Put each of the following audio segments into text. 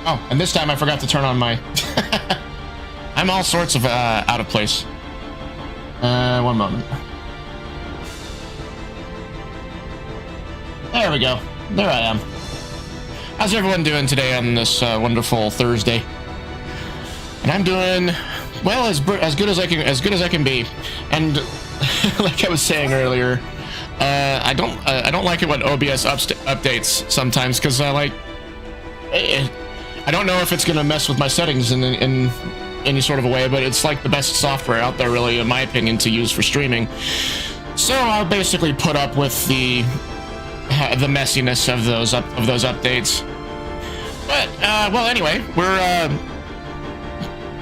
Oh, and this time I forgot to turn on my... I'm all sorts of out of place. One moment. There we go. There I am. How's everyone doing today on this wonderful Thursday? And I'm doing well, as good as I can be. And like I was saying earlier, I don't like it when OBS updates sometimes, because I don't know if it's gonna mess with my settings in any sort of a way, but it's like the best software out there, really, in my opinion, to use for streaming. So I'll basically put up with the messiness of those updates. But well, anyway,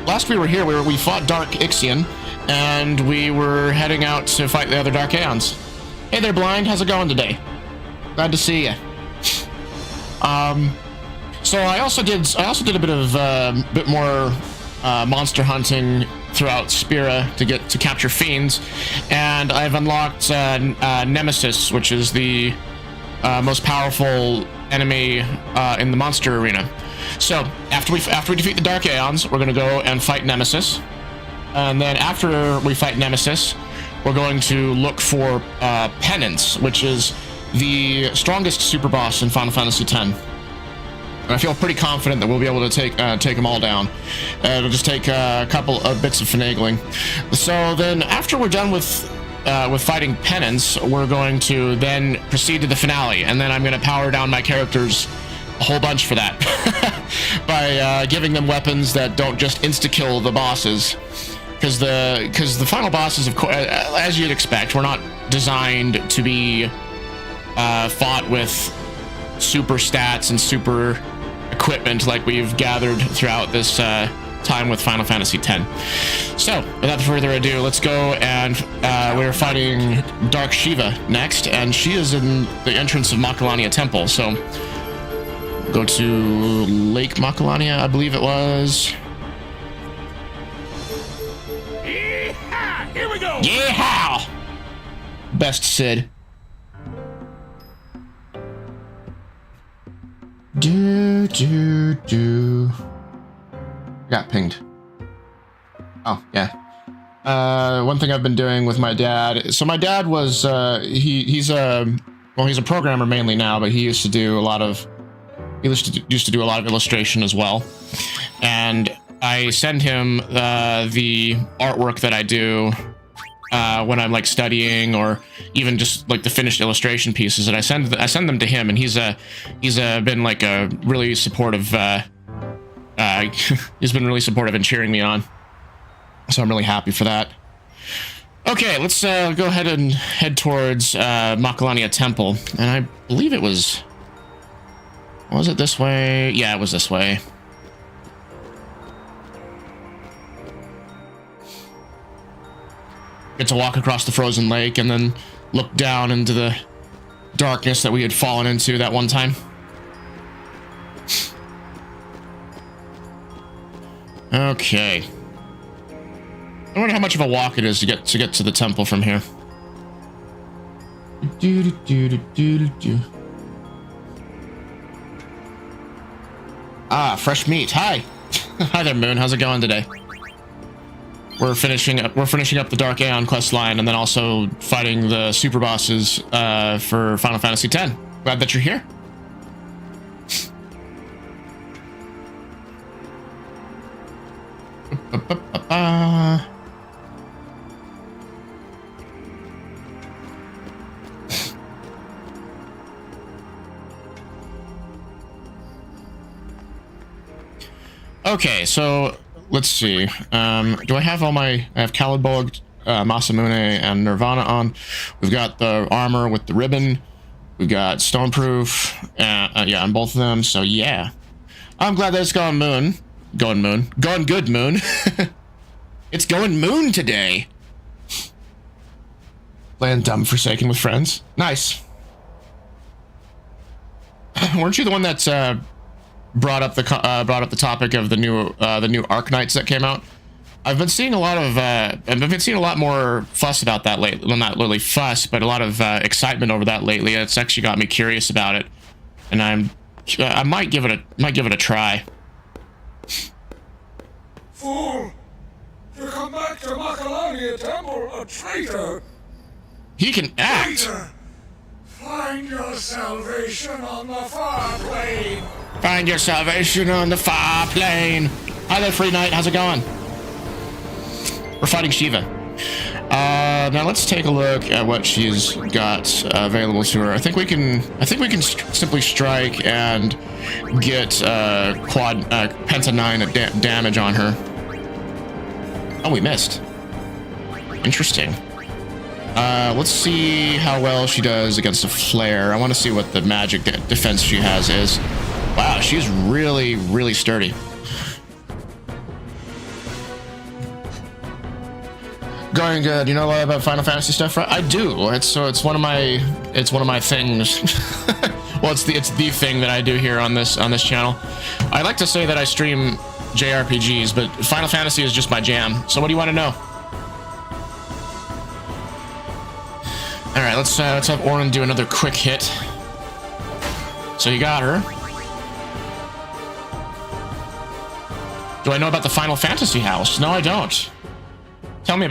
last we were here, we fought Dark Ixion, and we were heading out to fight the other Dark Aeons. Hey there, Blind. How's it going today? Glad to see you. So I also did a bit of more monster hunting throughout Spira to capture fiends, and I've unlocked Nemesis, which is the most powerful enemy in the monster arena. So after we defeat the Dark Aeons, we're gonna go and fight Nemesis, and then after we fight Nemesis, we're going to look for Penance, which is the strongest super boss in Final Fantasy X. And I feel pretty confident that we'll be able to take them all down. It'll just take a couple of bits of finagling. So then, after we're done with fighting Penance, we're going to then proceed to the finale, and then I'm going to power down my characters a whole bunch for that by giving them weapons that don't just insta-kill the bosses. Because the final bosses, of course, as you'd expect, were not designed to be fought with super stats and super equipment like we've gathered throughout this time with Final Fantasy X. So, without further ado, let's go, and we're fighting Dark Shiva next, and she is in the entrance of Makalania Temple. So, go to Lake Makalania, I believe it was. Yeehaw! Here we go! Yeehaw! Best Sid. Do. Got pinged. Oh, yeah. One thing I've been doing with my dad. So my dad was, he's a programmer mainly now, but he used to do a lot of illustration as well. And I send him the artwork that I do when I'm like studying, or even just like the finished illustration pieces, and I send them to him, and he's been like a really supportive he's been really supportive and cheering me on, so I'm really happy for that. Okay, let's go ahead and head towards Makalania Temple, and I believe it was it this way? Yeah, it was this way. Get to walk across the frozen lake and then look down into the darkness that we had fallen into that one time. Okay. I wonder how much of a walk it is to get to the temple from here. Ah, fresh meat. Hi. Hi there, Moon. How's it going today? We're finishing up the Dark Aeon quest line, and then also fighting the super bosses for Final Fantasy X. Glad that you're here. Okay, so let's see. Do I have I have Calibog, Masamune, and Nirvana on. We've got the armor with the ribbon. We've got Stoneproof, yeah, on both of them, so yeah. I'm glad that it's going good, Moon. It's going Moon today. Playing Dumb Forsaken with friends. Nice. Weren't you the one that's, brought up the topic of the new Arknights that came out? I've been seeing a lot more fuss about that lately. Well, not really fuss, but a lot of excitement over that lately. It's actually got me curious about it, and I might give it a try. Fool! To come back to Makalania Temple, a traitor! He can act! Traitor! Find your salvation on the far plane! Find your salvation on the far plane! Hi there, Free Knight, how's it going? We're fighting Shiva. Now let's take a look at what she's got available to her. I think we can simply strike and get Penta 9 damage on her. Oh, we missed. Interesting. Let's see how well she does against a flare. I want to see what the magic defense she has is. Wow, she's really, really sturdy. Going good. You know a lot about Final Fantasy stuff, right? I do. It's one of my things. Well, it's the thing that I do here on this channel. I like to say that I stream JRPGs, but Final Fantasy is just my jam. So what do you want to know? All right, let's have Orin do another quick hit. So you got her. Do I know about the Final Fantasy house? No, I don't. Tell me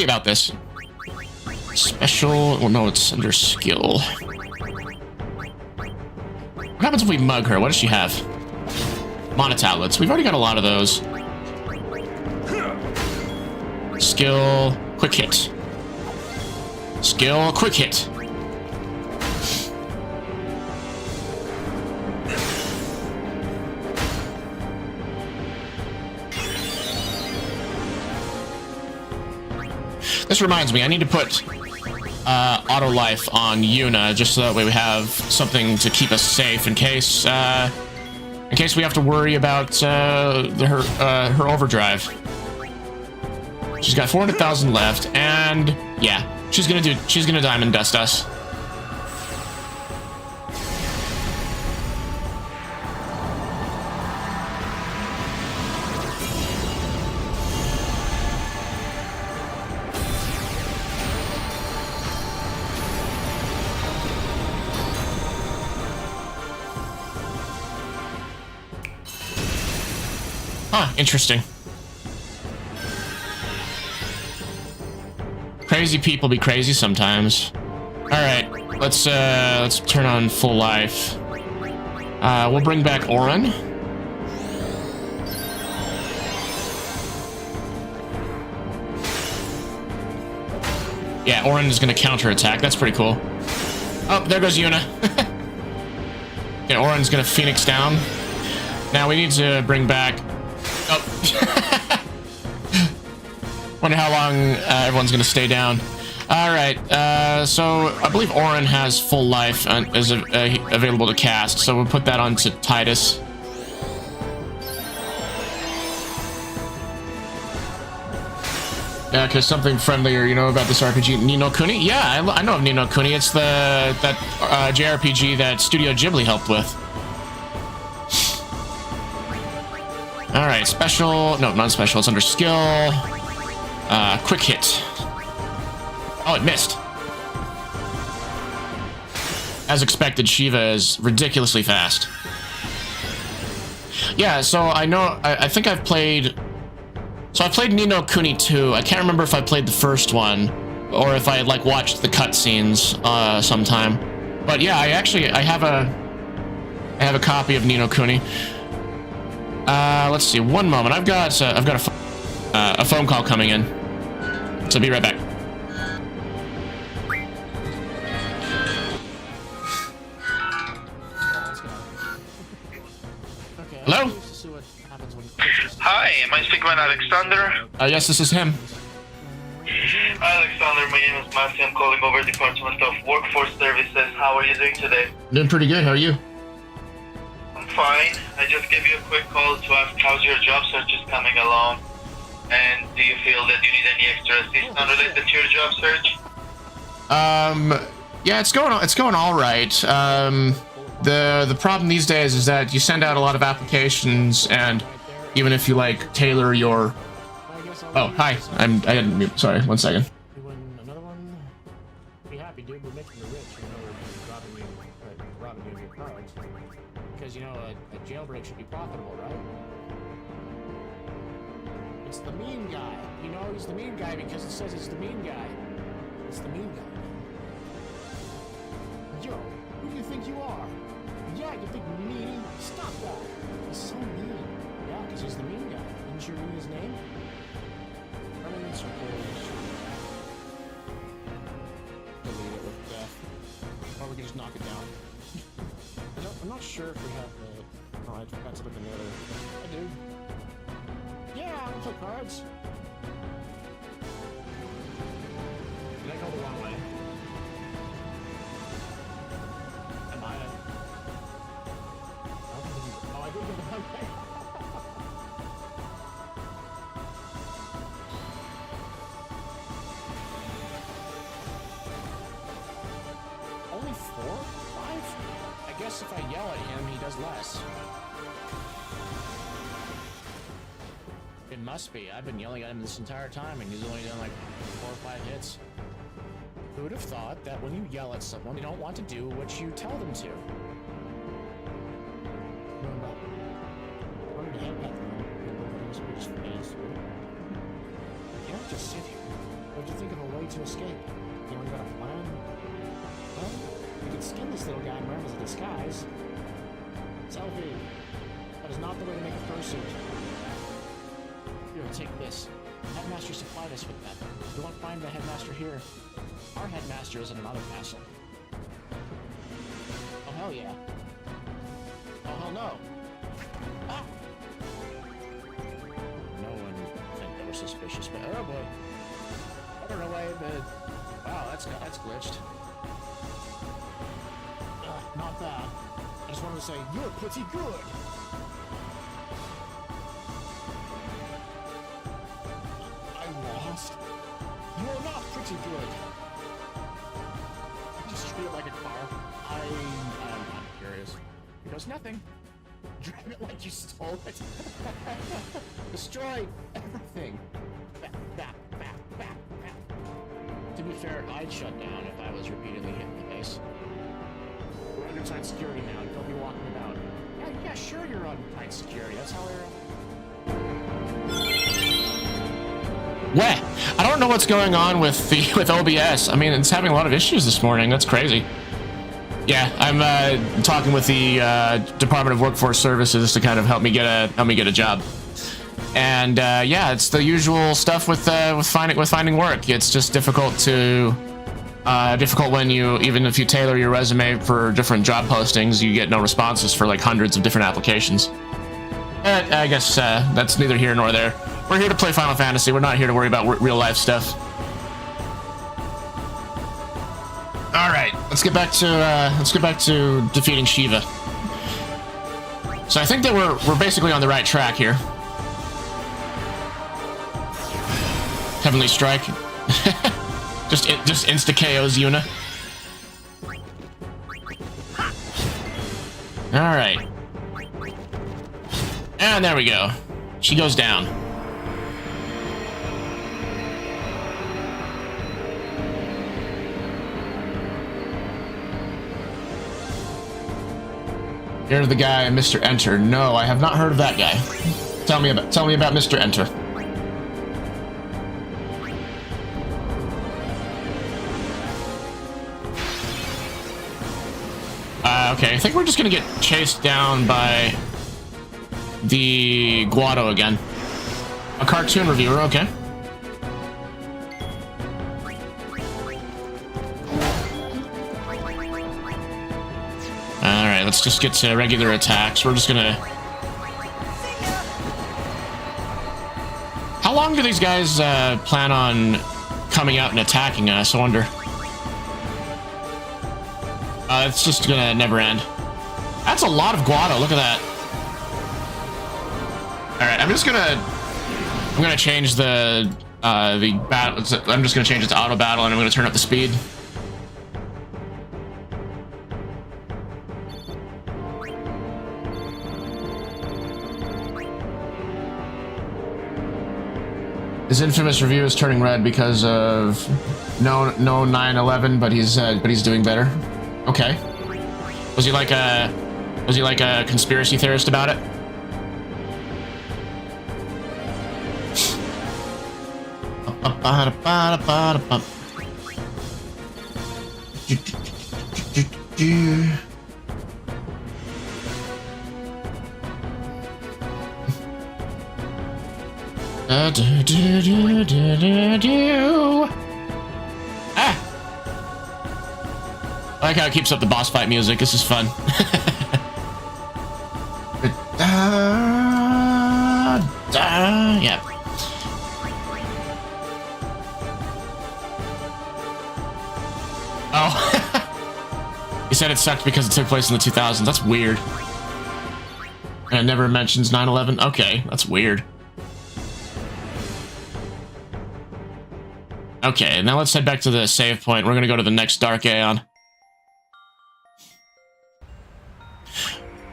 about this. Special. Well, no, it's under skill. What happens if we mug her? What does she have? Mana tablets. We've already got a lot of those. Skill. Quick hit. Skill. Quick hit. This reminds me, I need to put auto life on Yuna, just so that way we have something to keep us safe in case we have to worry about her overdrive. She's got 400,000 left, and yeah, she's gonna diamond dust us. Huh, interesting. Crazy people be crazy sometimes. Alright, let's turn on full life. We'll bring back Orin. Yeah, Orin is gonna counterattack. That's pretty cool. Oh, there goes Yuna. Yeah, Orin's gonna Phoenix down. Now we need to bring back... Oh. Wonder how long everyone's gonna stay down. Alright, so I believe Orin has full life and is available to cast, so we'll put that onto Titus. Yeah, because something friendlier, you know about this RPG, Ni no Kuni? Yeah, I know of Ni no Kuni. It's that JRPG that Studio Ghibli helped with. Alright, special... No, non-special. It's under skill. Quick hit. Oh, it missed. As expected, Shiva is ridiculously fast. Yeah, so I know... I think I've played... So I played Ni no Kuni 2. I can't remember if I played the first one, or if I had, like, watched the cutscenes sometime. But yeah, I have a copy of Ni no Kuni. Let's see. One moment. I've got a phone call coming in. So be right back. Hello? Hi, am I speaking with Alexander? Yes, this is him. Alexander, my name is Matthew. I'm calling over Department of Workforce Services. How are you doing today? Doing pretty good. How are you? I'm fine. I just gave you a quick call to ask how's your job search is coming along. And do you feel that you need any extra assistance related to your job search? Yeah, it's going all right. The problem these days is that you send out a lot of applications, and even if you like tailor your... Oh, hi. I didn't mute. Sorry, 1 second. Another one. Be happy, dude. We're making you rich. Robbing you of your cards. Because you know a jailbreak should be profitable, right? It's the mean guy. You know he's the mean guy because it says it's the mean guy. It's the mean guy. Yo, who do you think you are? Yeah, you think meanie? Stop that. He's so mean. Yeah, because he's the mean guy. Didn't you read his name? Penance or delete it with death. Or we can just knock it down. I'm not sure if we have the... Oh, I forgot to look in the other... I do. Yeah, I'll play cards. Did I go the wrong way? I might have. Oh, I did go the wrong way. Only 4? 5? I guess if I yell at him, he does less. It must be. I've been yelling at him this entire time, and he's only done like 4 or 5 hits. Who would have thought that when you yell at someone, they don't want to do what you tell them to? You can't just sit here. What do you think of a way to escape? You got a plan? Well, you could skin this little guy and wear him as a disguise. Selfie. That is not the way to make a fursuit. Here, take this. Headmaster supplied us with that. We won't find the headmaster here. Our headmaster is in another castle. Oh, hell yeah. Oh, hell no. Ah! No one think they were suspicious, but oh boy. I don't know why, but wow, that's glitched. Not bad. I just wanted to say, you're pretty good. You're not pretty good. Just treat it like a car. I'm curious. He goes, nothing. Drive it like you stole it. Destroy everything. Back. To be fair, I'd shut down if I was repeatedly hit in the face. We're under tight security now. Don't be walking about. Yeah, sure you're on tight security. That's how they're... What? I don't know what's going on with OBS. I mean, it's having a lot of issues this morning. That's crazy. Yeah, I'm talking with the Department of Workforce Services to kind of help me get a job. And yeah, it's the usual stuff with finding work. It's just difficult when even if you tailor your resume for different job postings, you get no responses for like hundreds of different applications. I guess that's neither here nor there. We're here to play Final Fantasy. We're not here to worry about real life stuff. All right, let's get back to defeating Shiva. So I think that we're basically on the right track here. Heavenly Strike. just insta KOs Yuna. All right. And there we go. She goes down. You're the guy, Mr. Enter. No, I have not heard of that guy. Tell me about Mr. Enter. Okay, I think we're just gonna get chased down by the Guado again. A cartoon reviewer, okay. Alright, let's just get to regular attacks. We're just gonna... How long do these guys plan on coming out and attacking us, I wonder? It's just gonna never end. That's a lot of Guado, look at that. Alright, I'm gonna change the battle. I'm just gonna change it to auto battle, and I'm gonna turn up the speed. His infamous review is turning red because of no 9/11, but he's doing better. Okay. Was he like a conspiracy theorist about it? Ah! I like how it keeps up the boss fight music. This is fun. Yeah. Oh. He said it sucked because it took place in the 2000s. That's weird. And it never mentions 9/11. Okay, that's weird. Okay, now let's head back to the save point. We're gonna go to the next Dark Aeon.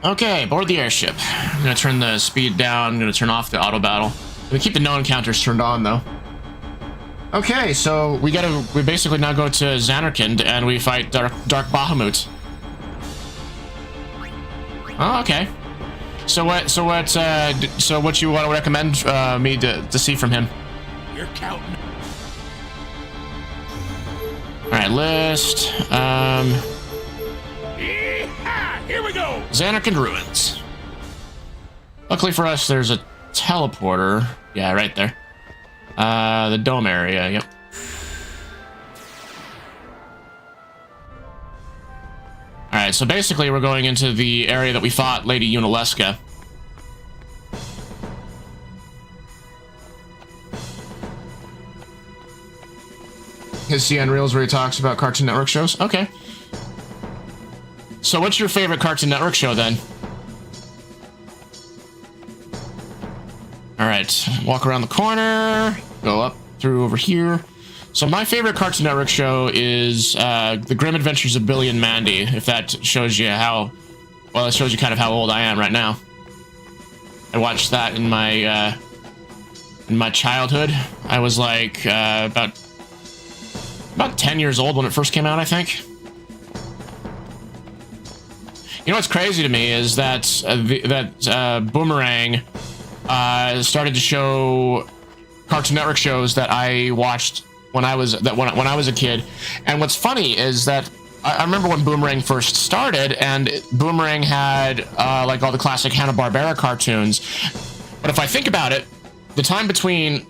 Okay, board the airship. I'm gonna turn the speed down. I'm gonna turn off the auto battle. I'm gonna keep the no encounters turned on though. Okay, so we basically now go to Xanarkand and we fight Dark Bahamut. Oh, okay. So what you want to recommend me to see from him? You're counting. All right, list. Here we go. Xanarkand Ruins. Luckily for us, there's a teleporter. Yeah, right there. The dome area. Yep. All right, so basically, we're going into the area that we fought Lady Unaleska. His CN Reels where he talks about Cartoon Network shows? Okay. So what's your favorite Cartoon Network show then? Alright, walk around the corner, go up through over here. So my favorite Cartoon Network show is The Grim Adventures of Billy and Mandy, if that shows you how, well, it shows you kind of how old I am right now. I watched that in my childhood. I was like about 10 years old when it first came out, I think. You know what's crazy to me is that Boomerang started to show Cartoon Network shows that I watched when I was a kid. And what's funny is that I remember when Boomerang first started, and Boomerang had like all the classic Hanna-Barbera cartoons. But if I think about it, the time between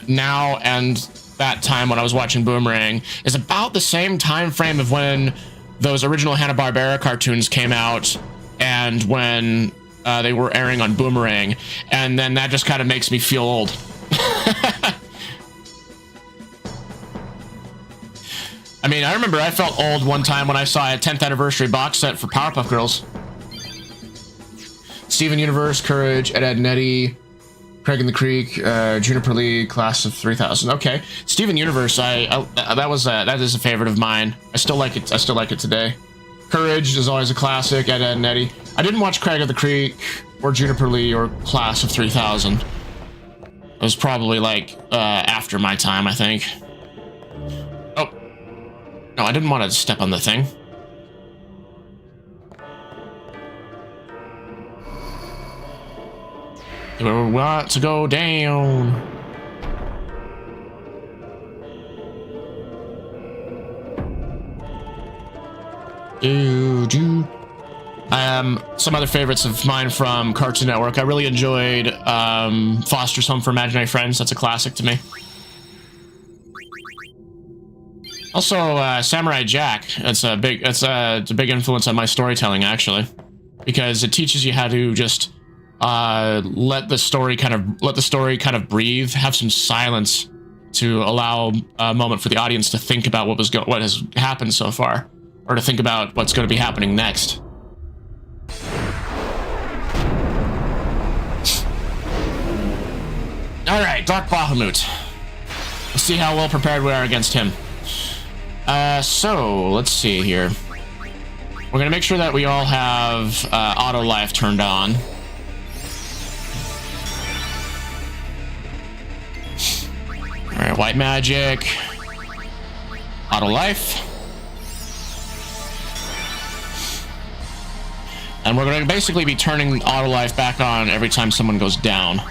now and that time when I was watching Boomerang is about the same time frame of when those original Hanna-Barbera cartoons came out and when they were airing on Boomerang, and then that just kind of makes me feel old. I mean, I remember I felt old one time when I saw a 10th anniversary box set for Powerpuff Girls. Steven Universe, Courage, Ed and Eddie, Craig in the Creek, Juniper Lee, Class of 3000. Okay, Steven Universe. That is a favorite of mine. I still like it. I still like it today. Courage is always a classic. Ed and Eddie. I didn't watch Craig of the Creek or Juniper Lee or Class of 3000. It was probably like after my time, I think. Oh no, I didn't want to step on the thing. We want to go down. Some other favorites of mine from Cartoon Network. I really enjoyed Foster's Home for Imaginary Friends. That's a classic to me. Also, Samurai Jack. It's a big influence on my storytelling, actually, because it teaches you how to just let the story kind of breathe, have some silence to allow a moment for the audience to think about what has happened so far, or to think about what's going to be happening next. All right, Dark Bahamut. Let's see how well prepared we are against him. So let's see here. We're gonna make sure that we all have auto life turned on. All right, white magic, auto life, and we're gonna basically be turning auto life back on every time someone goes down.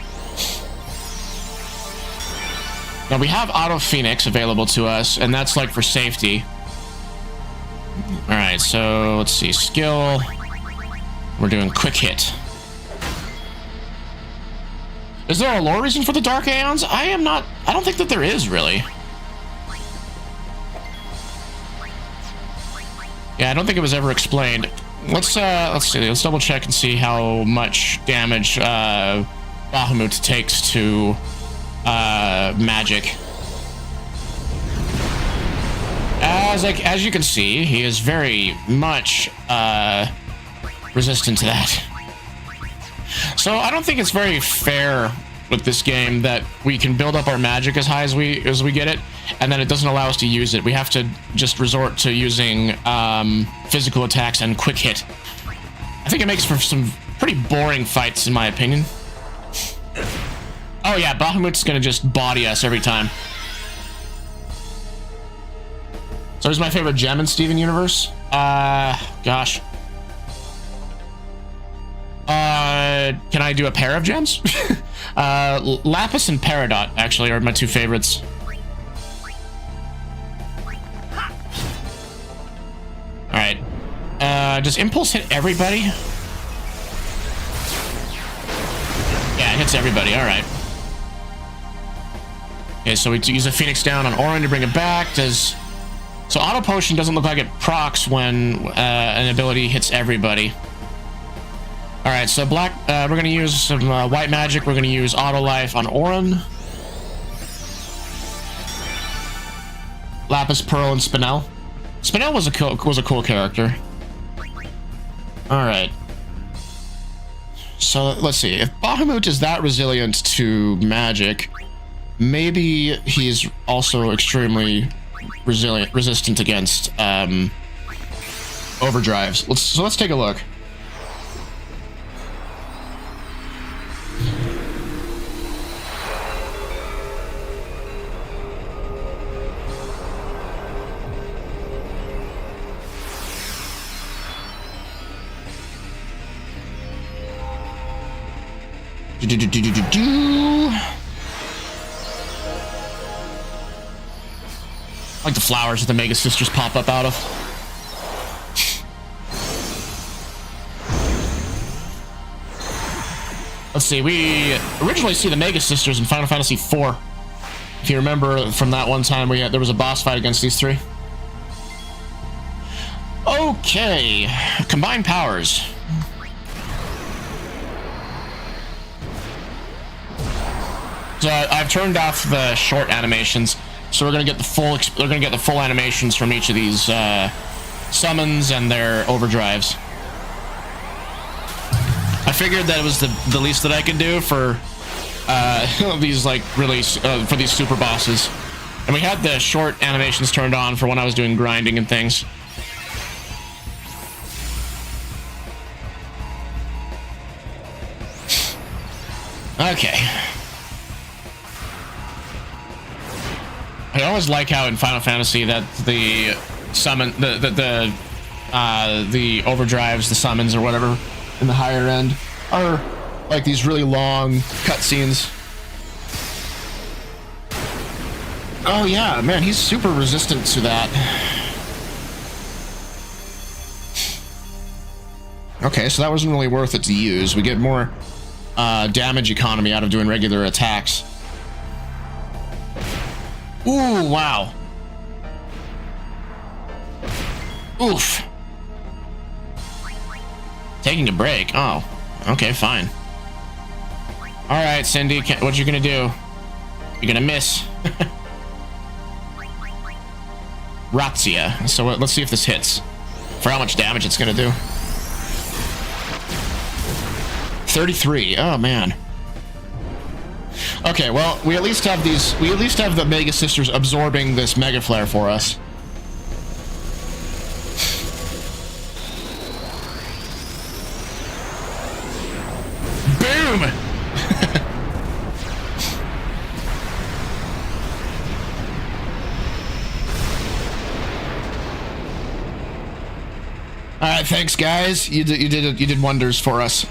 Now we have Auto Phoenix available to us, and that's like for safety. All right, so let's see, skill. We're doing quick hit. Is there a lore reason for the Dark Aeons? I don't think that there is, really. Yeah, I don't think it was ever explained. Let's see, let's double check and see how much damage Bahamut takes to magic. As you can see, he is very much resistant to that. So I don't think it's very fair with this game that we can build up our magic as high as we get it, and then it doesn't allow us to use it. We have to just resort to using physical attacks and quick hit. I think it makes for some pretty boring fights, in my opinion. Oh yeah, Bahamut's gonna just body us every time. So here's my favorite gem in Steven Universe. Gosh. Can I do a pair of gems? Lapis and Peridot, actually, are my two favorites. Alright. Does Impulse hit everybody? Yeah, it hits everybody, alright. Okay, so we use a Phoenix down on Orin to bring it back. So Auto Potion doesn't look like it procs when an ability hits everybody. Alright, so black, we're going to use some white magic. We're going to use Auto Life on Orin. Lapis, Pearl, and Spinel. Spinel was a cool character. Alright. So let's see. If Bahamut is that resilient to magic, maybe he's also extremely resistant against overdrives. Let's take a look. Like the flowers that the Mega Sisters pop up out of. Let's see, we originally see the Mega Sisters in Final Fantasy IV. If you remember from that one time there was a boss fight against these three. Okay, combined powers. So I've turned off the short animations, so we're gonna get the full animations from each of these summons and their overdrives. I figured that it was the least that I could do for these for these super bosses, and we had the short animations turned on for when I was doing grinding and things. Okay. I always like how in Final Fantasy that the summon, the overdrives, the summons or whatever in the higher end are like these really long cutscenes. Oh yeah, man, he's super resistant to that. Okay, so that wasn't really worth it to use. We get more damage economy out of doing regular attacks. Ooh, wow. Oof. Taking a break. Oh, okay, fine. All right, Cindy, what you gonna do? You're gonna miss. Razzia. So let's see if this hits. For how much damage it's gonna do. 33. Oh man. Okay, well, we at least have the Mega Sisters absorbing this Mega Flare for us. Boom! All right, thanks guys. You did wonders for us.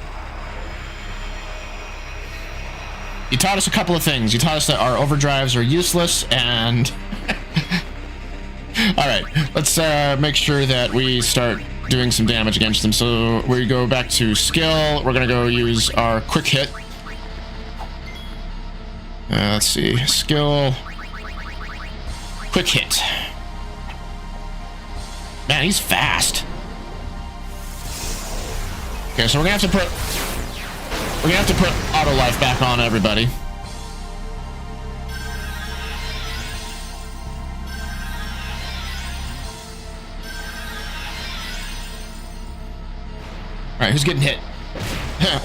You taught us a couple of things. You taught us that our overdrives are useless, and all right, let's make sure that we start doing some damage against them. So we go back to skill. We're gonna go use our quick hit. Let's see, skill, quick hit. Man, he's fast. Okay, so we're gonna have to put auto life back on everybody. All right, who's getting hit?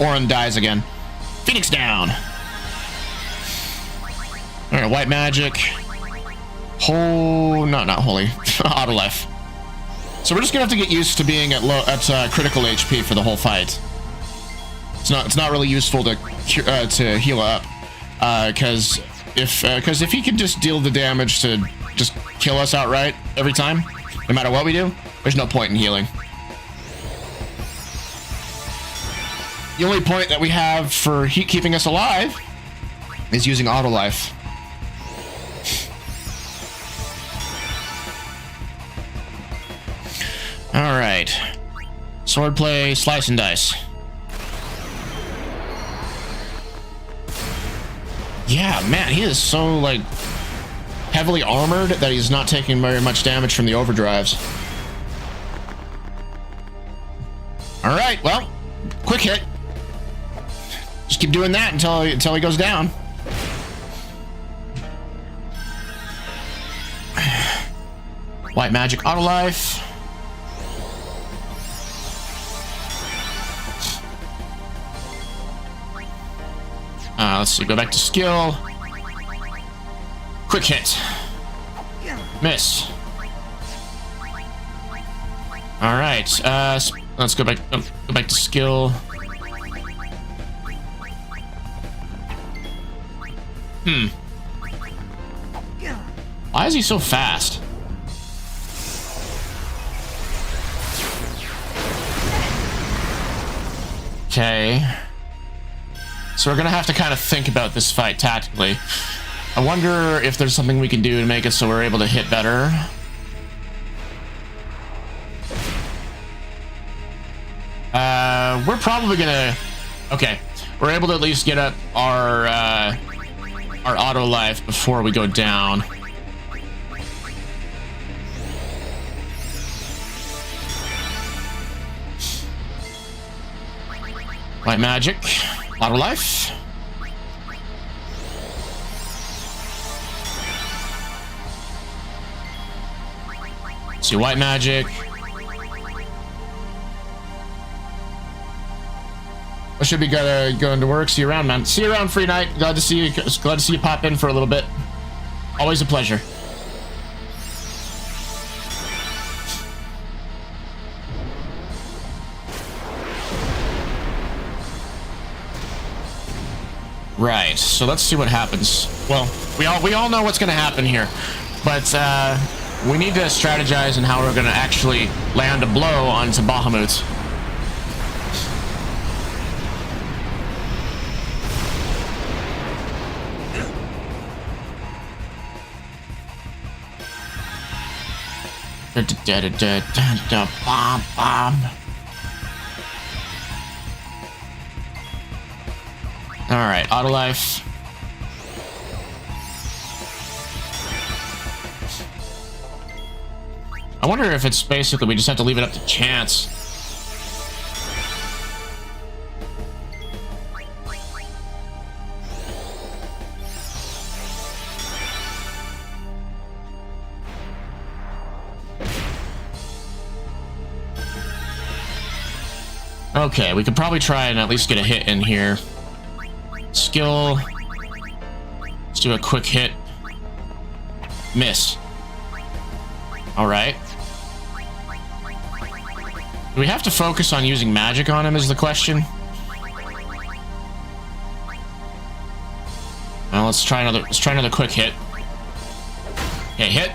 Orin dies again. Phoenix down. All right, white magic. No, not holy. Auto life. So we're just gonna have to get used to being at critical HP for the whole fight. It's not really useful to heal up, because if he can just deal the damage to just kill us outright every time, no matter what we do, there's no point in healing. The only point that we have for keeping us alive is using auto life. All right, swordplay, slice and dice. Yeah, man, he is so like heavily armored that he's not taking very much damage from the overdrives. All right, well, quick hit. Just keep doing that until he goes down. White magic, auto life. Let's see, go back to skill. Quick hit. Miss. All right, let's go back to skill. Why is he so fast? Okay. So we're gonna have to kind of think about this fight tactically. I wonder if there's something we can do to make it so we're able to hit better. We're probably gonna... Okay, we're able to at least get up our auto life before we go down. White magic, auto life. See, white magic. I should be going to work. See you around, man. See you around, Free Night. Glad to see you. Glad to see you pop in for a little bit. Always a pleasure. Right. So let's see what happens. Well, we all know what's going to happen here, but we need to strategize on how we're going to actually land a blow onto Bahamut. All right, auto life. I wonder if it's basically we just have to leave it up to chance. Okay, we could probably try and at least get a hit in here. Skill. Let's do a quick hit. Miss. Alright. Do we have to focus on using magic on him is the question? Well, let's try another quick hit. Okay, hit.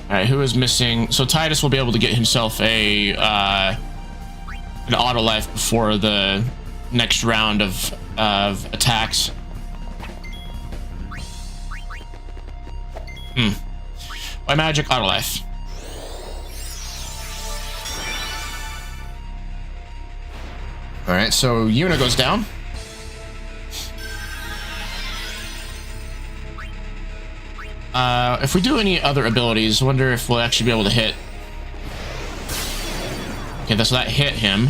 Alright, who is missing? So Titus will be able to get himself an auto life before the next round of attacks. By magic, auto life. All right, so Yuna goes down. If we do any other abilities, I wonder if we'll actually be able to hit. Okay, so that hit him.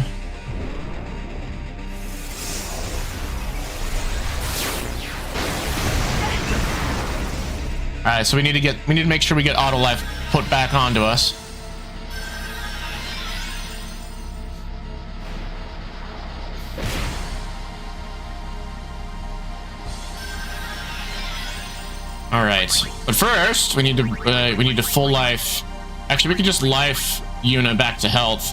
All right, so we need to make sure we get auto life put back onto us. All right, but first we need to full life. Actually, we can just life Yuna back to health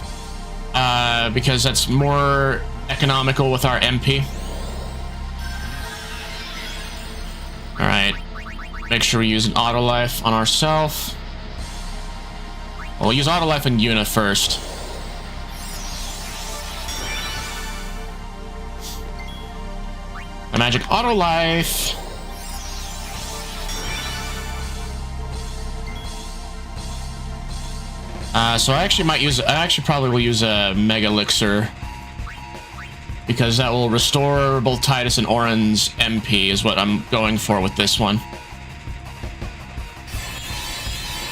because that's more economical with our MP. All right, make sure we use an auto life on ourselves. Well, we'll use auto life on Yuna first. A magic auto life. So I actually probably will use a Mega Elixir because that will restore both Titus and Oren's MP is what I'm going for with this one.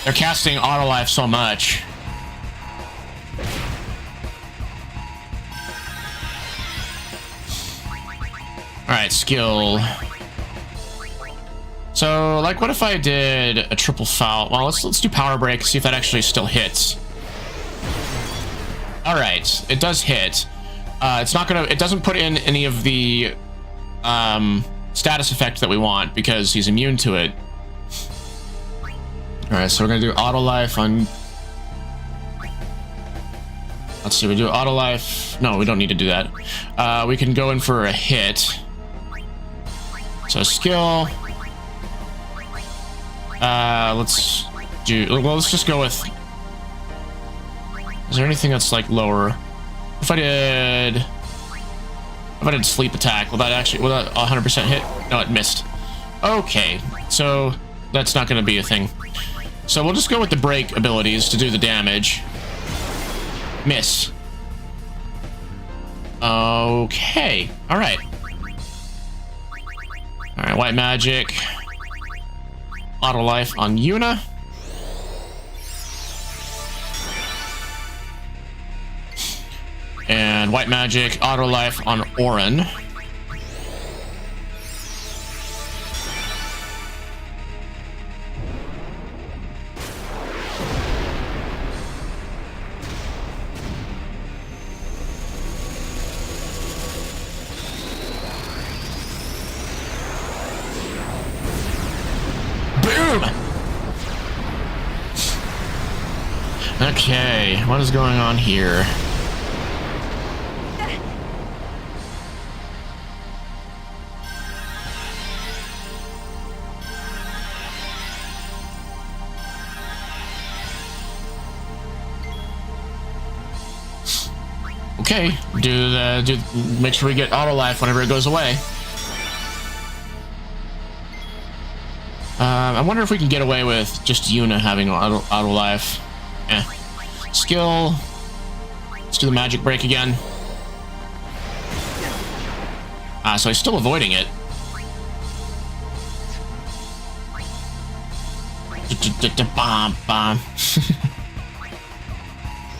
They're casting auto life so much. All right, skill. So, like, what if I did a triple foul? Well, let's do power break, see if that actually still hits. All right, it does hit. It doesn't put in any of the status effect that we want because he's immune to it. All right, so we're gonna do auto life on. Let's see, we do auto life. No, we don't need to do that. We can go in for a hit. So skill. Let's just go with. Is there anything that's like lower? If I did sleep attack, will that 100% hit? No, it missed. Okay, so that's not going to be a thing. So we'll just go with the break abilities to do the damage. Miss. Okay. All right. All right. White magic. Auto life on Yuna. And white magic auto life on Oren. Okay, what is going on here? Okay, make sure we get auto life whenever it goes away. I wonder if we can get away with just Yuna having auto life. Eh. Skill. Let's do the magic break again. So he's still avoiding it. Bomb.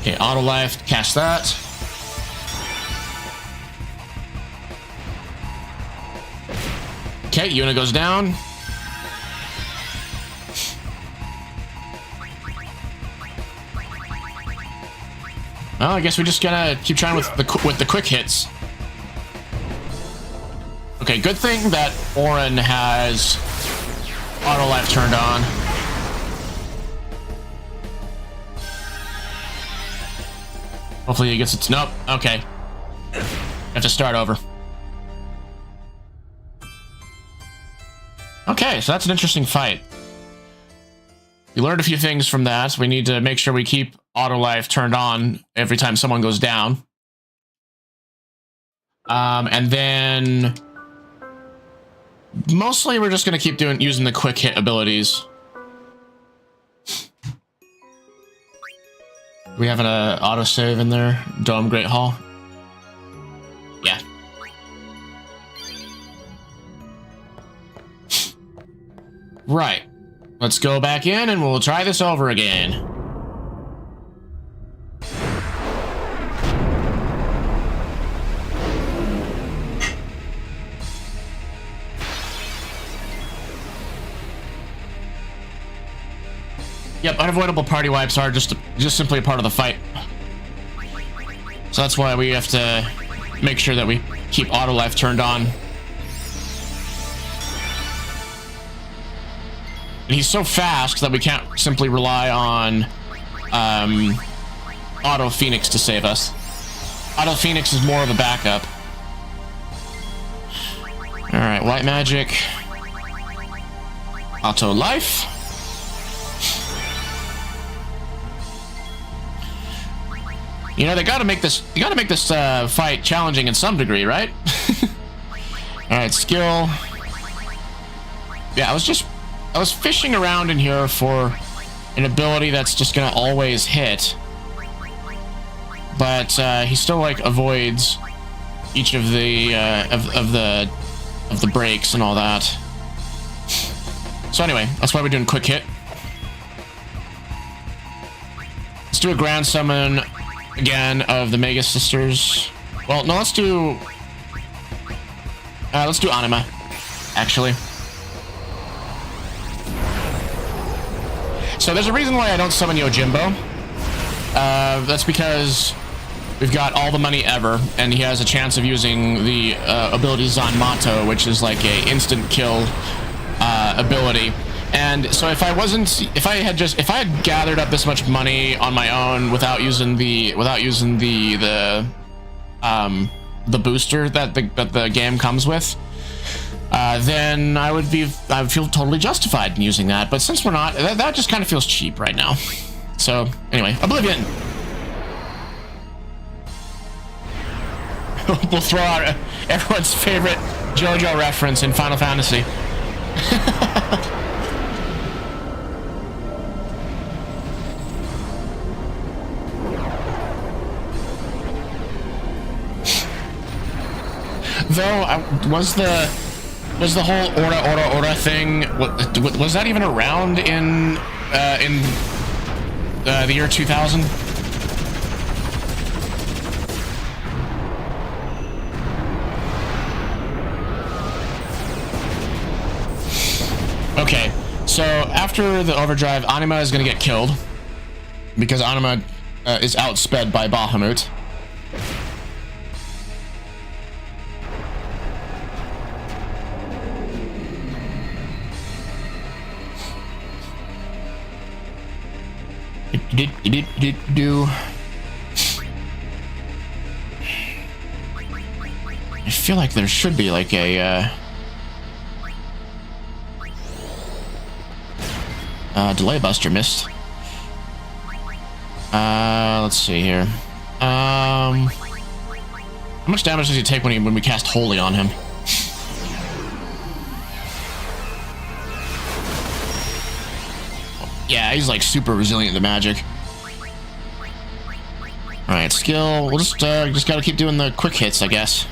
Okay, auto life. Cast that. Okay, Yuna goes down. Well, I guess we just gotta keep trying with the quick hits. Okay, good thing that Oren has auto life turned on. Hopefully he gets it. Nope. Okay. Have to start over. Okay, so that's an interesting fight. We learned a few things from that. We need to make sure we keep auto life turned on every time someone goes down. And then mostly we're just gonna keep using the quick hit abilities. We have an autosave in there, Dome Great Hall. Yeah. Right. Let's go back in and we'll try this over again. Yep, unavoidable party wipes are just simply a part of the fight. So that's why we have to make sure that we keep auto life turned on. And he's so fast that we can't simply rely on Auto Phoenix to save us. Auto Phoenix is more of a backup. Alright, white magic. Auto life. You know, they gotta make this fight challenging in some degree, right? Alright, skill. Yeah, I was fishing around in here for an ability that's just gonna always hit. But he still like avoids each of the of the breaks and all that. So anyway, that's why we're doing quick hit. Let's do a grand summon again of the Mega Sisters. Well, no, let's do Anima, actually. So there's a reason why I don't summon Yojimbo. That's because we've got all the money ever, and he has a chance of using the ability Zanmato, which is like a instant kill ability. And so if I had gathered up this much money on my own without using the booster that the game comes with, then I would feel totally justified in using that. But since we're not, that just kind of feels cheap right now. So anyway, Oblivion. We'll throw out everyone's favorite JoJo reference in Final Fantasy. Though, was the whole Ora thing, was that even around in the year 2000? Okay, so after the overdrive, Anima is going to get killed because Anima is outsped by Bahamut. I feel like there should be like a delay buster missed. Let's see here. How much damage does he take when we cast Holy on him? Yeah, he's like super resilient to magic. Alright, skill. We'll just gotta keep doing the quick hits, I guess.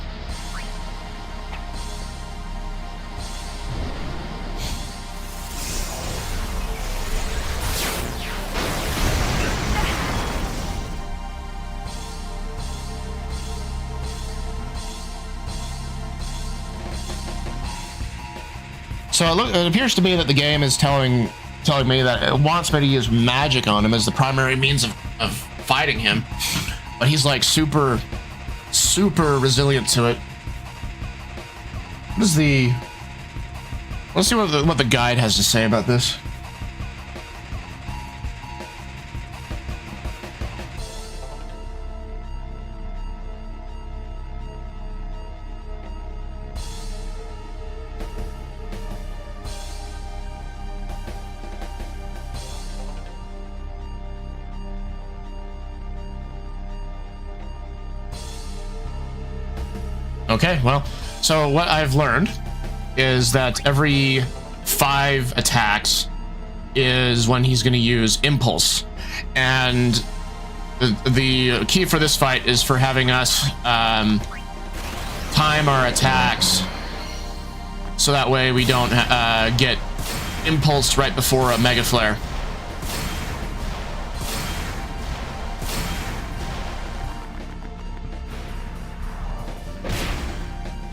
So it appears to be that the game is telling me that it wants me to use magic on him as the primary means of fighting him, but he's like super resilient to it. Let's see what the guide has to say about this. Okay, well, so what I've learned is that every 5 attacks is when he's going to use Impulse. And the key for this fight is for having us time our attacks so that way we don't get impulsed right before a Mega Flare.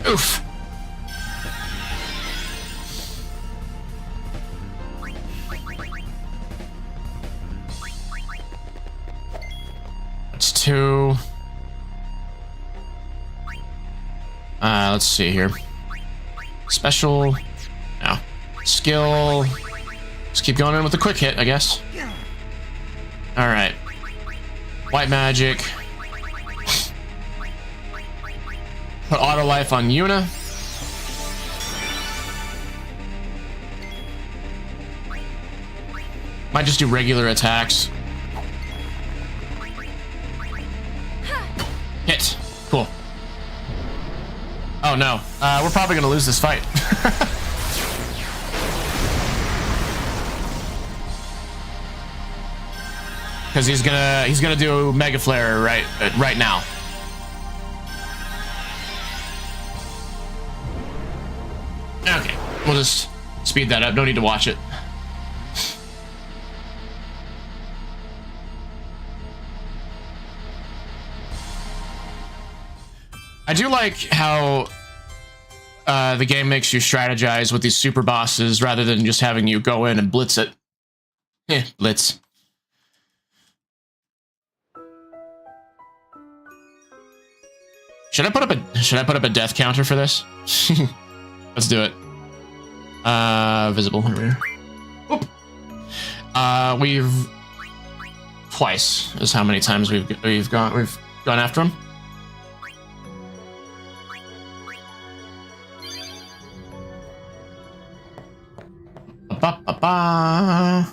Oof. That's 2. Let's see here. Special. No. Skill. Just keep going in with a quick hit, I guess. Alright. White magic. Put auto life on Yuna. Might just do regular attacks. Hit. Cool. Oh no. We're probably gonna lose this fight. Because he's gonna do Mega Flare right now. Okay, we'll just speed that up. No need to watch it. I do like how the game makes you strategize with these super bosses rather than just having you go in and blitz it. Blitz. Should I put up a death counter for this? Let's do it. Visible. Oop. We've twice is how many times we've gone after him. Ba-ba-ba.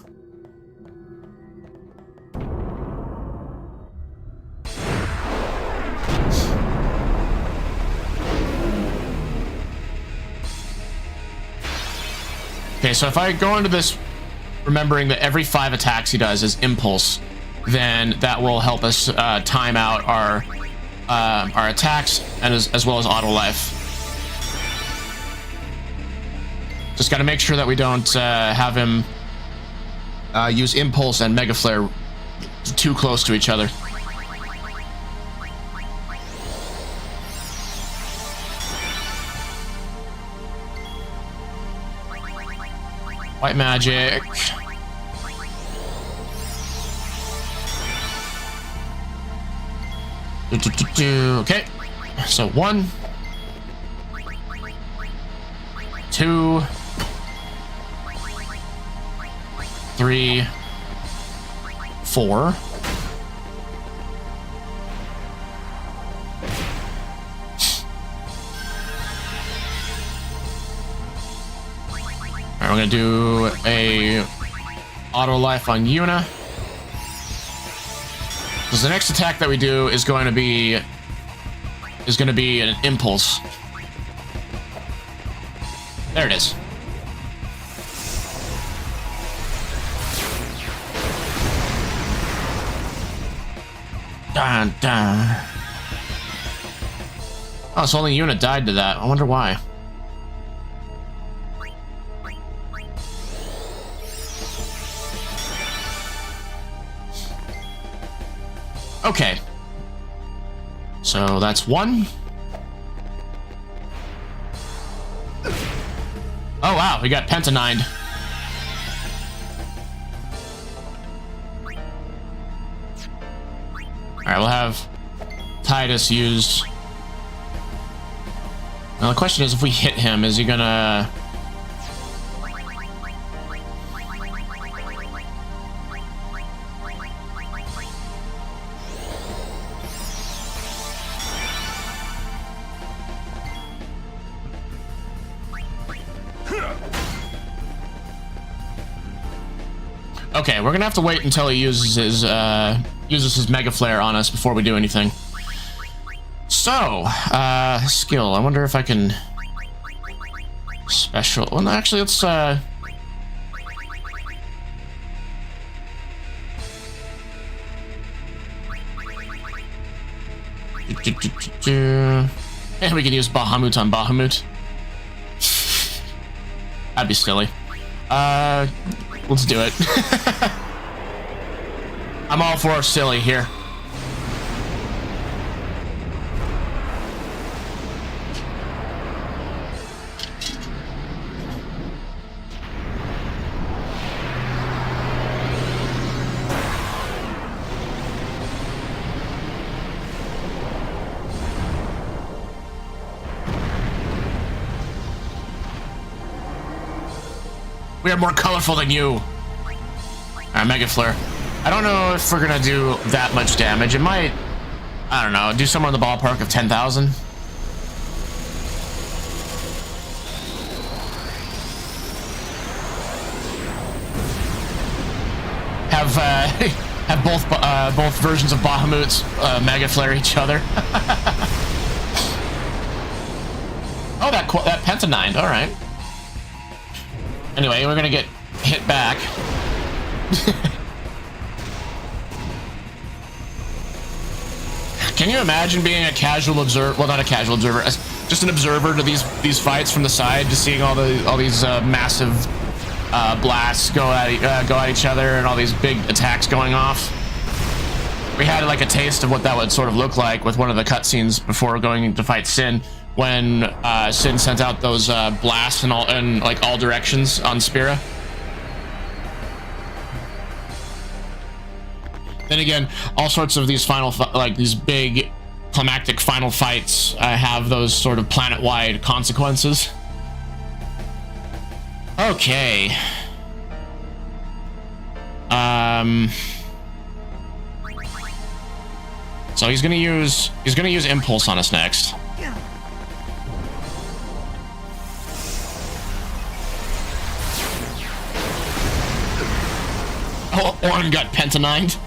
Okay, so if I go into this remembering that every 5 attacks he does is Impulse, then that will help us time out our attacks and as well as auto life. Just got to make sure that we don't have him use Impulse and Mega Flare too close to each other. White magic. Okay, so 1, 2, 3, 4. Alright, we're gonna do a auto life on Yuna. Because the next attack that we do is going to be an Impulse. There it is. Dun, dun. Oh, so only Yuna died to that. I wonder why. Okay. So that's 1. Oh wow, we got Pentanine. Alright, we'll have Tidus use. Now the question is, if we hit him, is he gonna... Okay, we're gonna have to wait until he uses his Mega Flare on us before we do anything. So, skill. I wonder if I can special. Well, no, actually, let's Hey, we can use Bahamut on Bahamut. That'd be silly. Let's do it. I'm all for silly here. We are more colorful than you. Alright, Mega Flare. I don't know if we're gonna do that much damage. It might, I don't know, do somewhere in the ballpark of 10,000. Have have both versions of Bahamut's Mega Flare each other. Oh, that Pentanine. All right. Anyway, we're gonna get hit back. Can you imagine being a casual observer? Well, not a casual observer, just an observer to these fights from the side, just seeing all these massive blasts go at each other and all these big attacks going off. We had like a taste of what that would sort of look like with one of the cutscenes before going to fight Sin, when Sin sent out those blasts in all directions on Spira. Then again, all sorts of these these big climactic final fights have those sort of planet-wide consequences. Okay. So he's gonna use Impulse on us next. Oh, Orin got Pentanined.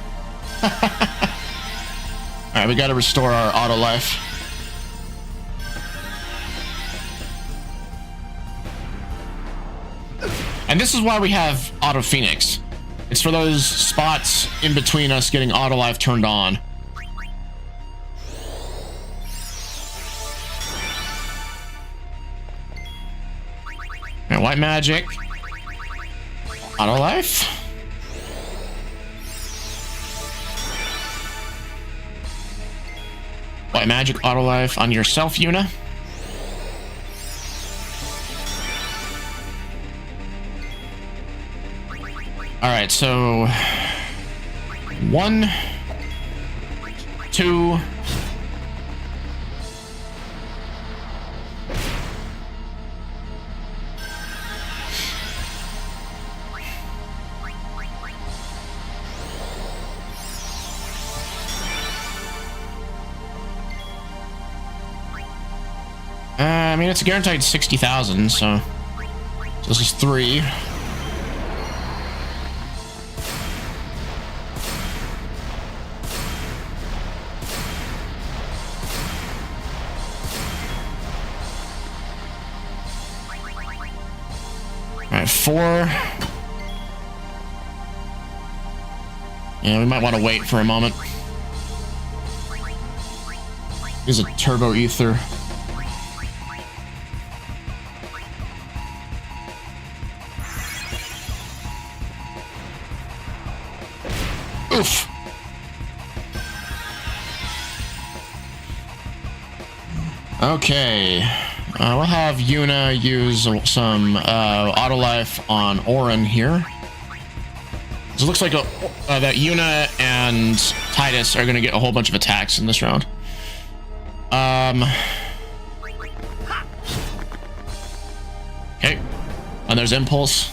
Alright, we gotta restore our auto life. And this is why we have Auto Phoenix. It's for those spots in between us getting auto life turned on. And white magic. Auto life. White magic auto life on yourself, Yuna. Alright, so 1, 2. I mean, it's a guaranteed 60,000, so this is 3. Alright, 4. Yeah, we might want to wait for a moment. Here's a turbo ether. Oof. Okay. We'll have Yuna use some auto life on Orin here. So it looks like that Yuna and Titus are going to get a whole bunch of attacks in this round. Okay. And there's Impulse.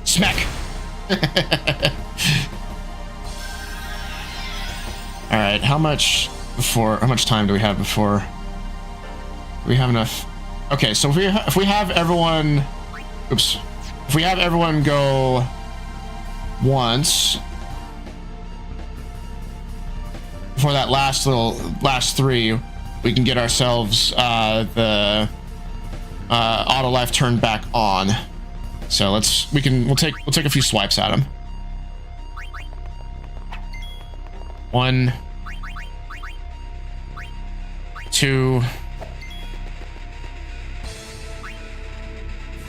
Smack. All right, how much? before? How much time do we have before? Do we have enough? Okay, so if we have everyone, oops, if we have everyone go once before that last three, we can get ourselves the auto life turned back on. So we'll take a few swipes at him. 1, 2,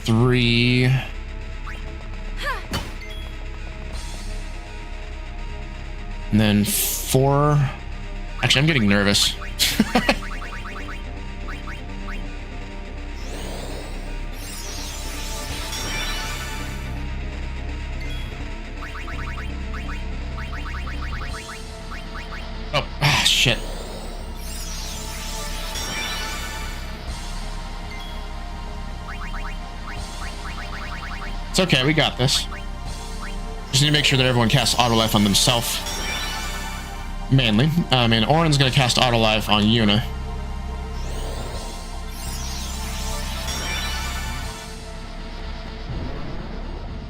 3. And then 4. Actually, I'm getting nervous. Shit. It's okay, we got this. Just need to make sure that everyone casts auto life on themselves. Mainly. And Orin's gonna cast auto life on Yuna.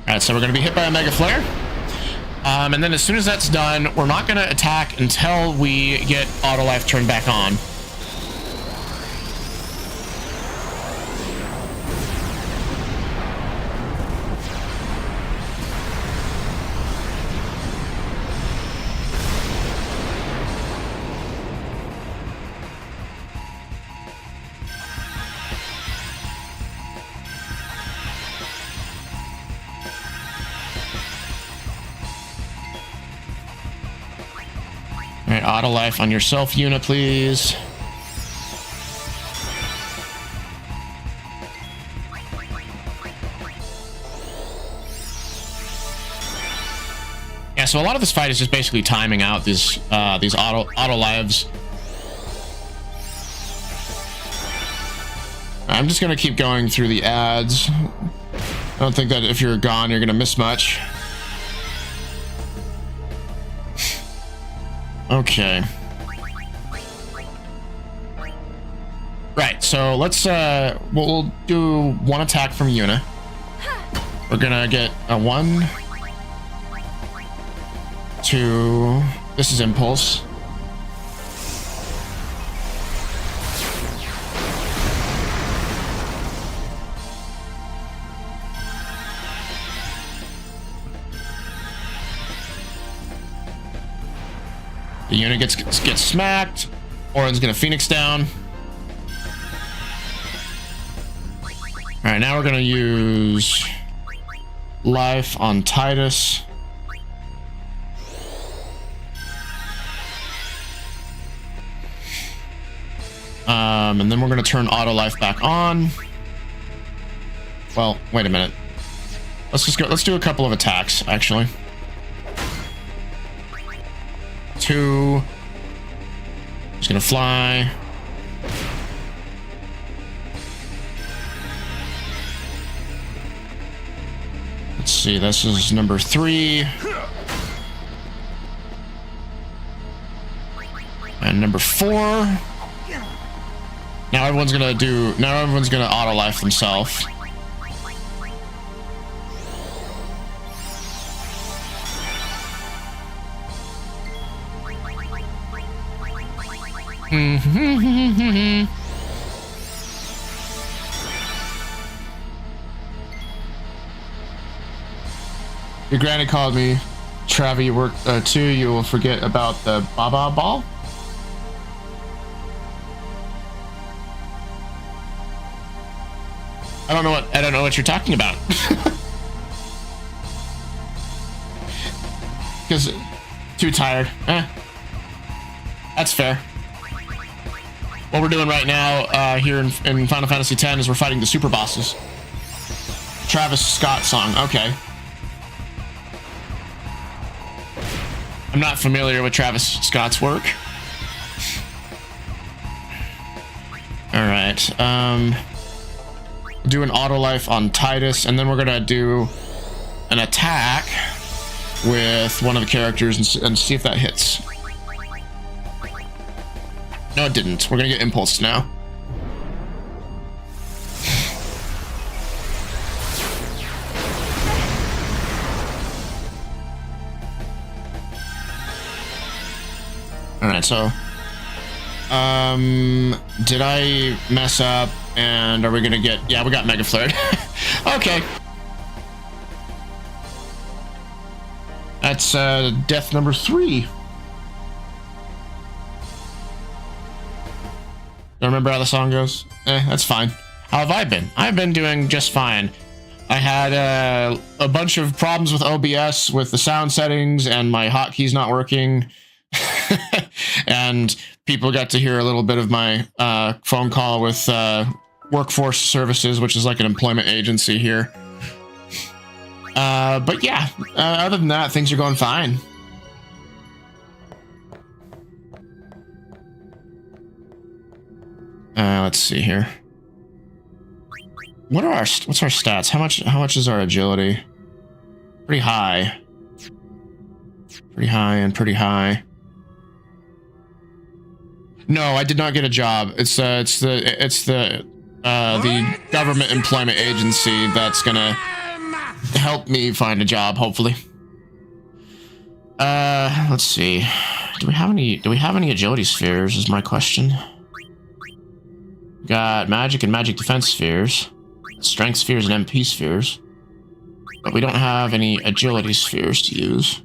Alright, so we're gonna be hit by a Mega Flare. And then as soon as that's done, we're not going to attack until we get auto life turned back on. Alright, auto life on yourself, Yuna, please. Yeah, so a lot of this fight is just basically timing out these auto lives. I'm just gonna keep going through the ads. I don't think that if you're gone, you're gonna miss much. Okay. Right, so let's we'll do one attack from Yuna. We're gonna get a 1, 2. This is Impulse. The unit gets smacked. Orin's gonna Phoenix down. All right, now we're gonna use life on Titus. And then we're gonna turn auto life back on. Well, wait a minute. Let's do a couple of attacks, actually. 2. Just gonna fly. Let's see, this is number 3. And number 4. Now everyone's gonna auto life themselves. Your granny called me. Travi, you work too. You will forget about the Baba ball. I don't know what you're talking about. Because too tired. That's fair. What we're doing right now here in Final Fantasy X is we're fighting the super bosses. Travis Scott song. Okay. I'm not familiar with Travis Scott's work. All right. Do an auto life on Titus, and then we're gonna do an attack with one of the characters and see if that hits. No, it didn't. We're gonna get impulse now. Alright, so... did I mess up? And are we gonna get... Yeah, we got Mega Flared. Okay. That's, death number 3. Don't remember how the song goes? That's fine. How have I been? I've been doing just fine. I had a bunch of problems with OBS, with the sound settings, and my hotkeys not working. And people got to hear a little bit of my phone call with Workforce Services, which is like an employment agency here. But yeah, other than that, things are going fine. Let's see here. What's our stats? How much is our agility? Pretty high. Pretty high and pretty high. No, I did not get a job. It's the government employment agency that's gonna help me find a job, hopefully. Let's see. Do we have any agility spheres is my question. Got magic and magic defense spheres, strength spheres and MP spheres, but we don't have any agility spheres to use.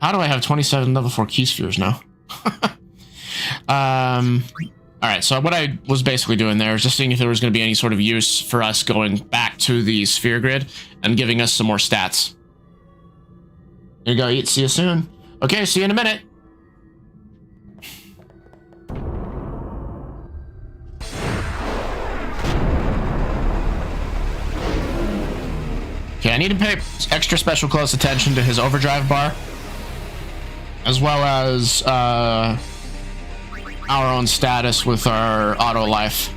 How do I have 27 level 4 key spheres now? Alright, so what I was basically doing there is just seeing if there was going to be any sort of use for us going back to the sphere grid and giving us some more stats. Here you go, eat. See you soon. Okay, see you in a minute. Okay, I need to pay extra special close attention to his overdrive bar, as well as our own status with our auto life.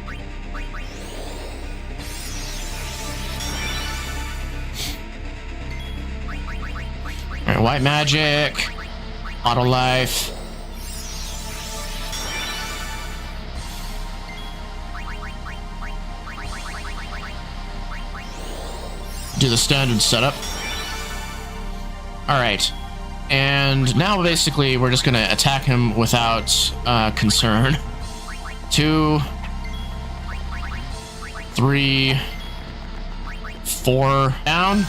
All right, white magic, auto life. Do the standard setup. All right. And now basically we're just gonna attack him without concern. 2, 3, 4 down.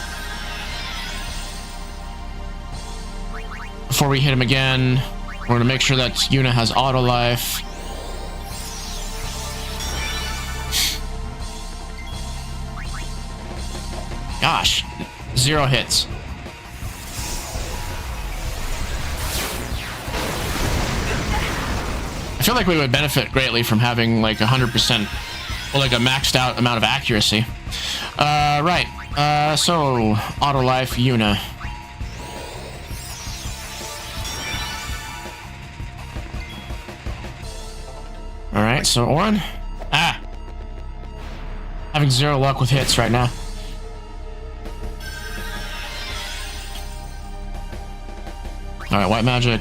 Before we hit him again, we're gonna make sure that Yuna has auto life. Gosh, 0 hits. I feel like we would benefit greatly from having like 100%, or like a maxed out amount of accuracy. Right. So auto life, Yuna. All right. So Orin. Having 0 luck with hits right now. All right. White magic.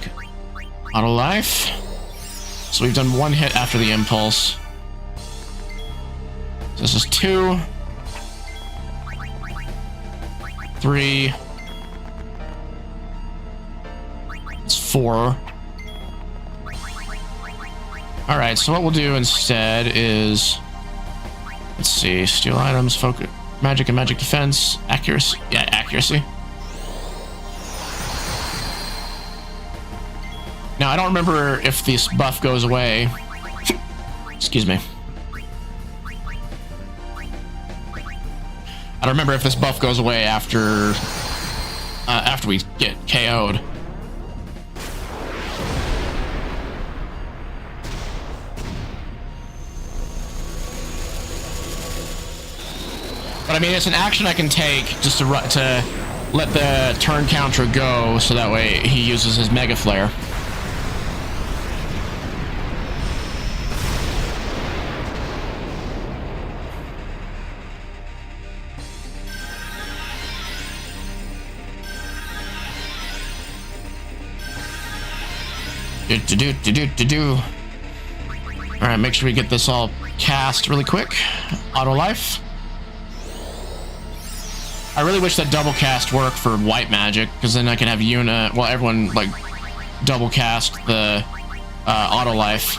Auto life. So we've done 1 hit after the impulse. So this is 2, 3, it's 4. All right, so what we'll do instead is, let's see, steal items, focus, magic and magic defense, accuracy. Yeah, accuracy. Now, I don't remember if this buff goes away. Excuse me. I don't remember if this buff goes away after we get KO'd. But I mean, it's an action I can take just to let the turn counter go, so that way he uses his Mega Flare. All right, make sure we get this all cast really quick. Auto life. I really wish that double cast worked for white magic, because then I can have Yuna, well, everyone like double cast the auto life.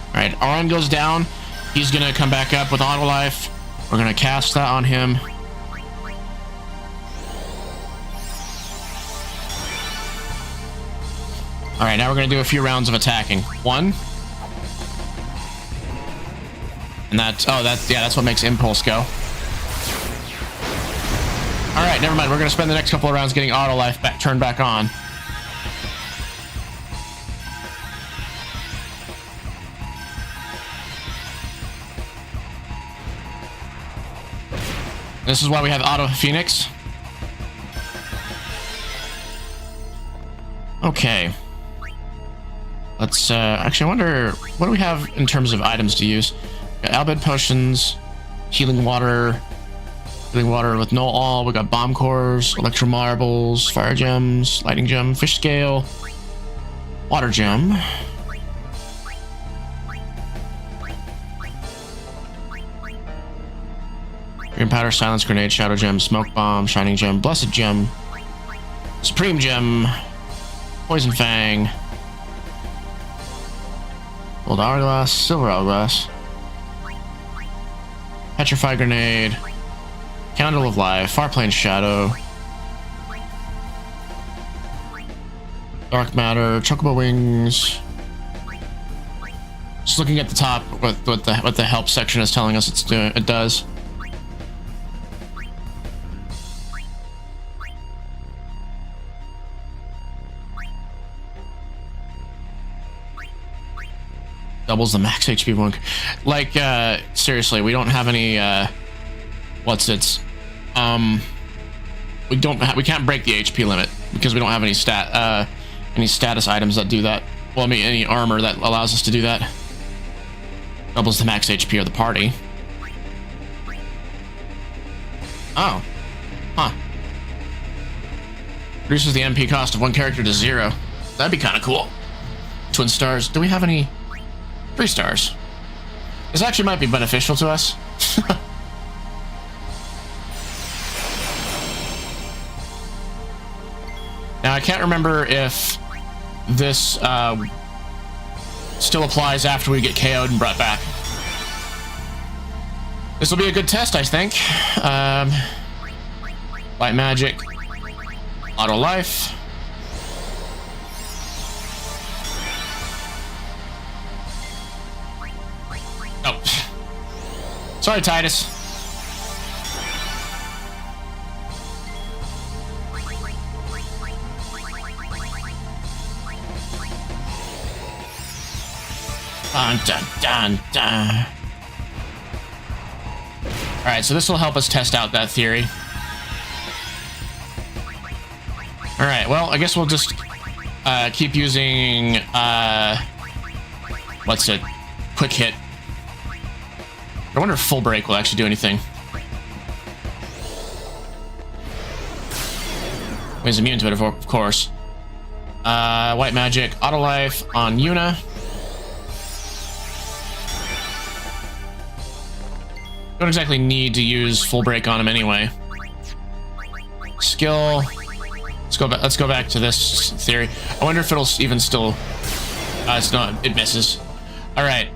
All right, Aron goes down. He's gonna come back up with auto life. We're gonna cast that on him. All right, now we're gonna do a few rounds of attacking. One. And that, oh, that's what makes impulse go. All right, never mind. We're gonna spend the next couple of rounds getting auto life back, turned back on. This is why we have Auto Phoenix. Okay. Let's, actually, I wonder, what do we have in terms of items to use? We got Albed Potions, Healing Water with no all. We got Bomb Cores, Electro Marbles, Fire Gems, Lightning Gem, Fish Scale, Water Gem. Green Powder, Silence Grenade, Shadow Gem, Smoke Bomb, Shining Gem, Blessed Gem, Supreme Gem, Poison Fang, Gold Hourglass, Silver Hourglass, Petrify Grenade, Candle of Life, Farplane Shadow, Dark Matter, Chocobo Wings. Just looking at the top, what the help section is telling us it does. Doubles the max HP one. Like, seriously, we don't have any, we can't break the HP limit because we don't have any status items that do that. Well, I mean, any armor that allows us to do that. Doubles the max HP of the party. Oh. Huh. Reduces the MP cost of one character to 0. That'd be kind of cool. Twin stars. Do we have any? 3 stars. This actually might be beneficial to us. Now, I can't remember if this still applies after we get KO'd and brought back. This will be a good test, I think. White magic. Auto life. Oh. Sorry, Titus. Dun, dun, dun, dun. Alright, so this will help us test out that theory. Alright, well, I guess we'll just keep using what's it? Quick hit. I wonder if full break will actually do anything. He's immune to it, of course. White magic, auto life on Yuna. Don't exactly need to use full break on him anyway. Skill. Let's go back to this theory. I wonder if it'll even still. It's not. It misses. All right.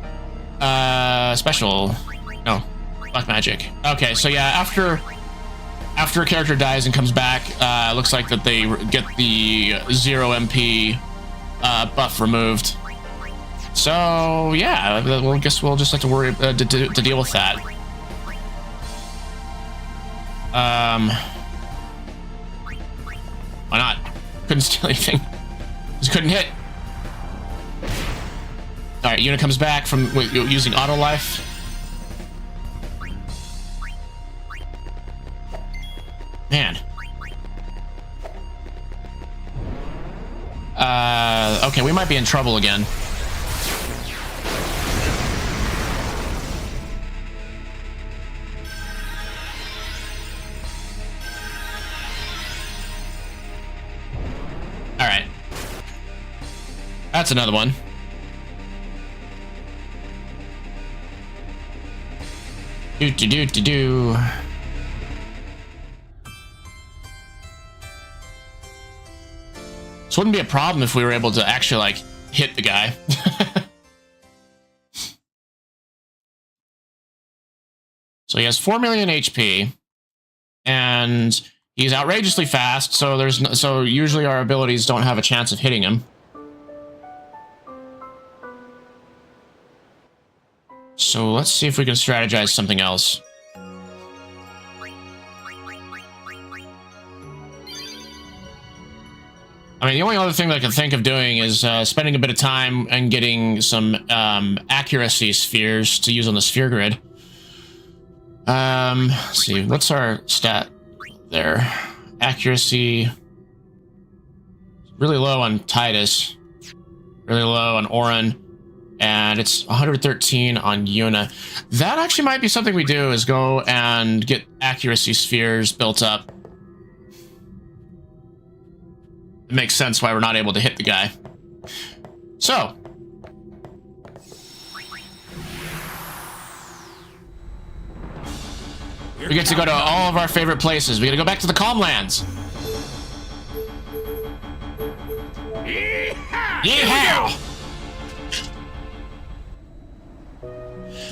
Special. No. Black magic. Okay. So yeah, after a character dies and comes back, looks like that they get the 0 MP buff removed. So yeah, I guess we'll just have to worry to deal with that. Why not? Couldn't steal anything. Just couldn't hit. All right, Yuna comes back from using auto life. Okay, we might be in trouble again. All right. That's another one. Do. This wouldn't be a problem if we were able to actually, like, hit the guy. So he has 4 million HP, and he's outrageously fast, so usually our abilities don't have a chance of hitting him. So let's see if we can strategize something else. I mean, the only other thing that I can think of doing is spending a bit of time and getting some accuracy spheres to use on the sphere grid. Let's see, what's our stat there? Accuracy. Really low on Titus. Really low on Orin. And it's 113 on Yuna. That actually might be something we do, is go and get accuracy spheres built up. It makes sense why we're not able to hit the guy. So. We get to go to all of our favorite places. We get to go back to the Calm Lands. Yeehaw!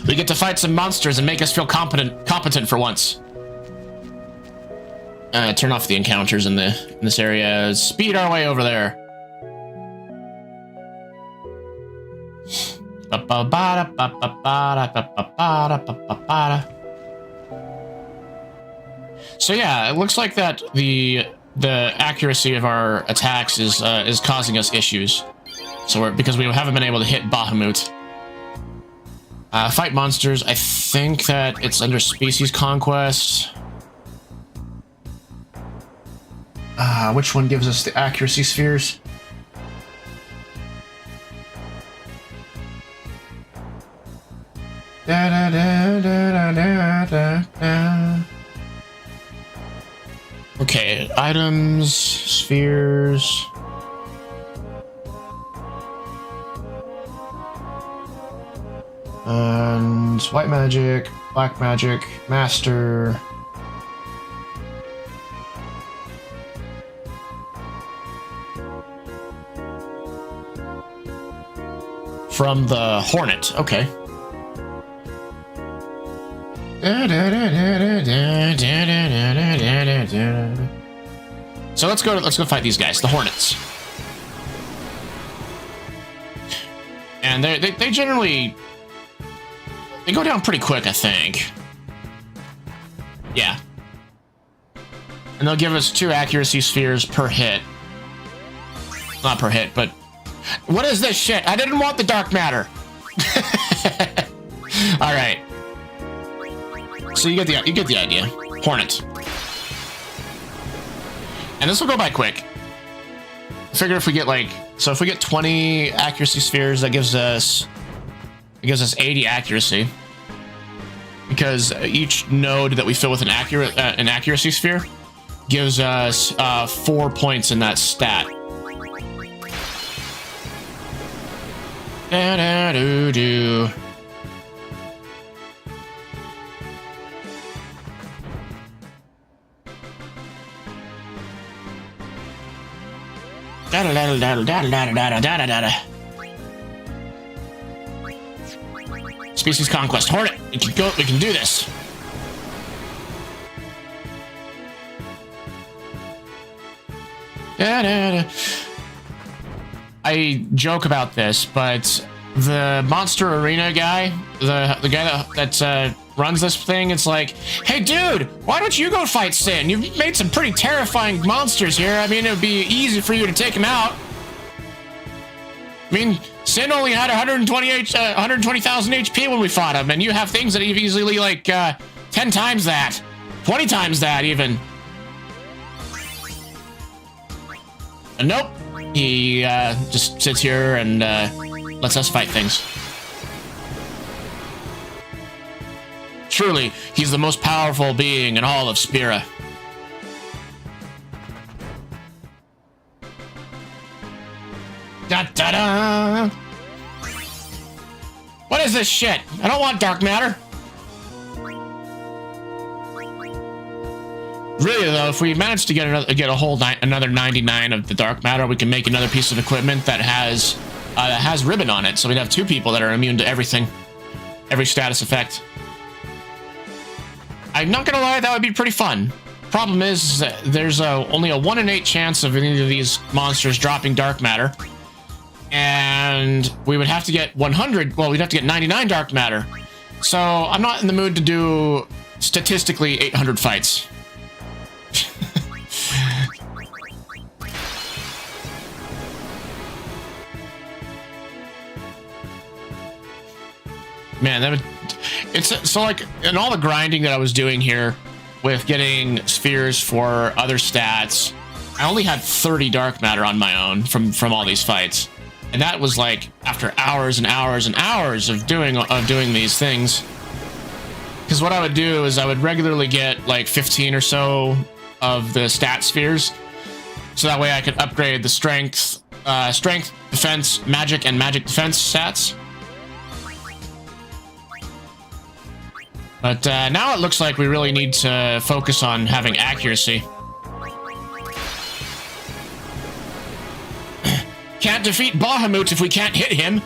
We get to fight some monsters and make us feel competent for once. Turn off the encounters in this area. Speed our way over there. So yeah, it looks like that the accuracy of our attacks is causing us issues. So because we haven't been able to hit Bahamut. Fight monsters. I think that it's under species conquest. Which one gives us the accuracy spheres? Okay, items, spheres. And white magic, black magic, master. From the Hornet, okay. So let's go fight these guys, the Hornets. And they generally go down pretty quick, I think. Yeah. And they'll give us 2 accuracy spheres per hit. Not per hit, but what is this shit? I didn't want the dark matter. All right. So you get the idea. Hornet. And this will go by quick. I figure if we get if we get 20 accuracy spheres, that gives us 80 accuracy. Because each node that we fill with an accuracy sphere gives us 4 points in that stat. Da-da-doo-doo. Da-da-da-da-da-da-da-da-da-da-da. Species conquest. Hornet. We can do this. Da-da-da. I joke about this, but the Monster Arena guy, the guy that runs this thing, it's like, hey dude, why don't you go fight Sin? You've made some pretty terrifying monsters here. I mean, it would be easy for you to take him out. I mean, Sin only had 120,000 HP when we fought him, and you have things that have easily 10 times that, 20 times that even. And nope. he just sits here and lets us fight things. Truly, he's the most powerful being in all of Spira. Da da da! What is this shit? I don't want dark matter. Really though, if we manage to get another 99 of the dark matter, we can make another piece of equipment that has ribbon on it. So we'd have 2 people that are immune to everything, every status effect. I'm not gonna lie, that would be pretty fun. Problem is, there's only a 1 in 8 chance of any of these monsters dropping dark matter, and we would have to get 100. Well, we'd have to get 99 dark matter. So I'm not in the mood to do statistically 800 fights. Man, that would... It's so like in all the grinding that I was doing here with getting spheres for other stats, I only had 30 dark matter on my own from all these fights, and that was like after hours and hours and hours of doing these things. Because what I would do is I would regularly get like 15 or so of the stat spheres, so that way I could upgrade the strength, defense, magic, and magic defense stats. But now it looks like we really need to focus on having accuracy. Can't defeat Bahamut if we can't hit him.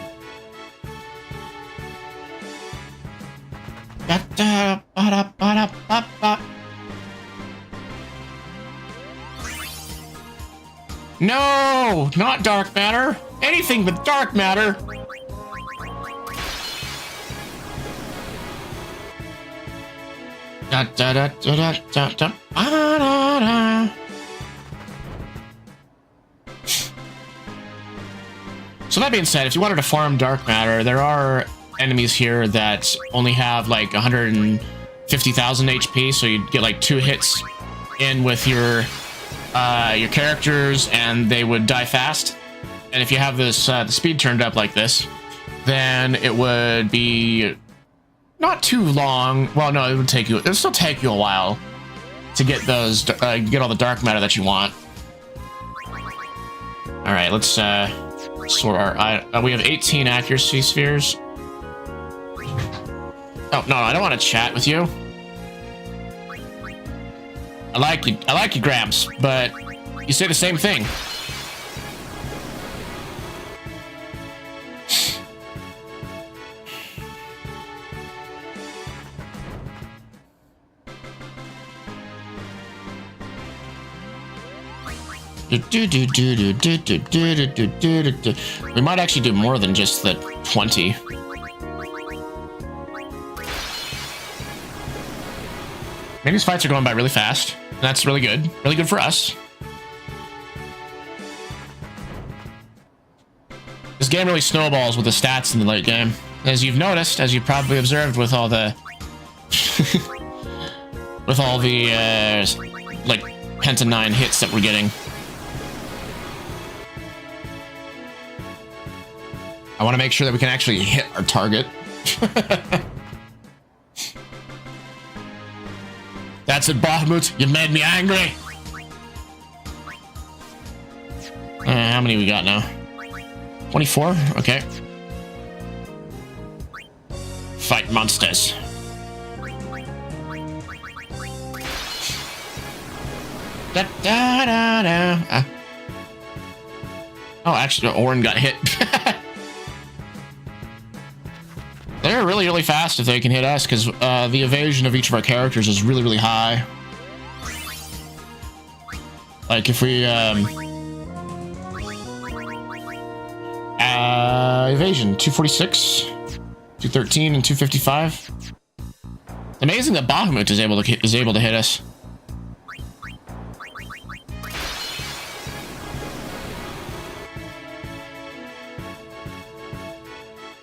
No, not dark matter. Anything but dark matter. Da, da, da, da, da, da, da, da. So that being said, if you wanted to farm dark matter, there are enemies here that only have like 150,000 HP, so you'd get like 2 hits in with your characters, and they would die fast. And if you have this the speed turned up like this, then it would be not too long. Well, no, it would still take you a while to get those, get all the dark matter that you want. All right, let's sort our. We have 18 accuracy spheres. Oh no, I don't want to chat with you. I like you, Gramps, but you say the same thing. We might actually do more than just the 20. Maybe these fights are going by really fast. That's really good. Really good for us. This game really snowballs with the stats in the late game. As you've noticed, as you've probably observed with all the... with all the, like, Penta 9 hits that we're getting. I want to make sure that we can actually hit our target. That's it, Bahamut. You made me angry. How many we got now? 24? Okay. Fight monsters. Da, da, da, da. Oh, actually, Orin got hit. They're really, really fast if they can hit us, because the evasion of each of our characters is really, really high. Like, if we, evasion, 246, 213, and 255. Amazing that Bahamut is able to hit us.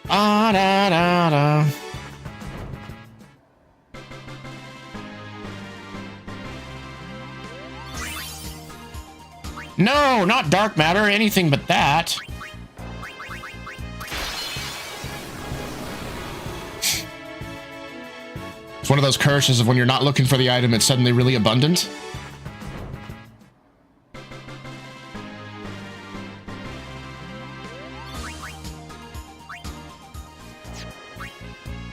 Ah, da, da, da. No, not dark matter, anything but that. It's one of those curses of when you're not looking for the item, it's suddenly really abundant.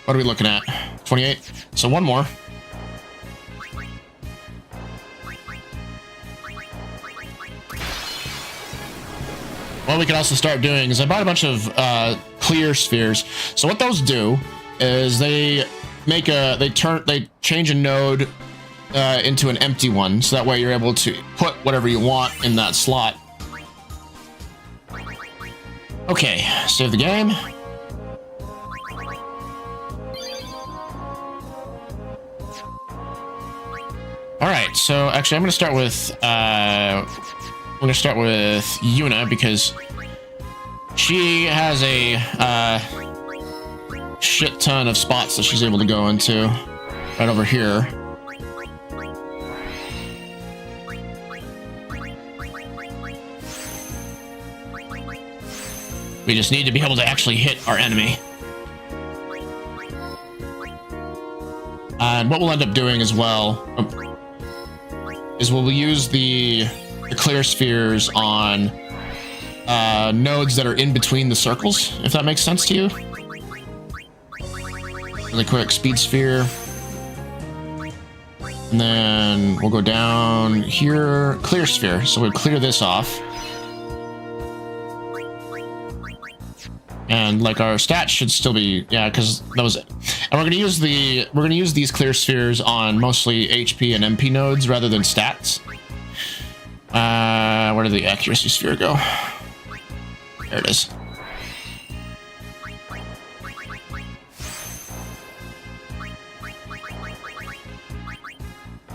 What are we looking at? 28? So one more. What we can also start doing is I bought a bunch of clear spheres. So what those do is they change a node into an empty one, so that way you're able to put whatever you want in that slot. Okay, save the game. All right, so actually I'm gonna start with Yuna because she has a shit ton of spots that she's able to go into right over here. We just need to be able to actually hit our enemy. And what we'll end up doing as well is we'll use the clear spheres on nodes that are in between the circles, if that makes sense to you. Really quick speed sphere. And then we'll go down here, clear sphere. So we'll clear this off. And like our stats should still be, yeah, because that was it. And we're gonna use these clear spheres on mostly HP and MP nodes rather than stats. Where did the accuracy sphere go? There it is.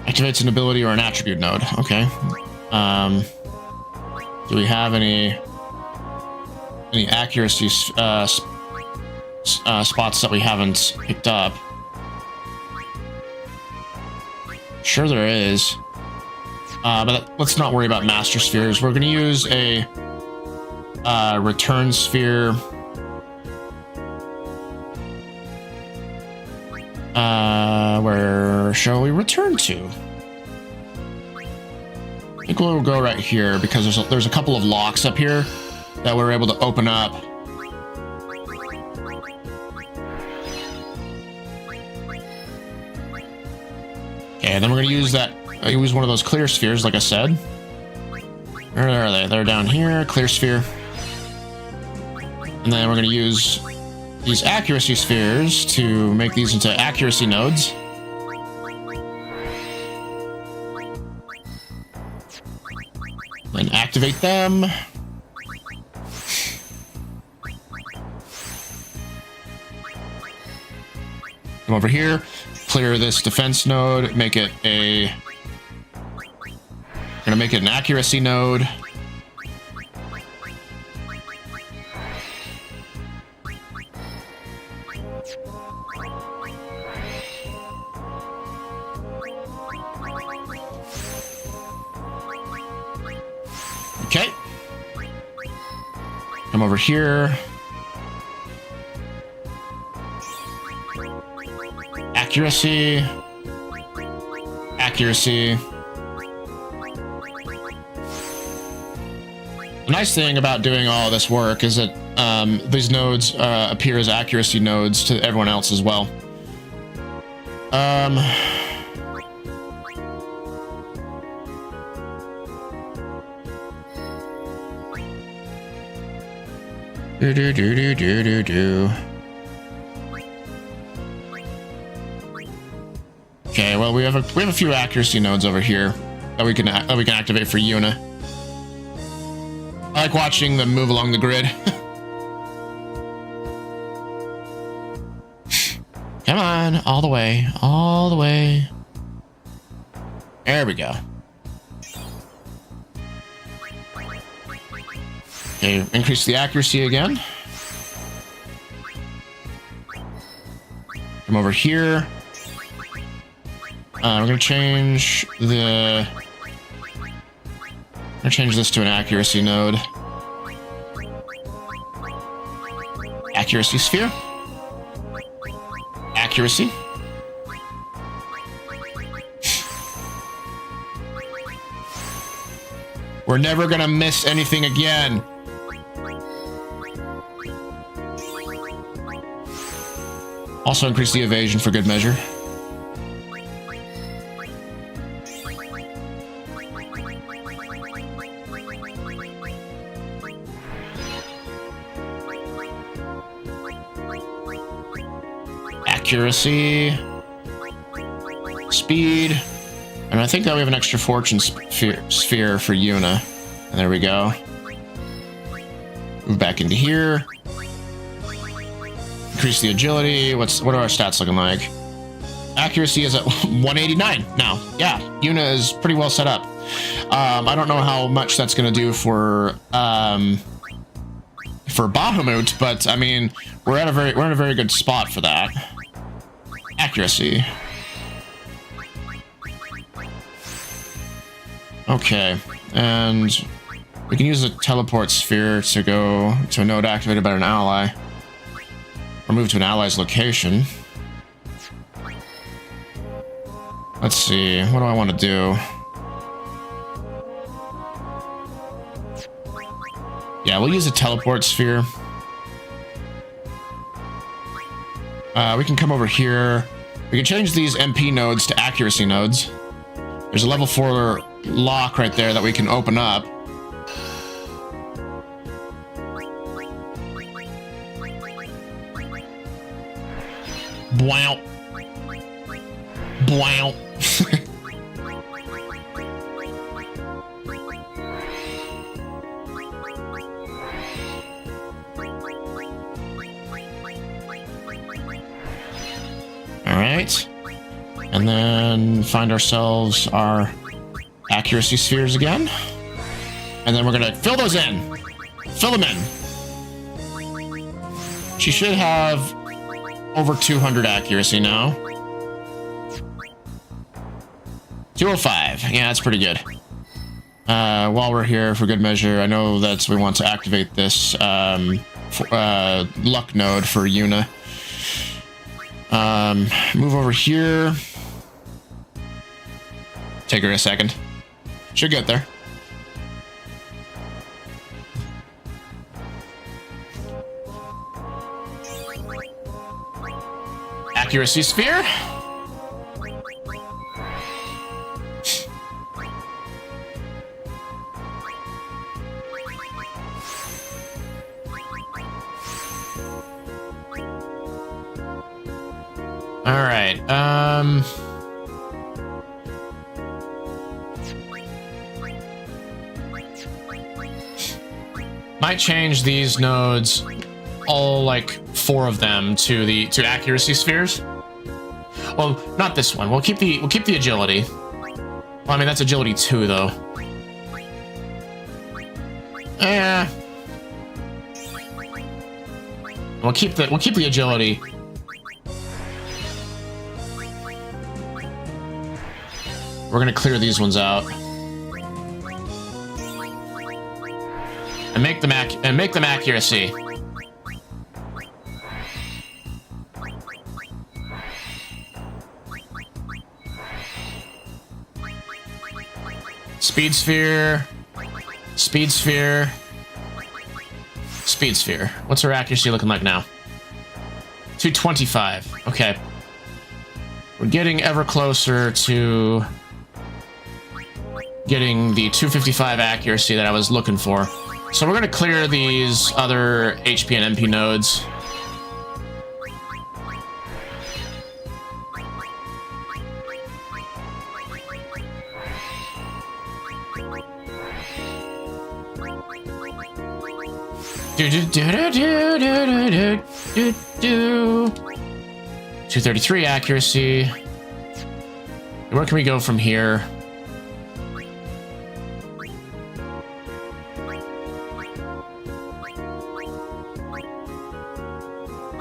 Activates an ability or an attribute node. Okay. Do we have any accuracy spots that we haven't picked up? Sure there is. But let's not worry about master spheres. We're going to use a return sphere. Where shall we return to? I think we'll go right here because there's a couple of locks up here that we're able to open up. Okay, then we're going to use that. Use one of those clear spheres, like I said. Where are they? They're down here, clear sphere. And then we're going to use these accuracy spheres to make these into accuracy nodes. And activate them. Come over here, clear this defense node, make it a... We're gonna make it an accuracy node. Okay. Come over here. Accuracy. Accuracy. The nice thing about doing all this work is that these nodes appear as accuracy nodes to everyone else as well. Okay, well we have a few accuracy nodes over here that we can activate for Yuna. I like watching them move along the grid. Come on, all the way, all the way. There we go. Okay, increase the accuracy again. Come over here. We're gonna change the I'll change this to an accuracy node. Accuracy sphere. Accuracy. We're never gonna miss anything again. Also increase the evasion for good measure. Accuracy. Speed. And I think that we have an extra fortune sphere for Yuna. And there we go. Move back into here. Increase the agility. What are our stats looking like? Accuracy is at 189 now. Yeah, Yuna is pretty well set up. I don't know how much that's going to do for Bahamut, but I mean, we're in a very good spot for that. Accuracy. Okay, and we can use a teleport sphere to go to a node activated by an ally. Or move to an ally's location. Let's see, what do I want to do? Yeah, we'll use a teleport sphere. We can come over here. We can change these MP nodes to accuracy nodes. There's a level 4 lock right there that we can open up. Wow. Wow. All right. And then find ourselves our accuracy spheres again. And then we're going to fill those in. Fill them in. She should have over 200 accuracy now. 205. Yeah, that's pretty good. While we're here, for good measure, I know that we want to activate this luck node for Yuna. Move over here. Take her a second. Should get there. Accuracy sphere. All right. Might change these nodes, all like 4 of them, to accuracy spheres. Well, not this one. We'll keep the agility. Well, I mean that's agility 2 though. Yeah. We'll keep the agility. We're gonna clear these ones out. And make them accuracy. Speed sphere. Speed sphere. Speed sphere. What's our accuracy looking like now? 225. Okay. We're getting ever closer to getting the 255 accuracy that I was looking for. So we're going to clear these other HP and MP nodes. Do do do do do do do do. 233 accuracy. Where can we go from here?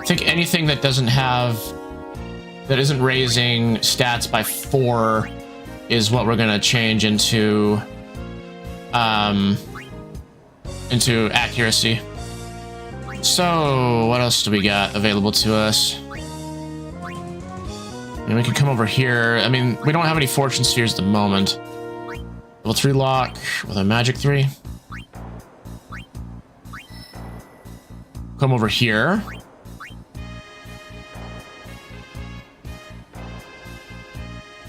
I think anything that isn't raising stats by 4 is what we're gonna change into into accuracy. So what else do we got available to us? And we can come over here. I mean, we don't have any fortune spheres at the moment. Level 3 lock with a magic 3. Come over here.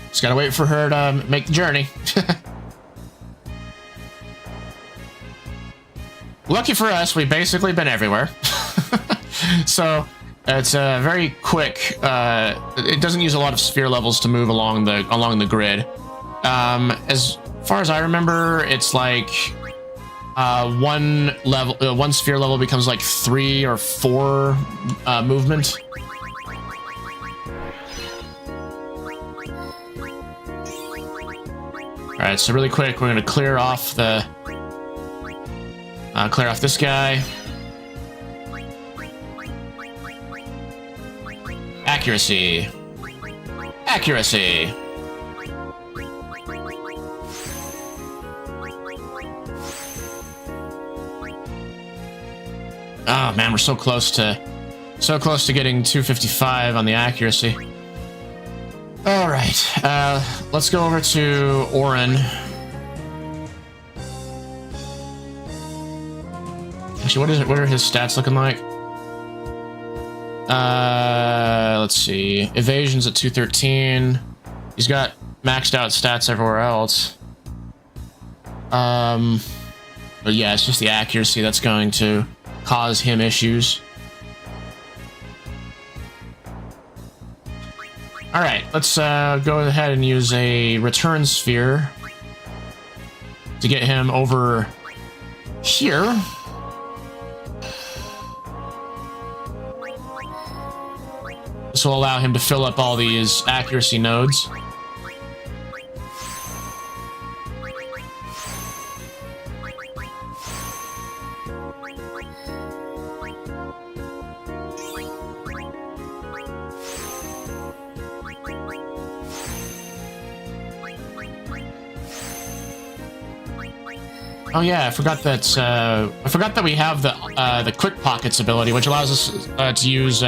Just gotta wait for her to make the journey. Lucky for us, we've basically been everywhere. So it's very quick. It doesn't use a lot of sphere levels to move along the grid. As far as I remember, it's like one sphere level becomes like 3 or 4 movement. All right, so really quick, we're gonna clear off this guy. Accuracy. Accuracy. Oh man, we're so close to getting 255 on the accuracy. All right, let's go over to Orin. Actually, what are his stats looking like? Let's see. Evasion's at 213. He's got maxed out stats everywhere else. But yeah, it's just the accuracy that's going to cause him issues. All right, let's go ahead and use a return sphere to get him over here. This will allow him to fill up all these accuracy nodes. Oh yeah, I forgot that we have the quick pockets ability, which allows us to use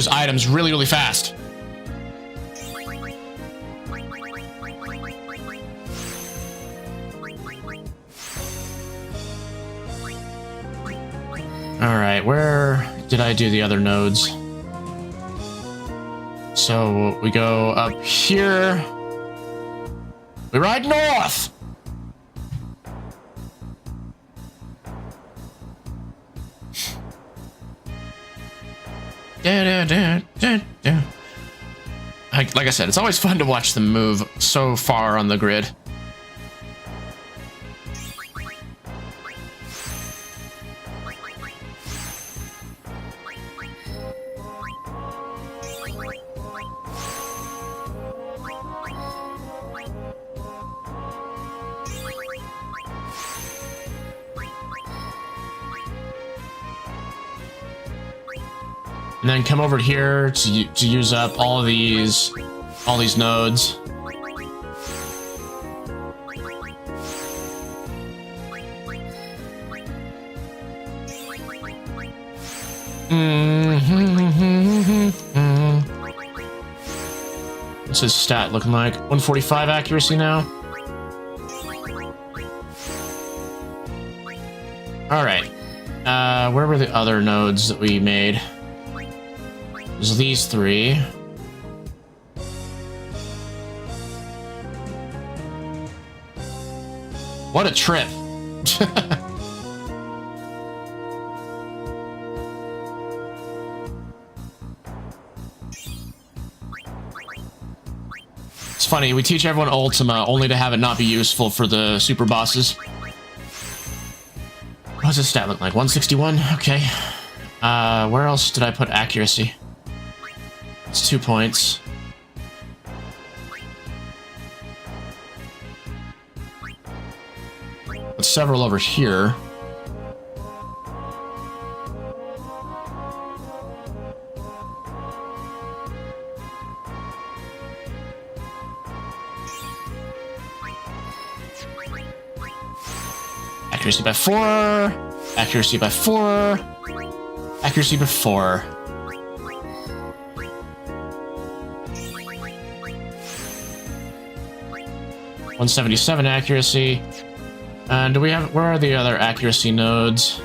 items really, really fast. All right, where did I do the other nodes? So we go up here. We ride north. Like I said, it's always fun to watch them move so far on the grid. And then come over here to use up all these nodes. What's his stat looking like? 145 accuracy now. All right. Where were the other nodes that we made? There's these 3. What a trip. It's funny, we teach everyone Ultima only to have it not be useful for the super bosses. What's his stat look like? 161? Okay. Where else did I put accuracy? It's 2 points. But several over here. Accuracy by 4. Accuracy by 4. Accuracy by 4. .177 accuracy. And do we have, where are the other accuracy nodes?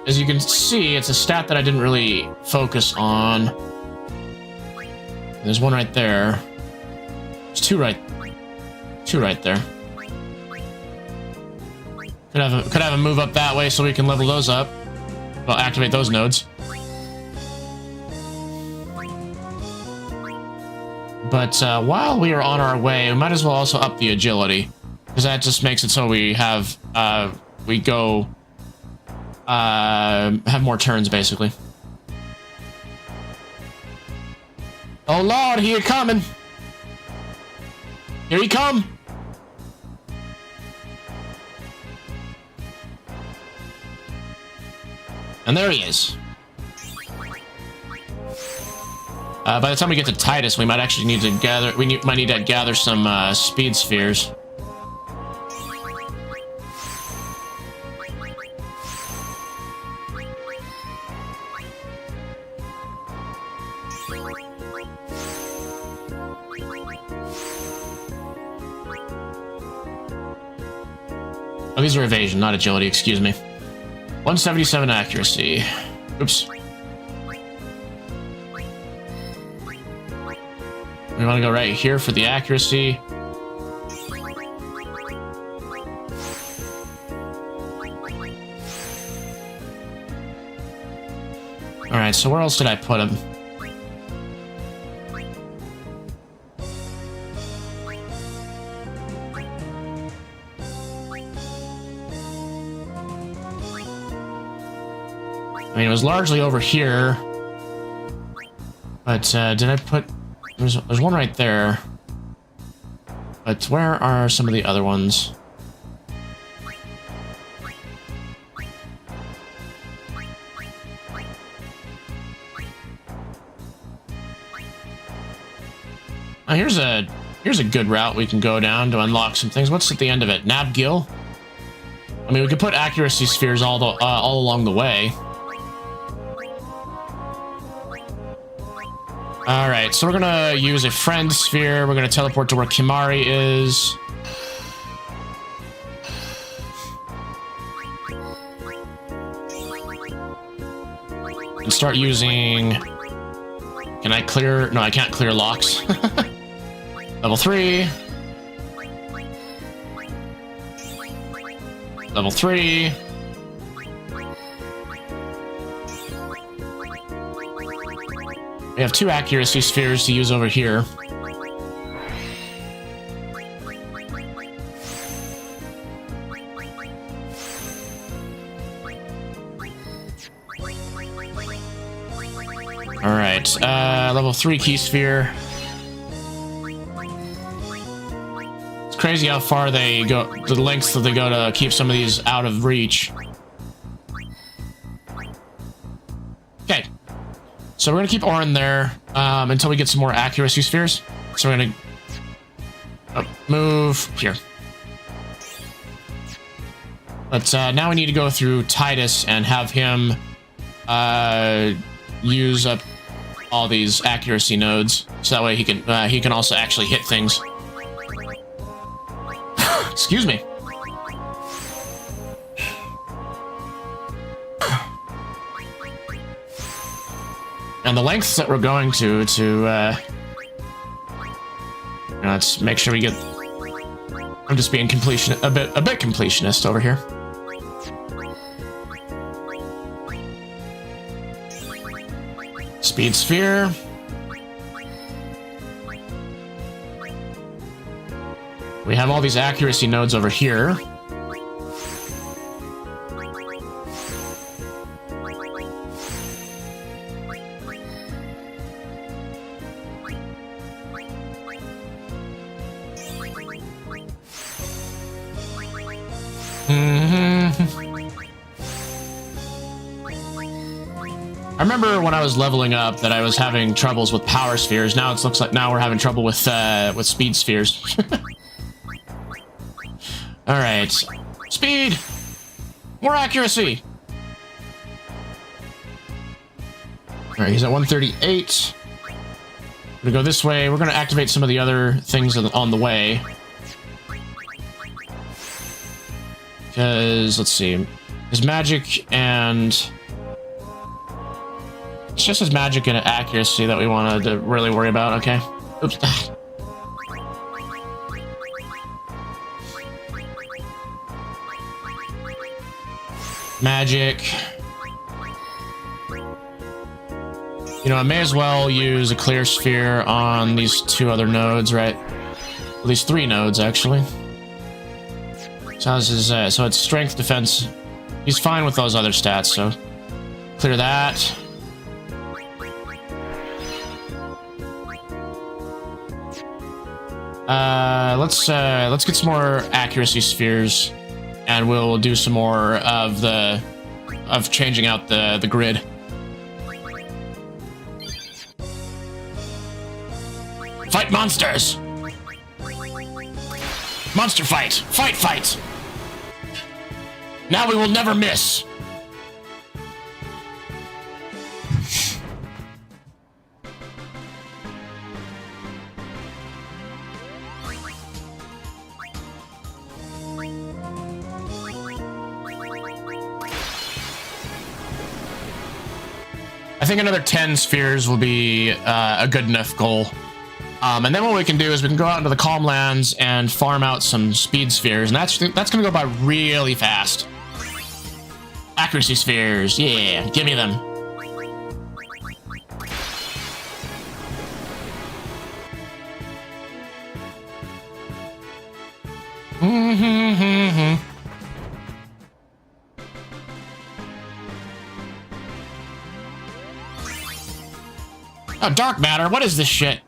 As you can see, it's a stat that I didn't really focus on. There's one right there. There's two right there. Could have a move up that way so we can level those up. Well, activate those nodes. But while we are on our way, we might as well also up the agility, because that just makes it so we have have more turns basically. Oh Lord, here he coming! Here he come! And there he is. By the time we get to Titus, we might actually need to gather. Might need to gather some speed spheres. Oh, these are evasion, not agility. Excuse me. 177 accuracy. Oops. We want to go right here for the accuracy. Alright, so where else did I put him? I mean, it was largely over here. But, did I put... There's one right there. But where are some of the other ones? Oh, here's a good route we can go down to unlock some things. What's at the end of it? Nabgil? I mean, we could put accuracy spheres all along the way. Alright, so we're gonna use a friend sphere. We're gonna teleport to where Kimari is. And start using... Can I clear... No, I can't clear locks. Level 3. Level 3. We have 2 accuracy spheres to use over here. Alright, level 3 key sphere. It's crazy how far they go, the lengths that they go to keep some of these out of reach. Okay. So we're gonna keep Orin there until we get some more accuracy spheres. So we're gonna move here. But now we need to go through Titus and have him use up all these accuracy nodes, so that way he can also actually hit things. Excuse me. And the lengths that we're going to let's make sure we get... I'm just being a bit completionist over here. Speed sphere. We have all these accuracy nodes over here. I remember when I was leveling up that I was having troubles with power spheres. Now it looks like now we're having trouble with speed spheres. All right, speed, more accuracy. All right, he's at 138. We're gonna go this way. We're gonna activate some of the other things on the way. Because, let's see, his magic and... It's just his magic and accuracy that we wanted to really worry about, okay? Oops. Magic. You know, I may as well use a clear sphere on these two other nodes, right? Well, these three nodes, actually. So how's his, so it's strength, defense. He's fine with those other stats, so clear that. Let's get some more accuracy spheres, and we'll do some more of changing out the grid. Fight monsters! Monster fight! Fight, fight! Now we will never miss! I think another 10 spheres will be a good enough goal. And then what we can do is we can go out into the Calm Lands and farm out some speed spheres, and that's gonna go by really fast. Accuracy spheres, yeah, give me them. Oh, dark matter, what is this shit?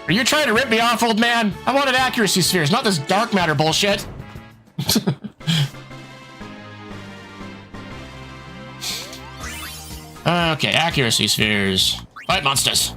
Are you trying to rip me off, old man? I wanted accuracy spheres, not this dark matter bullshit. Okay, accuracy spheres. Fight monsters.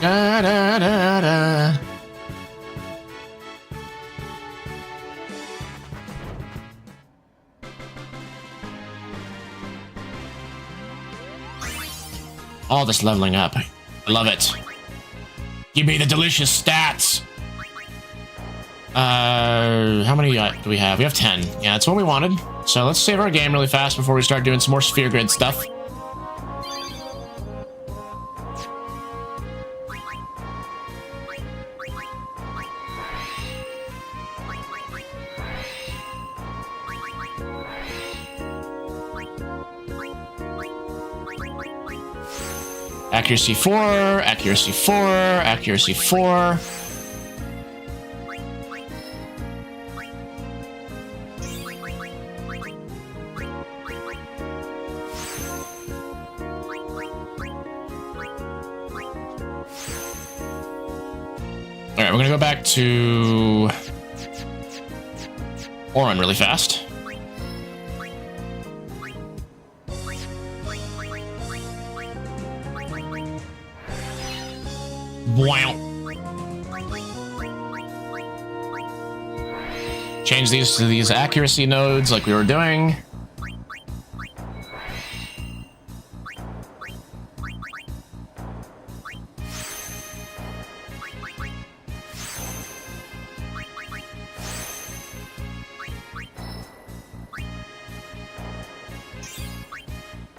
Da, da, da, da. All this leveling up. I love it. Give me the delicious stats. How many do we have? We have 10. Yeah, that's what we wanted. So let's save our game really fast before we start doing some more sphere grid stuff. Accuracy 4, accuracy 4, accuracy 4. Alright, we're gonna go back to Orin really fast. Wow. Change these to these accuracy nodes like we were doing.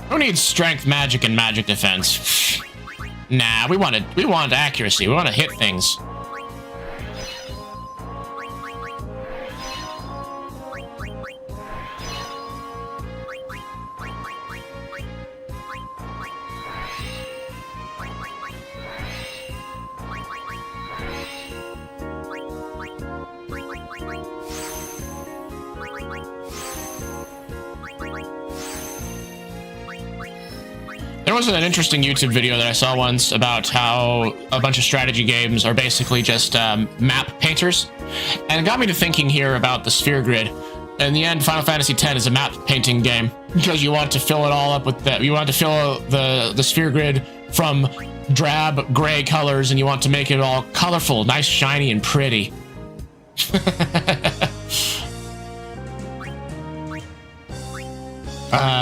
Who needs strength, magic, and magic defense? Nah, we want accuracy. We want to hit things. There was an interesting YouTube video that I saw once about how a bunch of strategy games are basically just map painters. And it got me to thinking here about the sphere grid. In the end, Final Fantasy X is a map painting game because you want to fill it all up with that. You want to fill the sphere grid from drab gray colors, and you want to make it all colorful, nice, shiny, and pretty.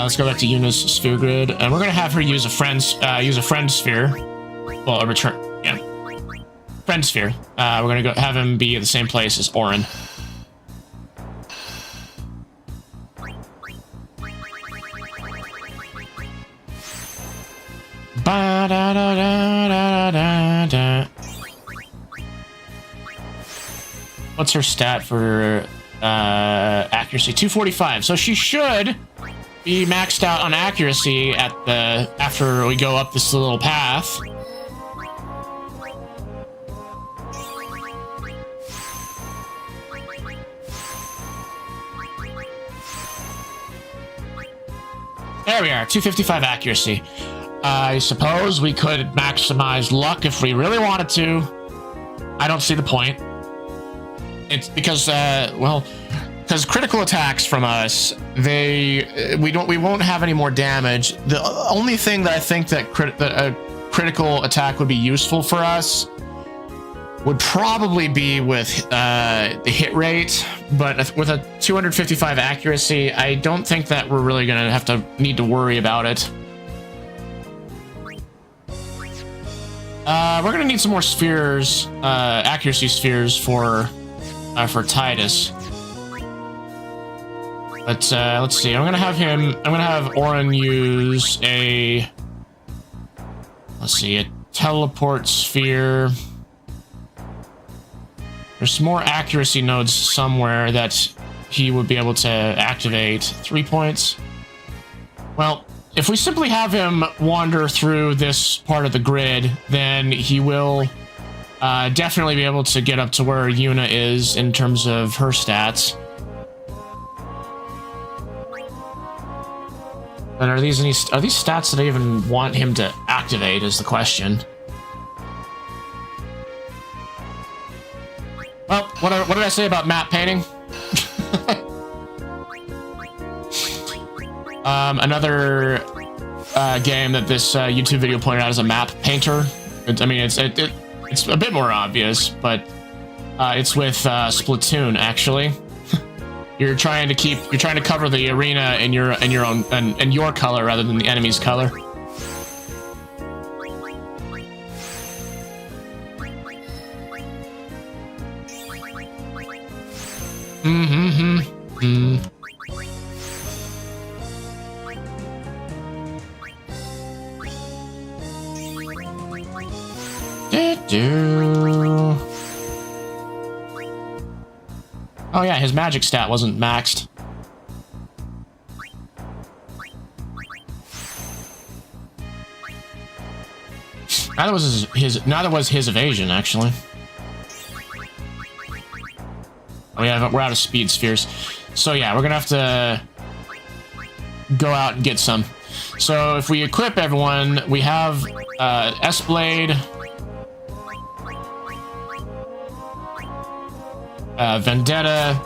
Let's go back to Yuna's sphere grid, and we're gonna have her use a friend sphere. Well, a return, yeah, friend sphere. We're gonna go have him be at the same place as Auron. Ba da da da da da da. What's her stat for accuracy? 245. So she should be maxed out on accuracy at the after we go up this little path. There we are, 255 accuracy. I suppose we could maximize luck if we really wanted to. I don't see the point. It's because, well, because critical attacks from us, we won't have any more damage. The only thing that I think that a critical attack would be useful for us would probably be with the hit rate, but with a 255 accuracy, I don't think that we're really gonna need to worry about it. We're gonna need some more spheres, accuracy spheres for Tidus. But let's see. I'm gonna have Auron use a teleport sphere. There's some more accuracy nodes somewhere that he would be able to activate. 3 points. Well, if we simply have him wander through this part of the grid, then he will definitely be able to get up to where Yuna is in terms of her stats. But are these stats that I even want him to activate is the question. Well, what did I say about map painting? Another game that this YouTube video pointed out as a map painter. It's a bit more obvious, but it's with Splatoon actually. You're trying to cover the arena in your color rather than the enemy's color. Oh yeah, his magic stat wasn't maxed. Neither was his evasion, actually. Oh yeah, we're out of speed spheres. So yeah, we're gonna have to go out and get some. So if we equip everyone, we have S-Blade, Vendetta,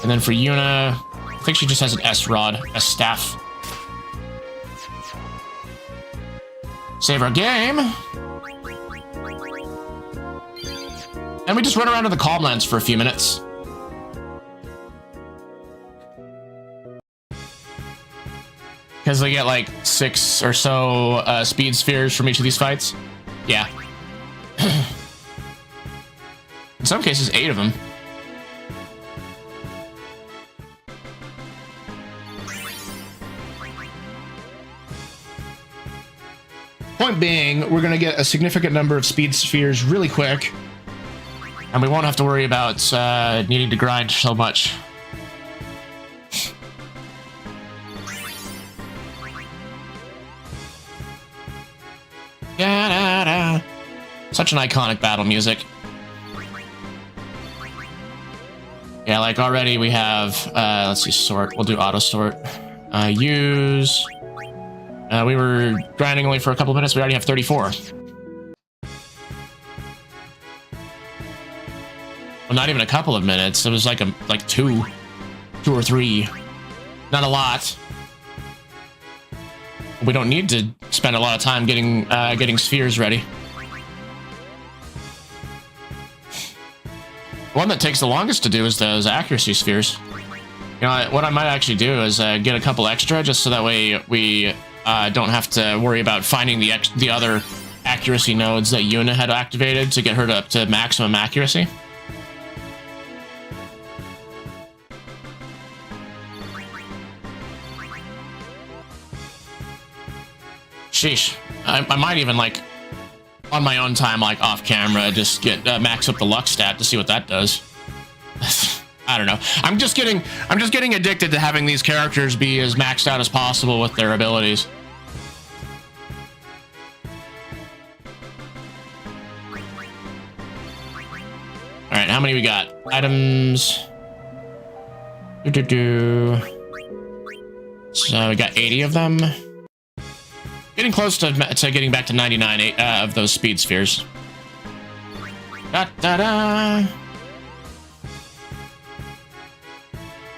and then for Yuna, I think she just has an S-Rod, S-Staff. Save our game. And we just run around to the Calmlands for a few minutes. Because they get like 6 or so speed spheres from each of these fights. Yeah. In some cases, 8 of them. Point being, we're going to get a significant number of speed spheres really quick, and we won't have to worry about needing to grind so much. Da-da-da. Such an iconic battle music. Yeah, like already we have, let's see, sort. We'll do auto sort. Use. We were grinding only for a couple minutes. We already have 34. Well, not even a couple of minutes. It was like two or three. Not a lot. We don't need to spend a lot of time getting spheres ready. One that takes the longest to do is those accuracy spheres. You know, what I might actually do is get a couple extra, just so that way we don't have to worry about finding the other accuracy nodes that Yuna had activated to get her up to maximum accuracy. Sheesh. I might even, like, on my own time, like, off camera, just get max up the luck stat to see what that does. I don't know. I'm just getting addicted to having these characters be as maxed out as possible with their abilities. All right, how many we got? Items. So we got 80 of them. Getting close to getting back to 99 of those speed spheres. Da-da-da.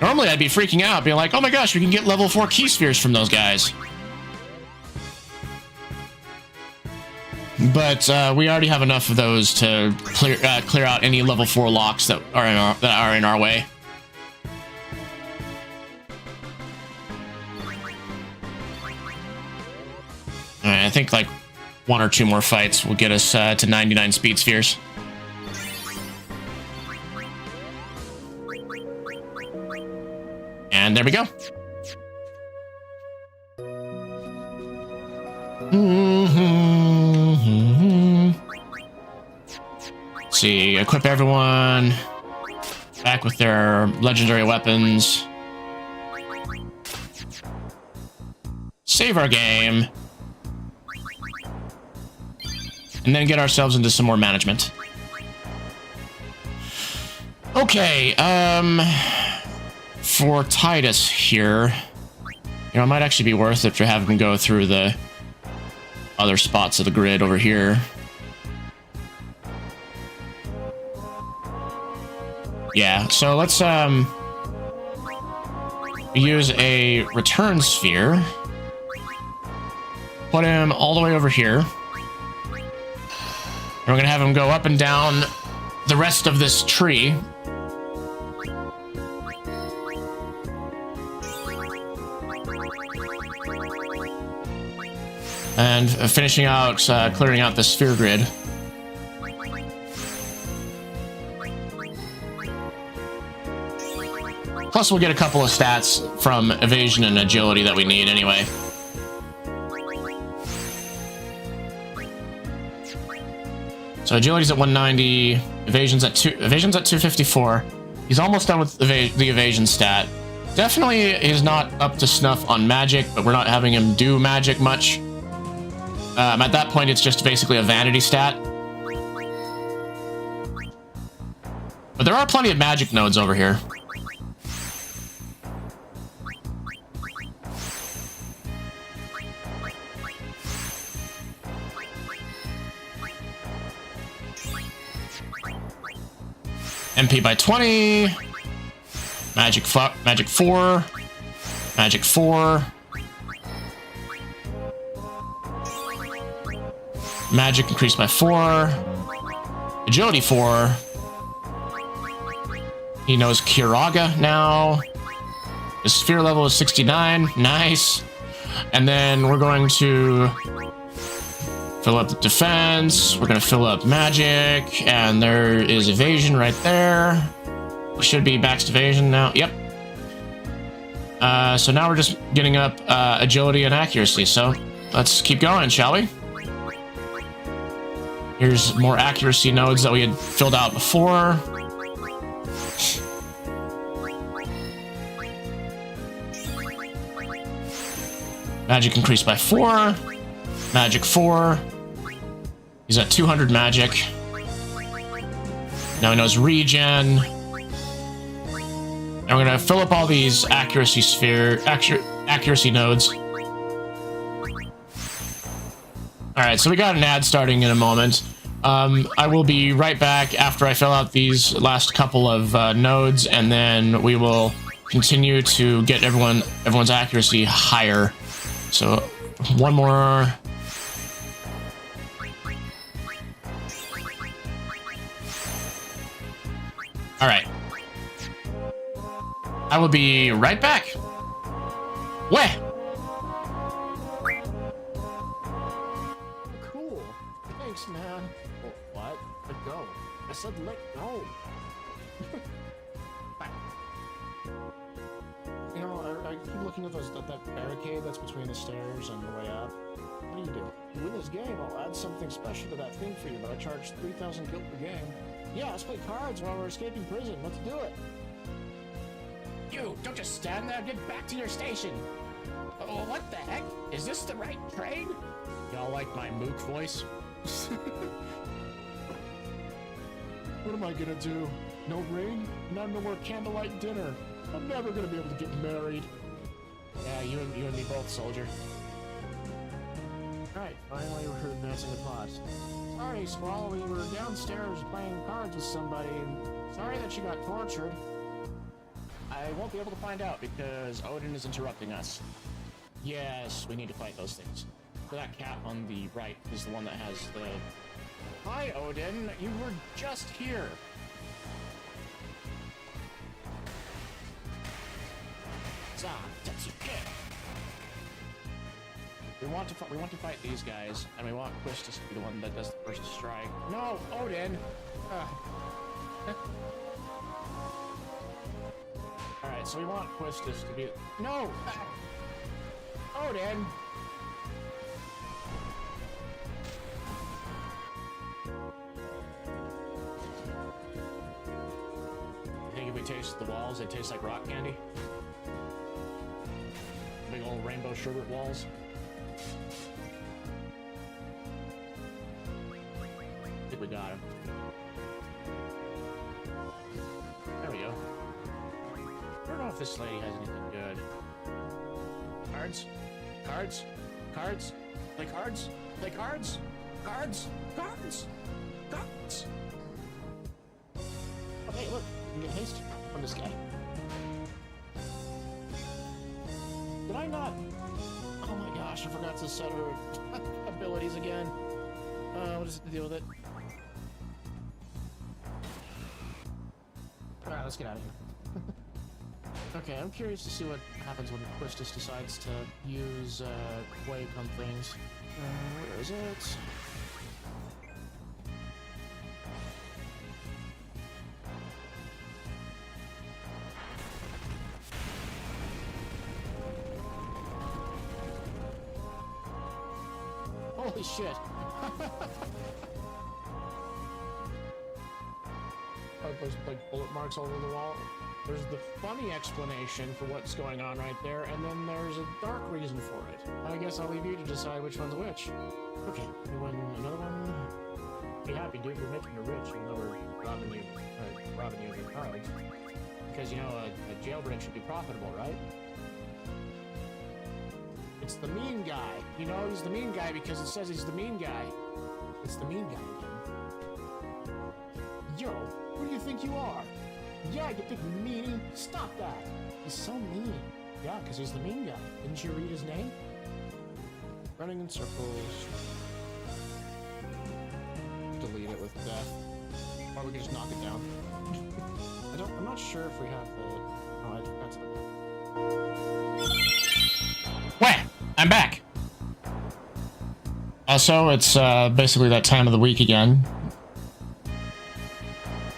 Normally I'd be freaking out, being like, oh my gosh, we can get level 4 key spheres from those guys. But we already have enough of those to clear out any level 4 locks that are in our way. Alright, I think like 1 or 2 more fights will get us to 99 speed spheres. And there we go. Let's see, equip everyone. Back with their legendary weapons. Save our game. And then get ourselves into some more management. Okay, for Titus here, you know, it might actually be worth it to have him go through the other spots of the grid over here. Yeah, so let's use a return sphere. Put him all the way over here. And we're gonna have him go up and down the rest of this tree. And finishing out, clearing out the sphere grid. Plus, we'll get a couple of stats from evasion and agility that we need anyway. So agility's at 190, evasion's at 254. He's almost done with the evasion stat. Definitely is not up to snuff on magic, but we're not having him do magic much. At that point, it's just basically a vanity stat. But there are plenty of magic nodes over here. MP by 20. Magic 4. Magic 4. Magic increased by 4. Agility 4. He knows Kiraga now. His sphere level is 69. Nice. And then we're going to fill up the defense. We're going to fill up magic. And there is evasion right there. We should be max evasion now. Yep. So now we're just getting up agility and accuracy. So let's keep going, shall we? Here's more accuracy nodes that we had filled out before. Magic increased by 4. Magic 4. He's at 200 magic. Now he knows regen. And we're gonna fill up all these accuracy nodes. All right, so we got an ad starting in a moment. I will be right back after I fill out these last couple of nodes, and then we will continue to get everyone's accuracy higher. So one more. All right. I will be right back. Where? Cool. Thanks, man. Oh, what? Let go. I said let go. You know, I keep looking at that barricade that's between the stairs and the way up. What do? You win this game, I'll add something special to that thing for you, but I charge 3,000 gil per game. Yeah, let's play cards while we're escaping prison. Let's do it. You, don't just stand there. Get back to your station. Oh, what the heck? Is this the right train? Y'all like my mook voice? What am I gonna do? No rain? No more candlelight dinner. I'm never gonna be able to get married. Yeah, you and me both, soldier. Alright, finally we're advancing the plot. Sorry, Squall, we were downstairs playing cards with somebody, and sorry that she got tortured. I won't be able to find out because Odin is interrupting us. Yes, we need to fight those things. So that cat on the right is the one that has the... Hi, Odin. You were just here. We want to fight these guys, and we want Quistis to be the one that does the first strike. No, Odin. All right, so we want Quistis to be. No, Odin. I think if we taste the walls, they taste like rock candy. Big old rainbow sherbet walls. I think we got him. There we go. I don't know if this lady has anything good. Cards? Cards? Cards? Play cards? Play cards? Cards? Cards? Cards? Oh, hey, look. You can get haste from this guy. Did I not? Oh my gosh, I forgot to set her abilities again. What is it to deal with it? Alright, let's get out of here. Okay, I'm curious to see what happens when Quistis decides to use Quake on things. Where is it? Holy shit! There's like bullet marks all over the wall. There's the funny explanation for what's going on right there, and then there's a dark reason for it. I guess I'll leave you to decide which one's which. Okay, you win another one. Be happy, dude. We're making you rich, even though we're robbing you of your cards. Because, you know, a jailbreak should be profitable, right? It's the mean guy. You know, he's the mean guy because it says he's the mean guy. It's the mean guy again. Yo, who do you think you are? Yeah, you big meanie. Stop that. He's so mean. Yeah, because he's the mean guy. Didn't you read his name? Running in circles. Delete it with death. Or we can just knock it down. I'm not sure if we have the... Oh, I think that's the... Where? I'm back. Also, it's basically that time of the week again.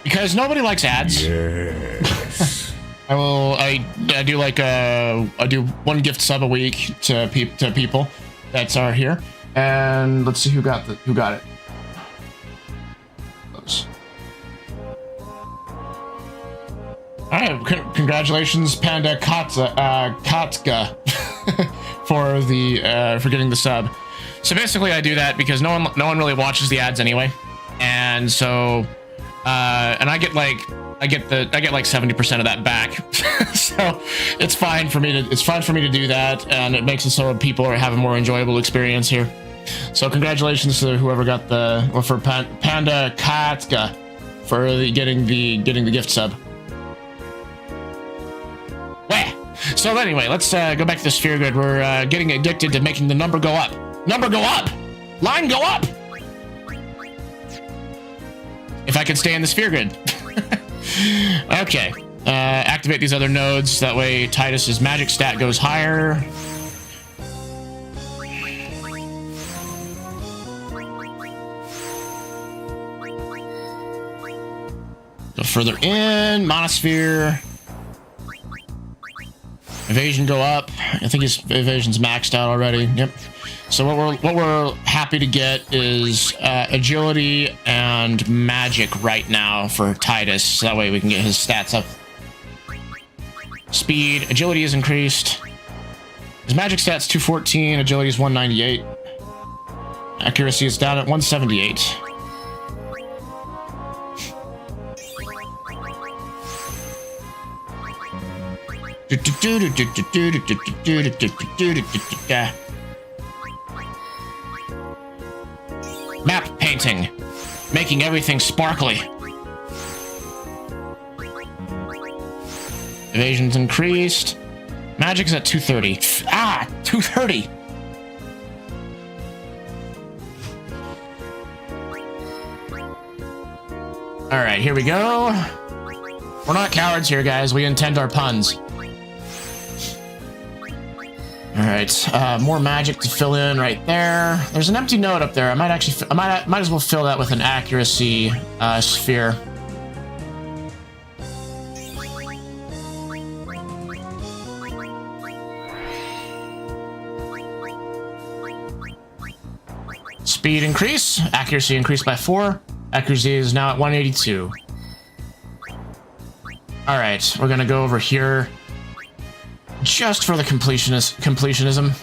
Because nobody likes ads. Yes. I do like I do one gift sub a week to people that are here, and let's see who got it. Those. All right, congratulations, Panda Katka, for getting the sub. So basically, I do that because no one really watches the ads anyway, and so. And I get like 70% of that back, so it's fine for me to do that, and it makes it so people are having a more enjoyable experience here. So congratulations to whoever got the, or for Panda Katka for getting the gift sub. So anyway, let's go back to the sphere grid. We're getting addicted to making the number go up. Number go up! Line go up! If I can stay in the sphere grid. Okay. Activate these other nodes. That way Titus's magic stat goes higher. Go further in. Monosphere. Evasion go up. I think his evasion's maxed out already. Yep. So what we're happy to get is agility and magic right now for Titus. That way we can get his stats up. Speed, agility is increased. His magic stats 214, agility is 198. Accuracy is down at 178. Map painting, making everything sparkly. Evasion's increased. Magic's at 230. Ah, 230. All right, here we go. We're not cowards here, guys. We intend our puns. All right, more magic to fill in right there. There's an empty node up there. I might actually, might as well fill that with an accuracy sphere. Speed increase, accuracy increased by 4. Accuracy is now at 182. All right, we're gonna go over here. Just for the completionism.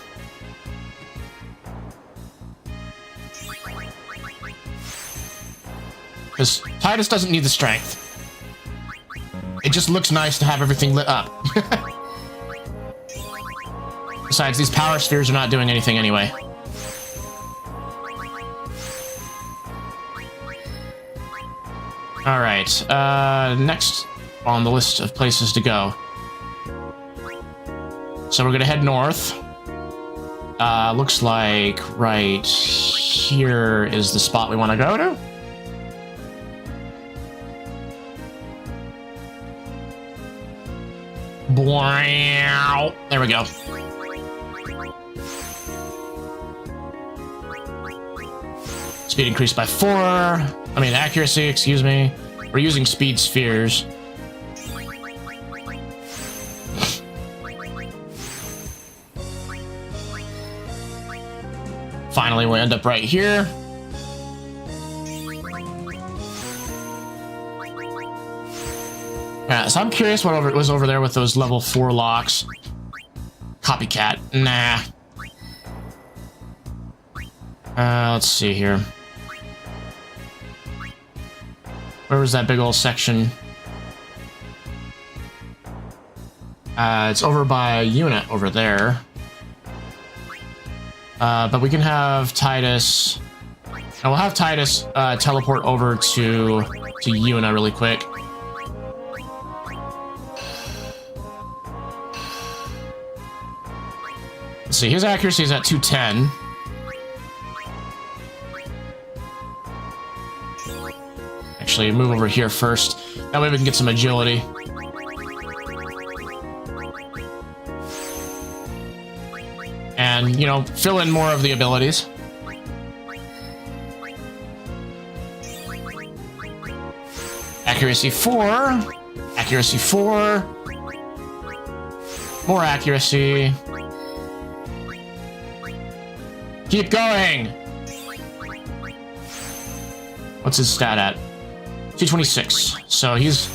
Because Titus doesn't need the strength. It just looks nice to have everything lit up. Besides, these power spheres are not doing anything anyway. Alright, next on the list of places to go. So we're gonna head north. Looks like right here is the spot we want to go to. Wow. There we go. Speed increased by 4. I mean, accuracy, excuse me. We're using speed spheres. Finally, we end up right here. Yeah, so I'm curious what was over there with those level 4 locks. Copycat. Nah. Let's see here. Where was that big old section? It's over by unit over there. But we can have Titus. And we'll have Titus teleport over to Yuna really quick. Let's see, his accuracy is at 210. Actually, move over here first. That way we can get some agility. And, you know, fill in more of the abilities. Accuracy 4. Accuracy 4. More accuracy. Keep going! What's his stat at? 226. So he's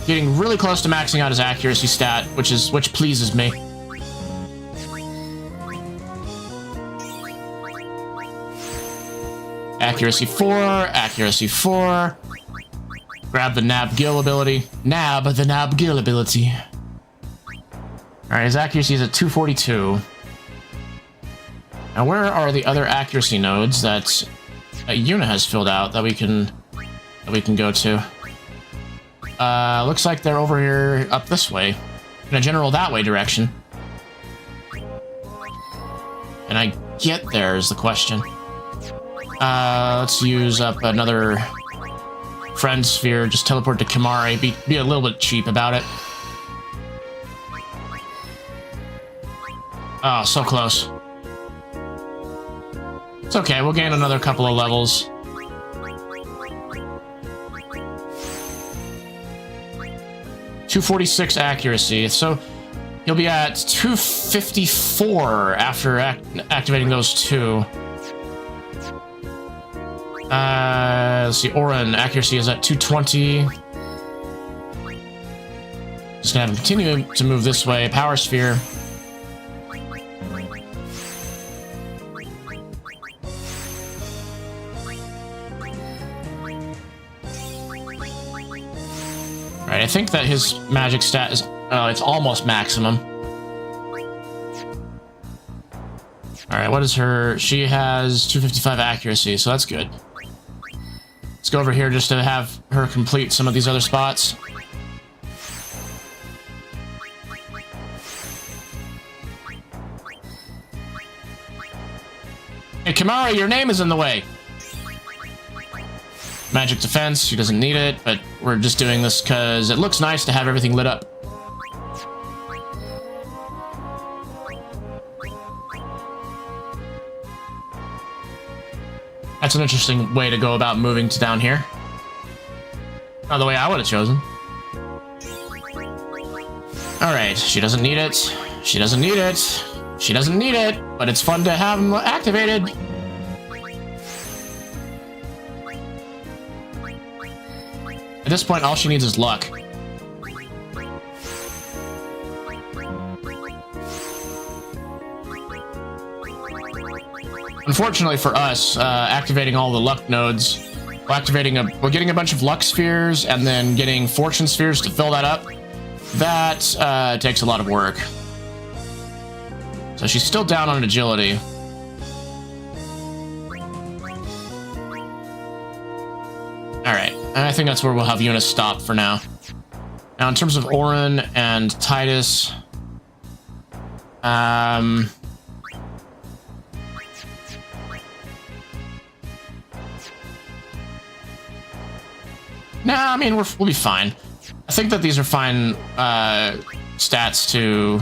getting really close to maxing out his accuracy stat, which pleases me. Accuracy 4, accuracy 4. Grab the Nab Gill ability. Nab the Nab Gill ability. Alright, his accuracy is at 242. Now, where are the other accuracy nodes that Yuna has filled out that we can go to? Looks like they're over here up this way, in a general that way direction. And I get there is the question. Let's use up another friend sphere. Just teleport to Kamari. Be a little bit cheap about it. Oh, so close. It's okay. We'll gain another couple of levels. .246 accuracy. So you'll be at 254 after activating those two. Let's see, Orin accuracy is at 220. Just gonna have him continue to move this way. Power sphere. Alright, I think that his magic stat is, it's almost maximum. Alright, what is her? She has 255 accuracy, so that's good. Let's go over here just to have her complete some of these other spots. Hey, Kamari, your name is in the way. Magic defense, she doesn't need it, but we're just doing this because it looks nice to have everything lit up. That's an interesting way to go about moving to down here. Not the way I would have chosen. Alright, she doesn't need it. She doesn't need it. She doesn't need it, but it's fun to have them activated. At this point, all she needs is luck. Unfortunately for us, activating all the luck nodes, we're getting a bunch of luck spheres and then getting fortune spheres to fill that up. That takes a lot of work. So she's still down on agility. Alright, I think that's where we'll have Yuna stop for now. Now, in terms of Orin and Titus, nah, I mean, we'll be fine. I think that these are fine stats to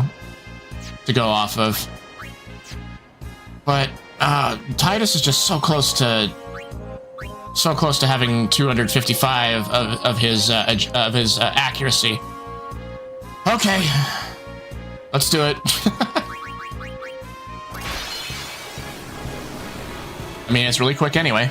go off of. But Titus is just so close to having 255 of his accuracy. Okay, let's do it. I mean, it's really quick anyway.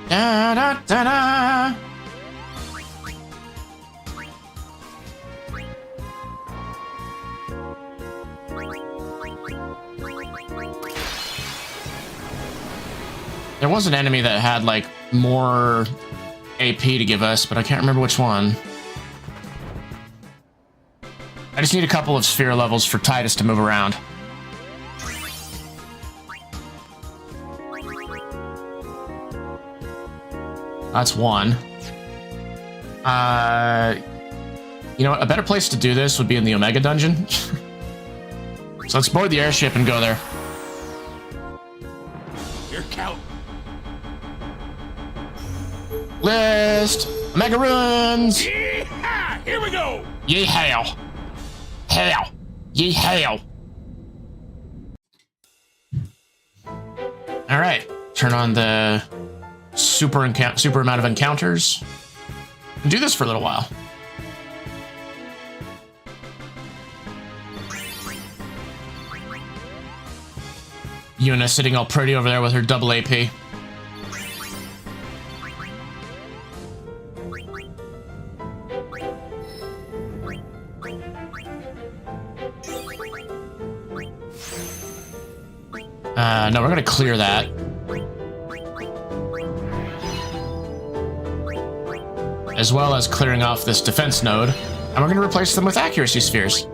Da da da da. There was an enemy that had, like, more AP to give us, but I can't remember which one. I just need a couple of sphere levels for Titus to move around. That's one. You know what? A better place to do this would be in the Omega Dungeon. So let's board the airship and go there. Your count. List! Omega Runes! Yeehaw! Here we go! Ye hail! Hail! Ye hail! Alright, turn on the super amount of encounters. Do this for a little while. Yuna sitting all pretty over there with her double AP. No, we're gonna clear that. as well as clearing off this defense node, and we're going to replace them with accuracy spheres.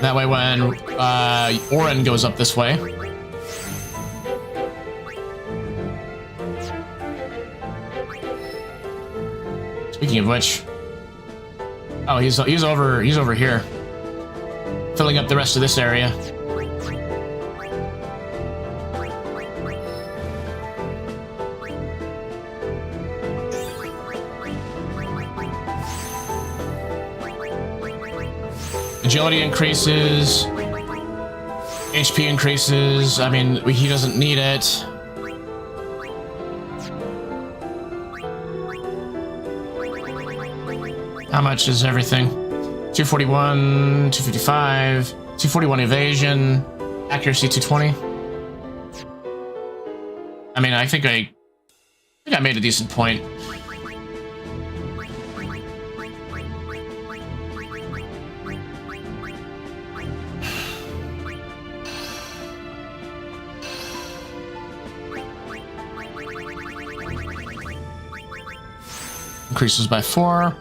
That way when Orin goes up this way, speaking of which, oh, he's over here, filling up the rest of this area. Agility increases, HP increases. I mean, he doesn't need it. How much is everything? 241, 255, 241 evasion, accuracy 220. I mean, I think I made a decent point. Increases by 4.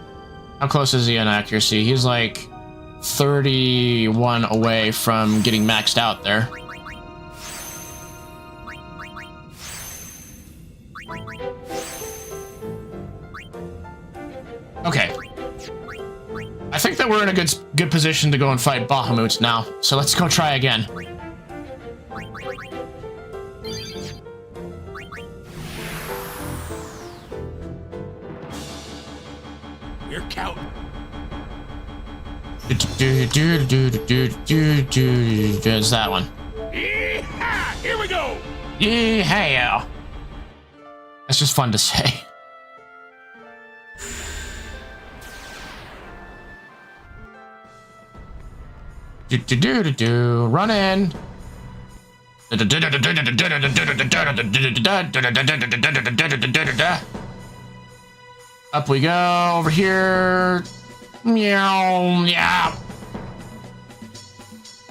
How close is he on accuracy? He's like 31 away from getting maxed out there. Okay. I think that we're in a good position to go and fight Bahamut now. So let's go try again. You're counting. There's that one. Yeehaw! Here we go. Yeah. That's just fun to say. Run in. Up we go, over here. Meow, yeah.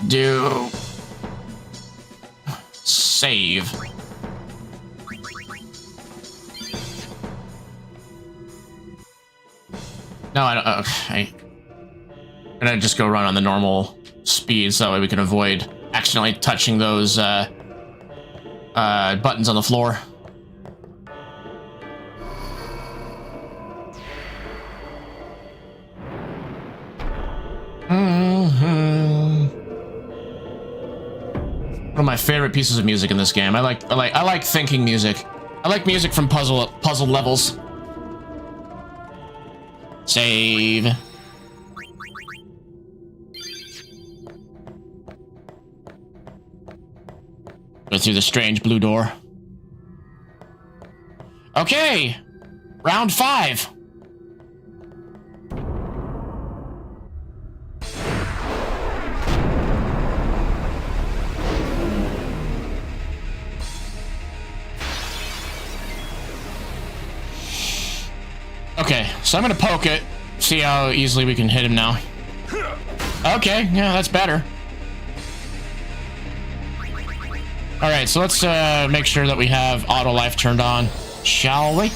Do. Save. No, I don't. Okay. I'm gonna just go run on the normal speed so that way we can avoid accidentally touching those buttons on the floor. One of my favorite pieces of music in this game. I like thinking music. I like music from puzzle levels. Save. Go through the strange blue door. Okay, round 5. Okay, so I'm gonna poke it, see how easily we can hit him now. Okay, yeah, that's better. Alright, so let's make sure that we have auto life turned on, shall we?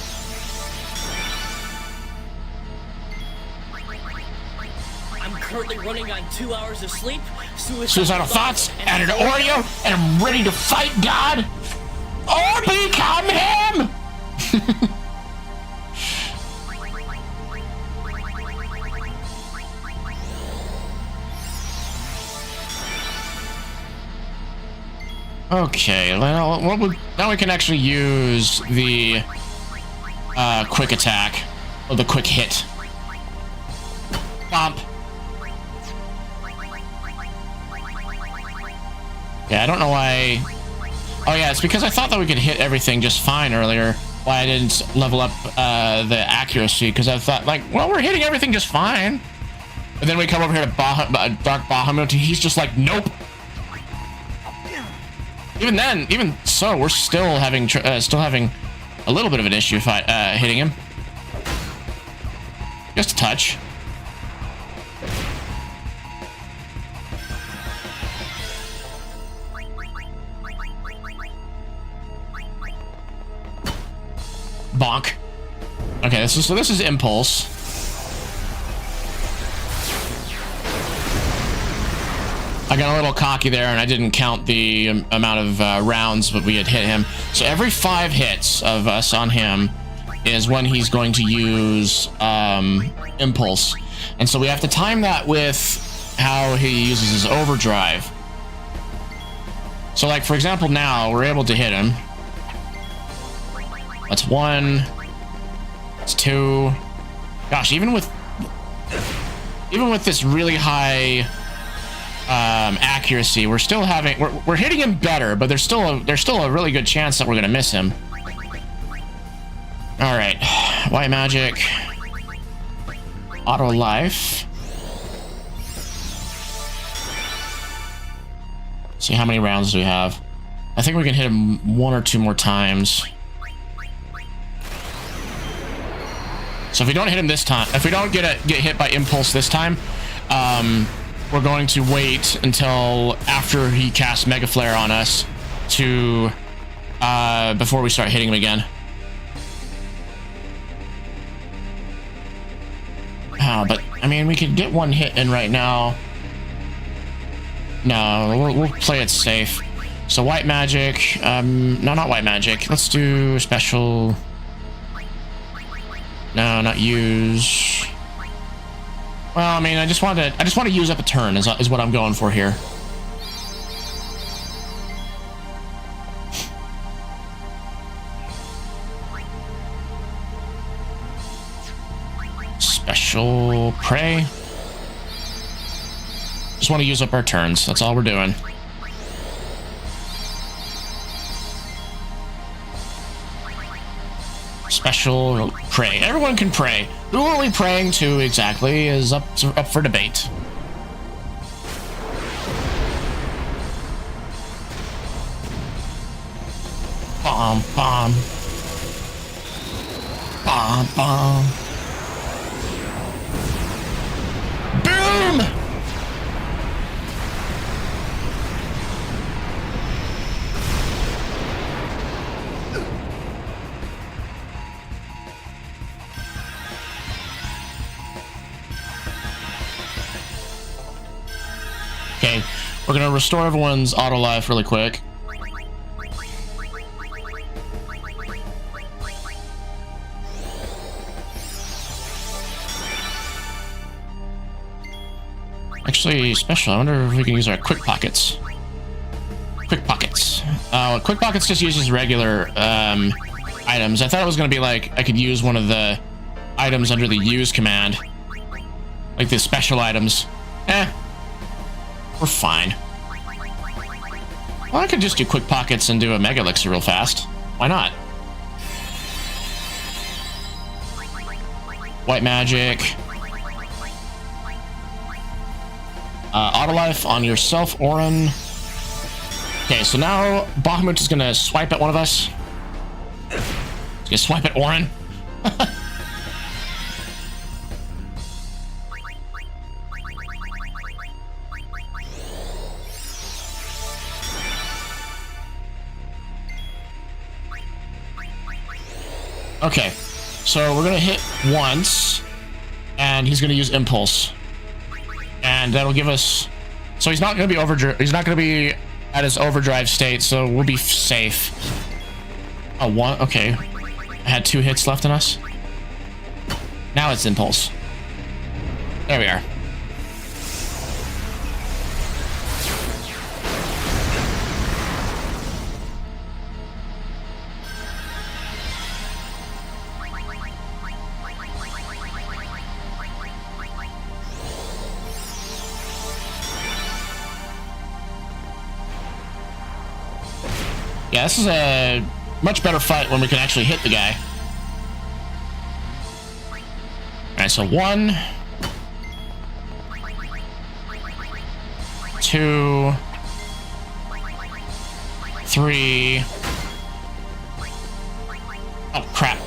I'm currently running on 2 hours of sleep, Suicidal thoughts, and an Oreo, and I'm ready to fight God! Or become him! Okay, well, now we can actually use the quick attack, or the quick hit. Bump. Yeah, I don't know why. Oh yeah, it's because I thought that we could hit everything just fine earlier. Why I didn't level up the accuracy, because I thought, like, well, we're hitting everything just fine. And then we come over here to Dark Bahamut, and he's just like, nope. Even then, even so, we're still having a little bit of an issue hitting him. Just a touch. Bonk. Okay, this is impulse. I got a little cocky there, and I didn't count the amount of rounds that we had hit him. So every 5 hits of us on him is when he's going to use impulse. And so we have to time that with how he uses his overdrive. So like, for example, now we're able to hit him. That's 1. That's 2. Gosh, even with this really high accuracy, we're still having we're hitting him better, but there's still a really good chance that we're gonna miss him. All right, white magic, auto life. See how many rounds do we have? I think we can hit him 1 or 2 more times. So if we don't hit him this time, if we don't get hit by impulse this time, we're going to wait until after he casts Mega Flare on us to before we start hitting him again. But I mean, we could get 1 hit in right now. No, we'll play it safe. So white magic. No, not white magic. Let's do special. No, not use. Well, I mean, I just want to use up a turn is what I'm going for here. Special prey. Just want to use up our turns. That's all we're doing. Special pray. Everyone can pray. Who are we praying to exactly is up for debate. Bomb, bomb. Bomb, bomb. Boom! Okay, we're gonna restore everyone's auto life really quick. Actually, special. I wonder if we can use our quick pockets. Quick pockets. Quick pockets just uses regular items. I thought it was gonna be like I could use one of the items under the use command, like the special items. We're fine. Well, I could just do quick pockets and do a mega elixir real fast. Why not? White magic. Auto life on yourself, Orin. Okay, so now Bahamut is gonna swipe at one of us. He's gonna swipe at Orin. Okay, so we're gonna hit once, and he's gonna use impulse, and that'll give us. So he's not gonna be overdrive. He's not gonna be at his overdrive state, so we'll be safe. Oh, 1. Okay, I had 2 hits left in us. Now it's impulse. There we are. Yeah, this is a much better fight when we can actually hit the guy. Alright, so 1, 2, 3. Oh, crap.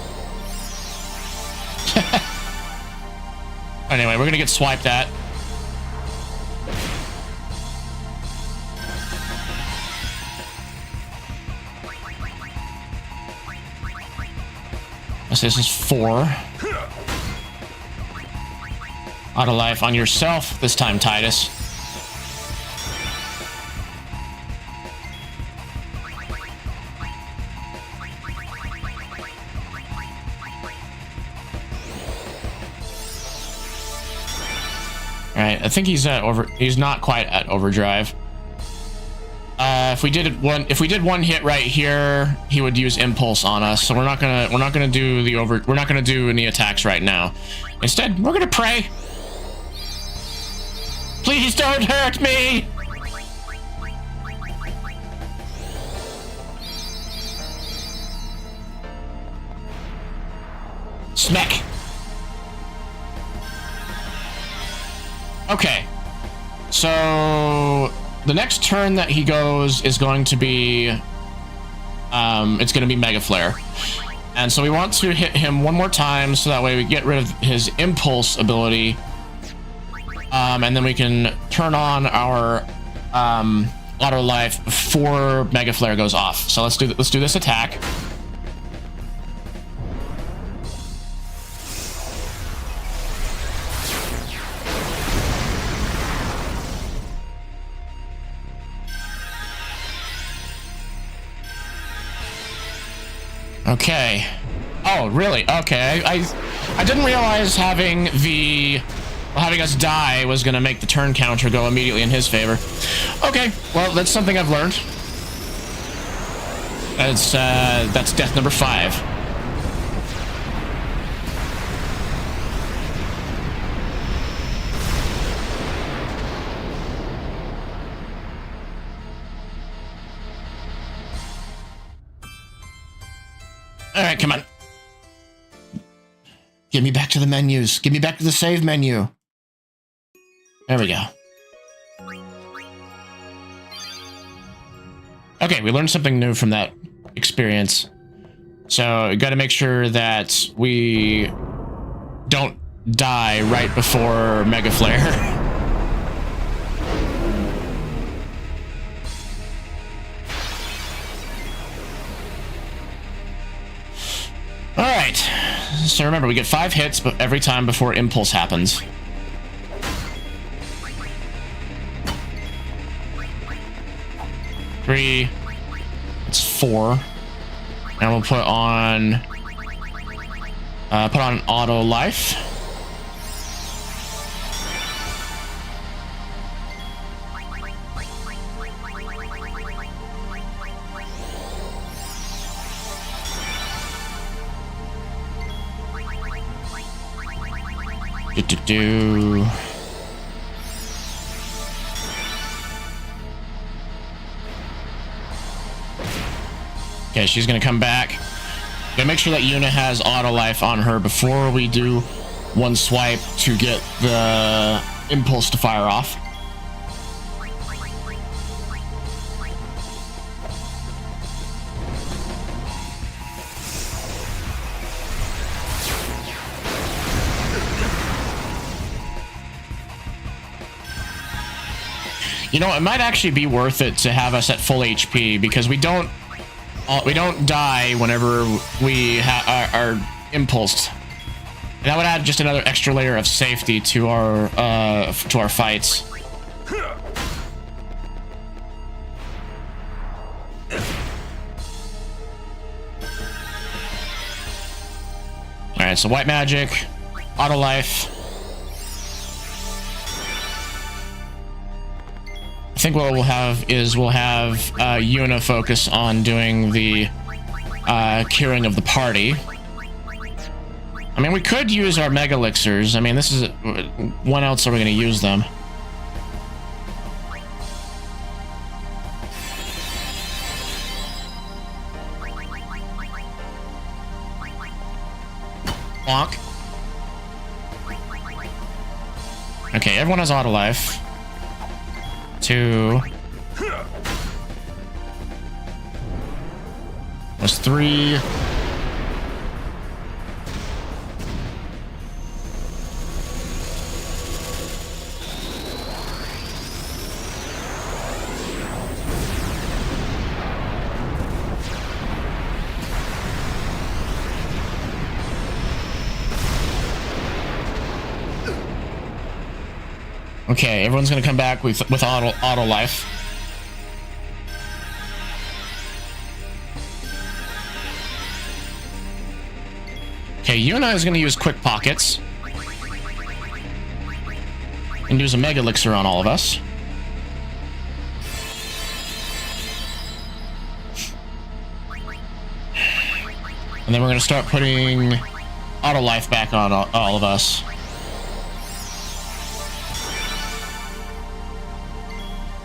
Anyway, we're gonna get swiped at. So this is 4. Auto life on yourself this time, Titus. Alright, I think he's not quite at overdrive. If we did one hit right here, he would use impulse on us. So we're not gonna do any attacks right now. Instead, we're gonna pray. Please don't hurt me. Smack. Okay. So the next turn that he goes is going to be it's going to be Mega Flare. And so we want to hit him one more time so that way we get rid of his impulse ability. And then we can turn on our auto life before Mega Flare goes off. So let's do this attack. Okay. Oh, really? Okay. I didn't realize having us die was gonna make the turn counter go immediately in his favor. Okay. Well, that's something I've learned. That's death number 5. All right, come on. Get me back to the menus. Get me back to the save menu. There we go. Okay, we learned something new from that experience. So, we got to make sure that we don't die right before Mega Flare. All right. So remember, we get 5 hits every time before impulse happens. Three. It's 4. And we'll put on auto life. Do. Okay, she's gonna come back. Gotta make sure that Yuna has auto life on her before we do one swipe to get the impulse to fire off. You know, it might actually be worth it to have us at full HP because we don't die whenever we are impulsed. And that would add just another extra layer of safety to our fights. All right, so white magic, auto life. I think what we'll have is Yuna focus on doing the curing of the party. I mean, we could use our Mega Elixirs. I mean, this is... when else are we going to use them? Bonk. Okay, everyone has auto life. 2. That's 3. Okay, everyone's gonna come back with auto life. Okay, Yuna is gonna use quick pockets and use a mega elixir on all of us. And then we're gonna start putting auto life back on all of us.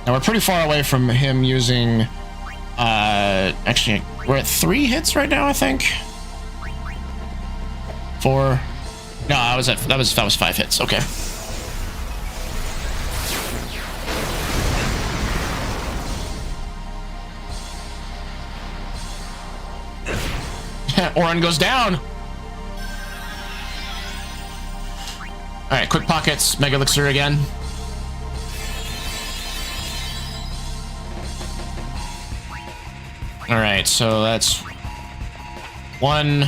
Now we're pretty far away from him using, actually, we're at 3 hits right now, I think. 4. No, that was 5 hits. Okay. Orin goes down. All right, quick pockets, mega elixir again. All right, so that's 1,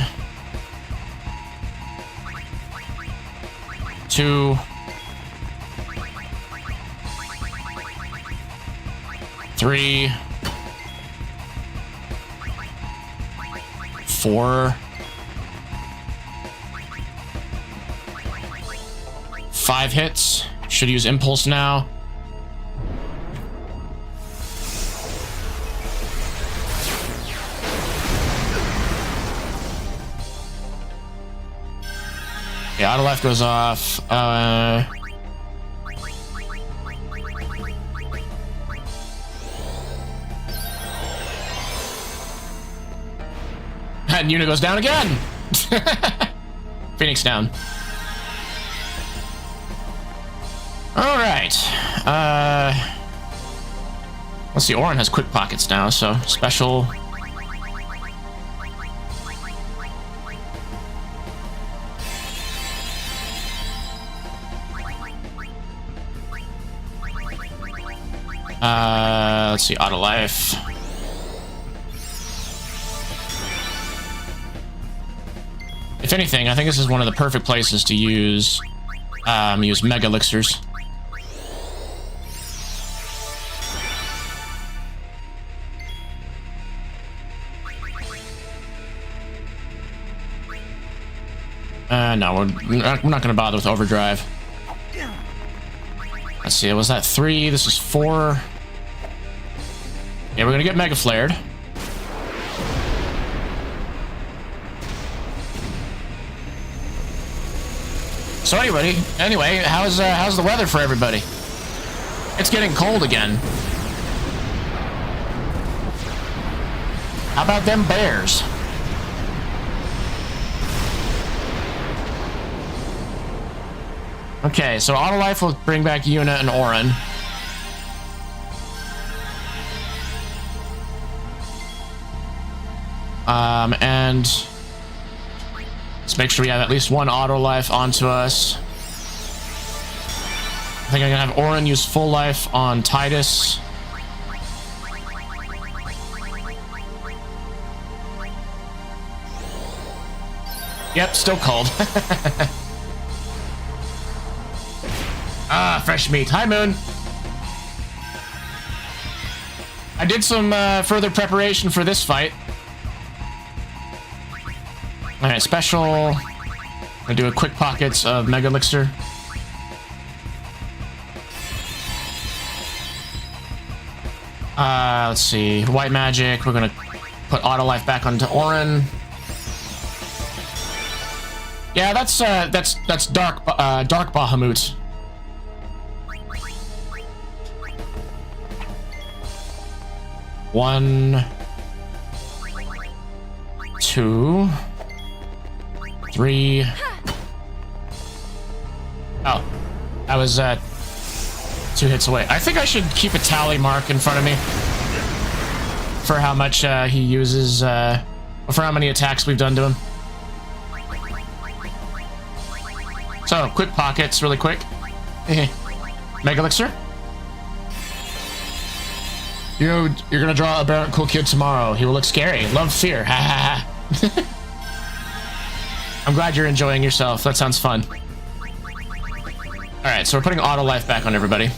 2, 3, 4, 5 hits. Should use impulse now. Yeah, auto life goes off. And Yuna goes down again. Phoenix down. All right. Let's see. Orin has quick pockets now, so special. Let's see, auto life. If anything, I think this is one of the perfect places to use mega elixirs. No, we're not going to bother with overdrive. Let's see, was that 3? This is 4. Yeah, we're gonna get mega flared. So anyway, how's the weather for everybody? It's getting cold again. How about them bears? Okay, so auto life will bring back Yuna and Orin. And let's make sure we have at least 1 auto life onto us. I think I'm gonna have Orin use full life on Titus. Yep, still cold. Ah, fresh meat. Hi, Moon. I did some further preparation for this fight. Alright, special. I'm gonna do a quick pockets of mega elixir. Let's see. White magic. We're gonna put auto life back onto Orin. Yeah, that's dark Bahamut. One, 2, 3. Oh, I was 2 hits away. I think I should keep a tally mark in front of me for how much he uses, for how many attacks we've done to him. So, quick pockets, really quick. Mega elixir. You're gonna draw a aberrant cool kid tomorrow. He will look scary. Love fear. Ha ha ha. I'm glad you're enjoying yourself. That sounds fun. Alright, so we're putting auto life back on everybody.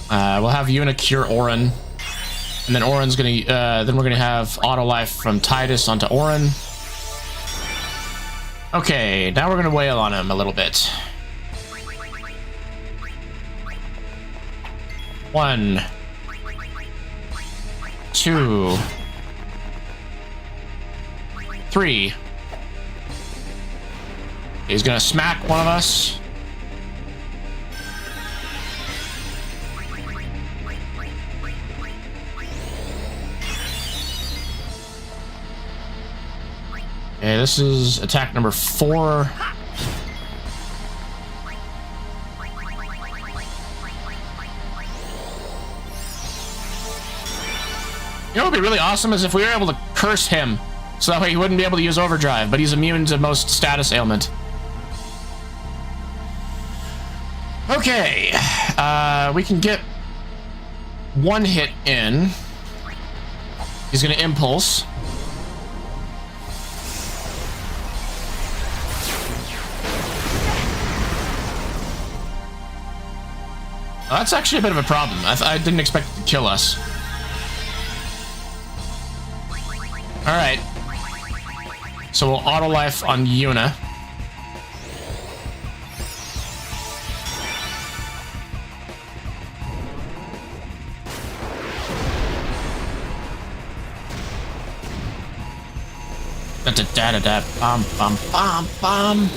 We'll have Yuna cure Orin. And then Orin's gonna, then we're gonna have auto life from Titus onto Orin. Okay, now we're gonna wail on him a little bit. 1, 2, 3. He's gonna smack one of us. Okay, this is attack number 4. You know what would be really awesome is if we were able to curse him, so that way he wouldn't be able to use overdrive, but he's immune to most status ailment. Okay, we can get 1 hit in. He's gonna impulse. Well, that's actually a bit of a problem. I didn't expect it to kill us. Alright. So we'll auto life on Yuna. Da-da-da-da-da. Bum, bum, bum, bum.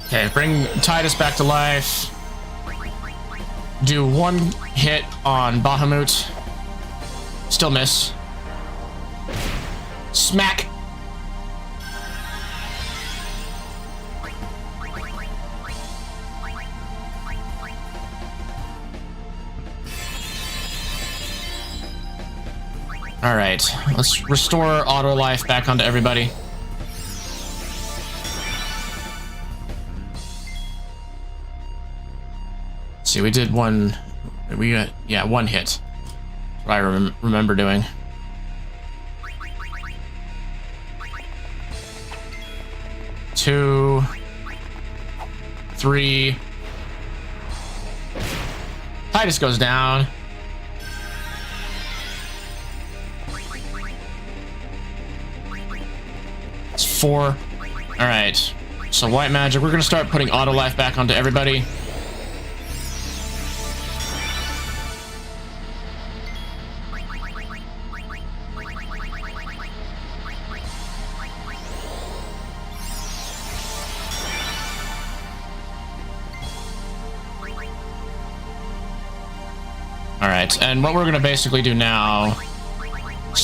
Okay, bring Titus back to life. Do 1 hit on Bahamut. Still miss. Smack. Alright, let's restore auto life back onto everybody. See, we did 1. We got, yeah, 1 hit. That's what I remember doing. Two, 3. Titus goes down. It's 4. All right. So white magic. We're gonna start putting auto life back onto everybody. Alright, and what we're gonna basically do now...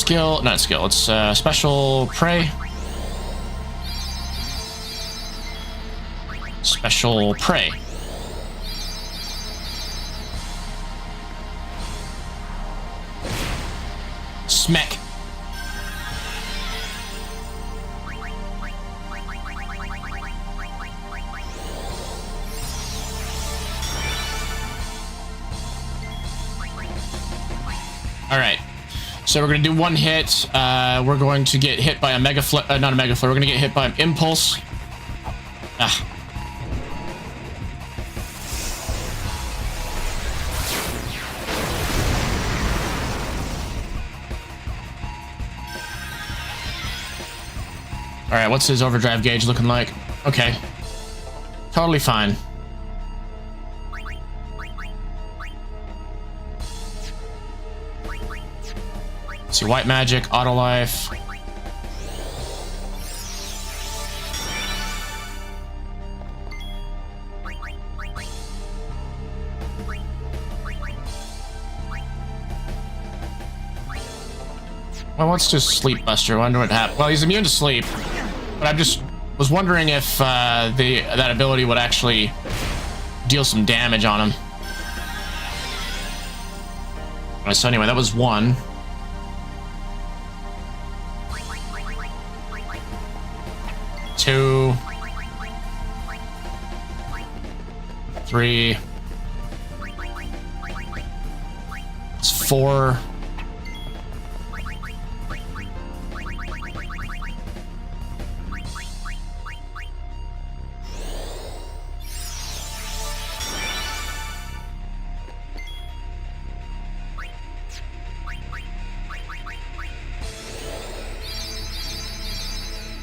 not skill, it's special prey. Special prey. Smack. Alright, so we're going to do 1 hit. We're going to get hit by a mega flare, not a mega flare, we're going to get hit by an impulse. Ah. Alright, what's his overdrive gauge looking like? Okay. Totally fine. Let's see, white magic, auto life. Well, let's just Sleep Buster. Wonder what happened. Well, he's immune to sleep, but I just was wondering if that ability would actually deal some damage on him. Alright, so anyway, that was 1. 2. 3. It's 4.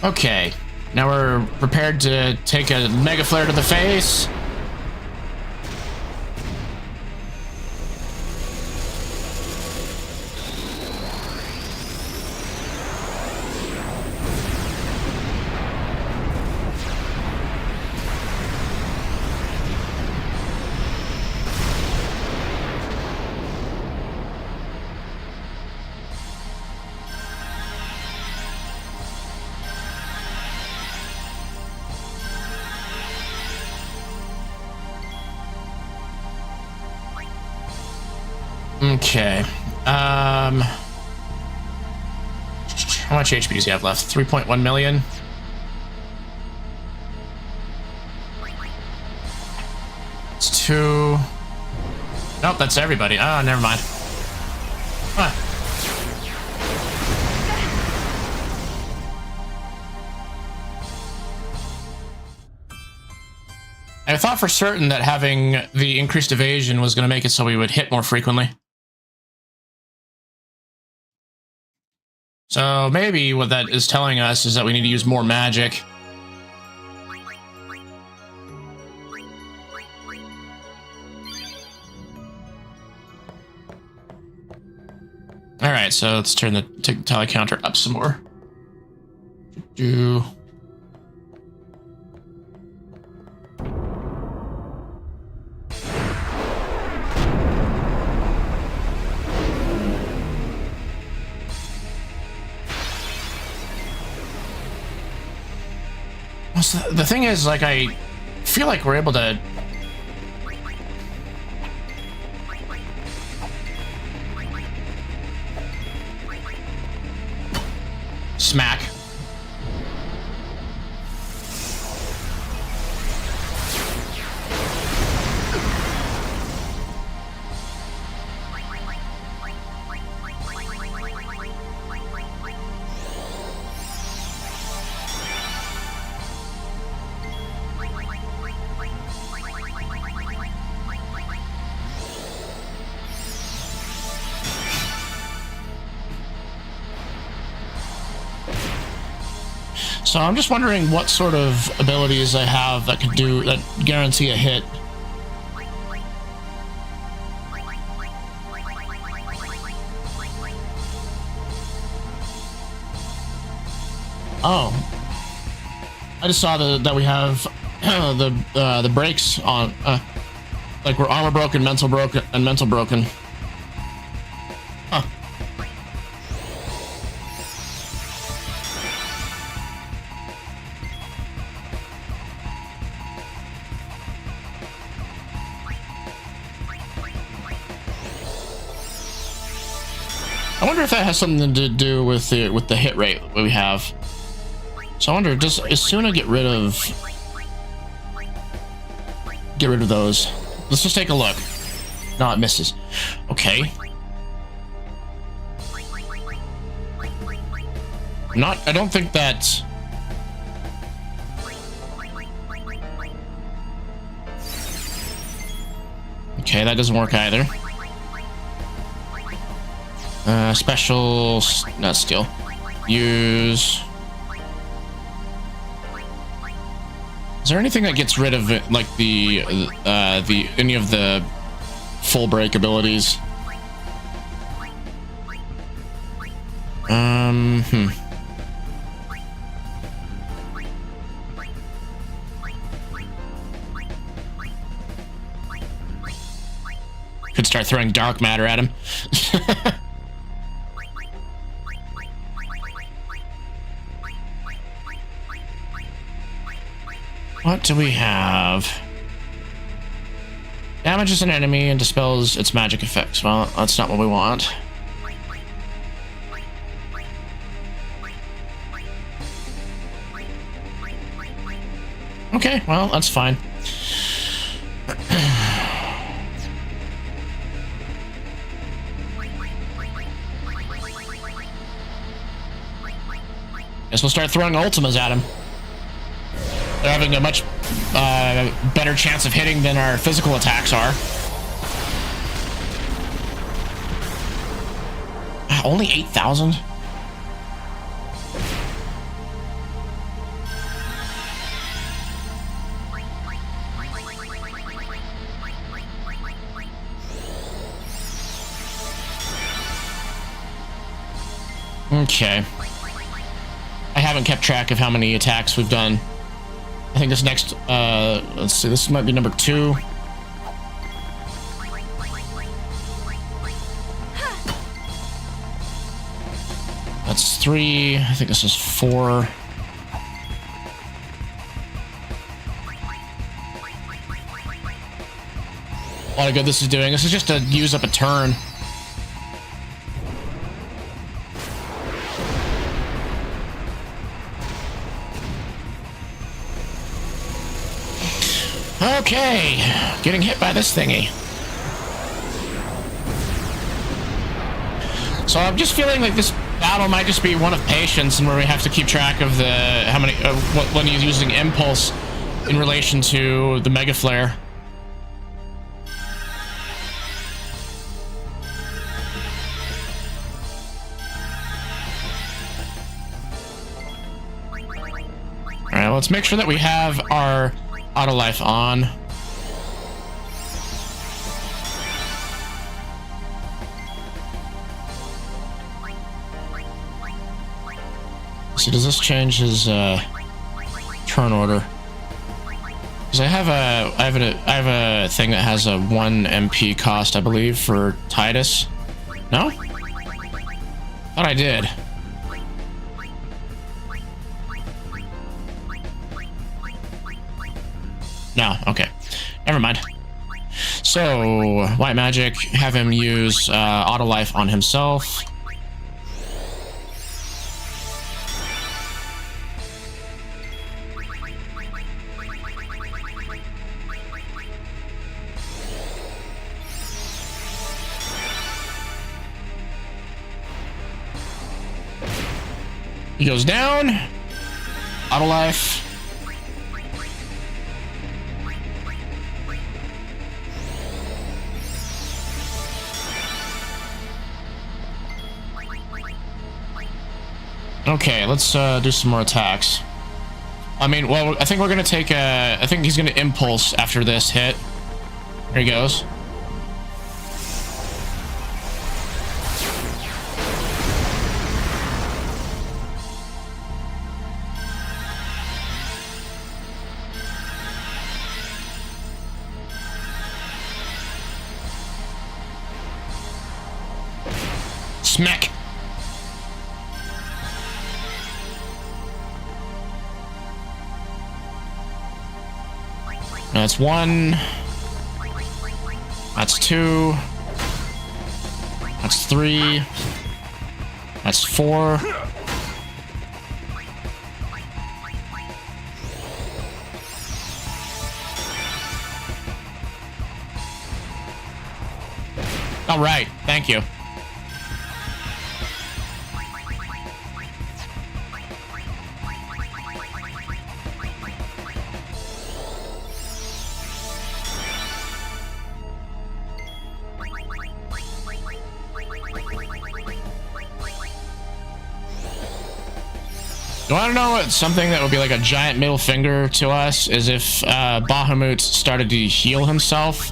Okay, now we're prepared to take a Mega Flare to the face. Okay. How much HP does he have left? 3.1 million. It's 2. Nope, that's everybody. Ah, never mind. Huh. I thought for certain that having the increased evasion was going to make it so we would hit more frequently. So maybe what that is telling us is that we need to use more magic. Alright, so let's turn the tally counter up some more. The thing is, like, I feel like we're able to... Smack. So I'm just wondering what sort of abilities I have that could do that guarantee a hit. Oh, I just saw that we have the brakes on, like we're armor broken, mental broken, and mental broken. Huh. I wonder if that has something to do with the hit rate that we have. So I wonder, does Isuna get rid of those? Let's just take a look. No, it misses. Okay. I don't think that. Okay, that doesn't work either. Special, not steal. Use. Is there anything that gets rid of it, like the any of the full break abilities? Could start throwing dark matter at him. What do we have? Damages an enemy and dispels its magic effects. Well, that's not what we want. Okay, well, that's fine. Guess we'll start throwing ultimas at him. They're having a much better chance of hitting than our physical attacks are. Only 8,000? Okay. I haven't kept track of how many attacks we've done. I think this next, let's see, this might be number 2. That's 3. I think this is 4. A lot of good this is doing. This is just to use up a turn. Okay, getting hit by this thingy. So I'm just feeling like this battle might just be one of patience, and where we have to keep track of the how many when he's using impulse in relation to the mega flare. All right, let's make sure that we have our auto life on. See, does this change his turn order? Because I have a thing that has a 1 MP cost, I believe, for Titus. No? Thought I did. No, okay. Never mind. So, White Magic, have him use auto life on himself. He goes down. Auto life. Okay, let's do some more attacks. I mean, well, I think we're gonna take a... I think he's gonna impulse after this hit. Here he goes. Smack. That's 1. That's 2. That's 3. That's 4. All right, thank you. You want to know what something that would be like a giant middle finger to us is if Bahamut started to heal himself?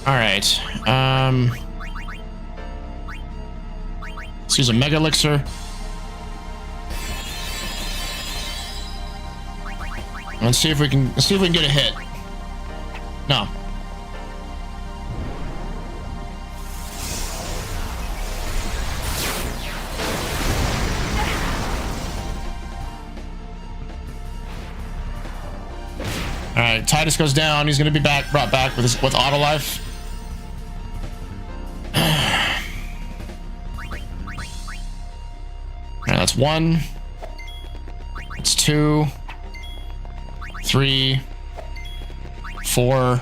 Alright. Let's use a Mega Elixir. Let's see if we can get a hit. No. right, Titus goes down. He's going to be brought back with auto life. Alright, that's 1. It's 2, 3, 4.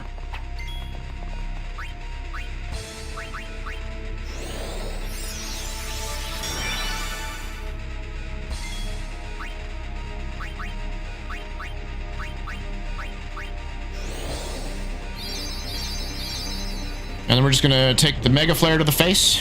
And then we're just gonna take the Mega Flare to the face.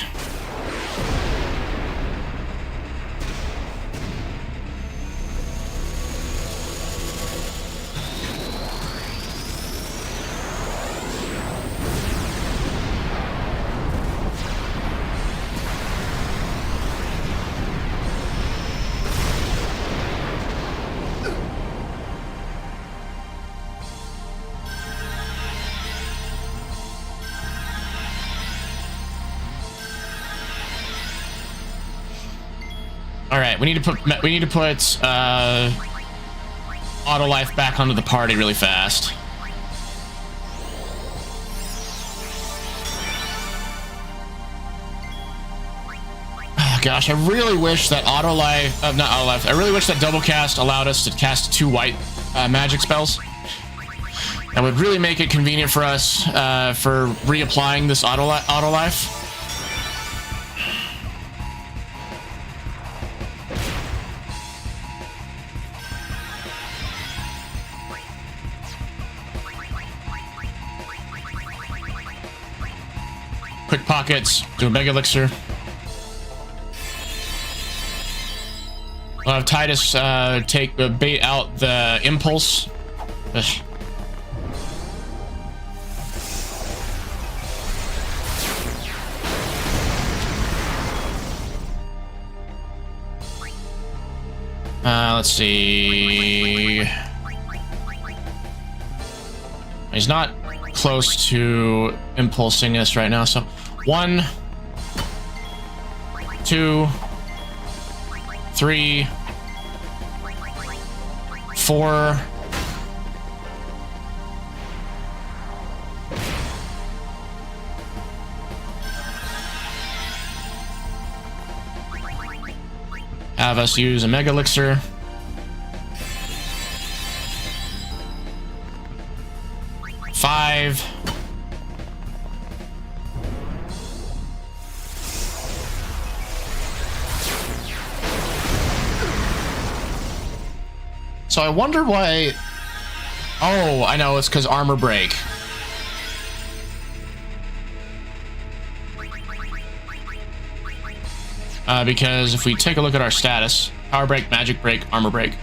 All right, we need to put auto life back onto the party really fast. Oh, gosh, I really wish that not auto life. I really wish that double cast allowed us to cast 2 white magic spells. That would really make it convenient for us for reapplying this auto life. Quick pockets, do a Mega Elixir. I'll have Titus bait out the Impulse. Ugh. Let's see. He's not close to impulsing us right now, so 1, 2, 3, 4. Have us use a Mega Elixir. Five. So I wonder why. Oh, I know, it's because armor break. Because if we take a look at our status, power break, magic break, armor break.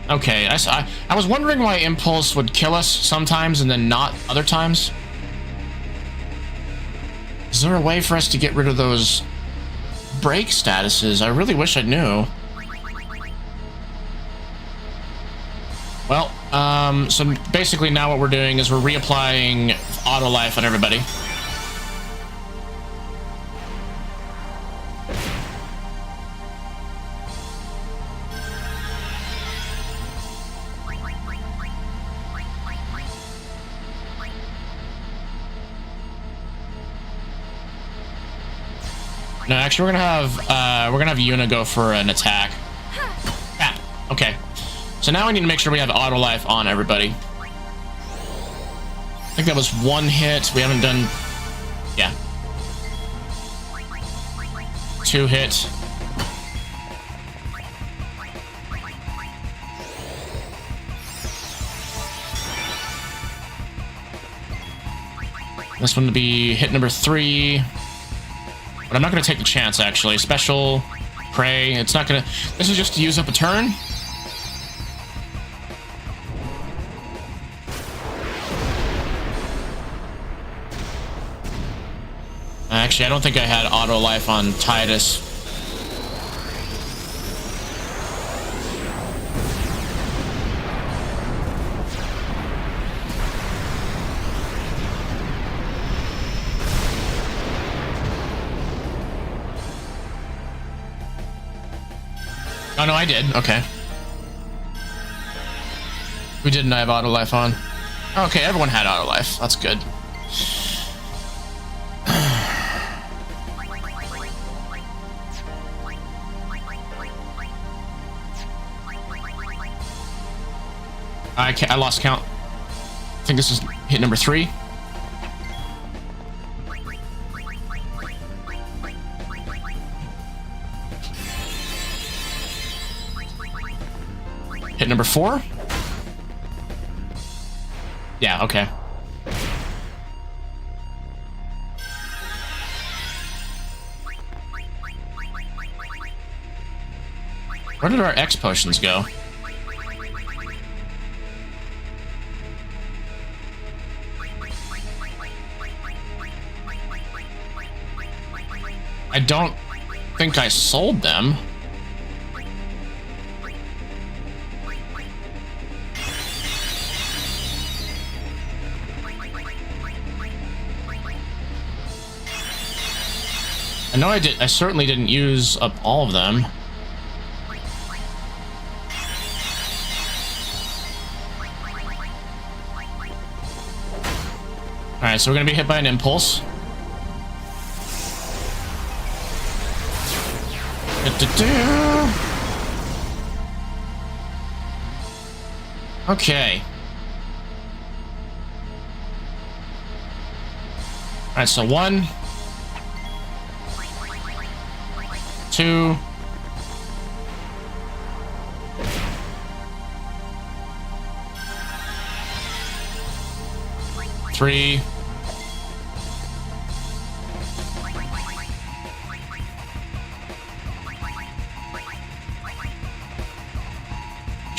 Okay, I was wondering why impulse would kill us sometimes and then not other times. Is there a way for us to get rid of those break statuses? I really wish I knew. Well, so basically now what we're doing is we're reapplying auto life on everybody. No, actually, we're gonna have Yuna go for an attack. Ah, okay. So now we need to make sure we have auto life on everybody. I think that was 1 hit. We haven't done. Yeah. 2 hit. This one to be hit number 3. But I'm not going to take the chance, actually. Special, pray. It's not going to... This is just to use up a turn. Actually, I don't think I had auto life on Titus. Oh, no, I did. Okay. Who didn't I have auto life on? Okay, everyone had auto life. That's good. I lost count. I think this is hit number 3. Hit number 4. Yeah, okay. Where did our X potions go? I don't think I sold them. I know I did. I certainly didn't use up all of them. All right, so we're gonna be hit by an impulse. Okay. All right, so 1, 2, 3.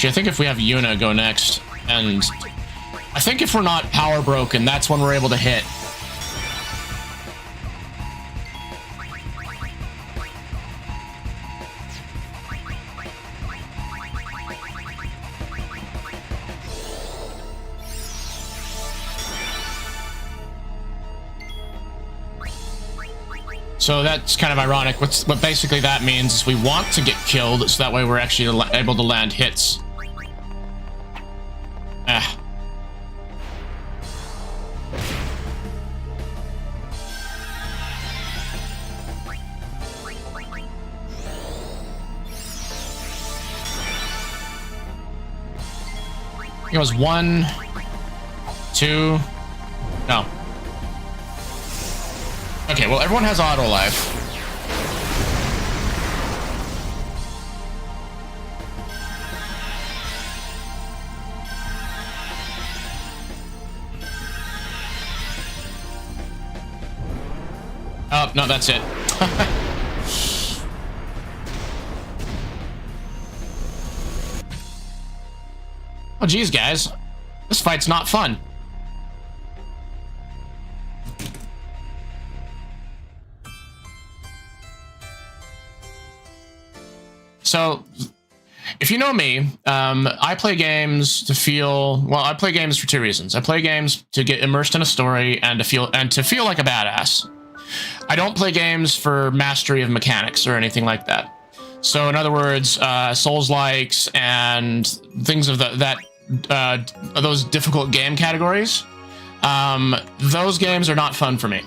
I think if we have Yuna go next, and I think if we're not power broken, that's when we're able to hit. So that's kind of ironic. What basically that means is we want to get killed, so that way we're actually able to land hits. Ah. It was 1, 2, no. Okay, well, everyone has auto life. Oh, no, that's it. Oh, geez, guys. This fight's not fun. So, if you know me, I play games to feel, well, I play games for 2 reasons. I play games to get immersed in a story and to feel like a badass. I don't play games for mastery of mechanics or anything like that. So, in other words, Souls-likes and things of those difficult game categories, those games are not fun for me.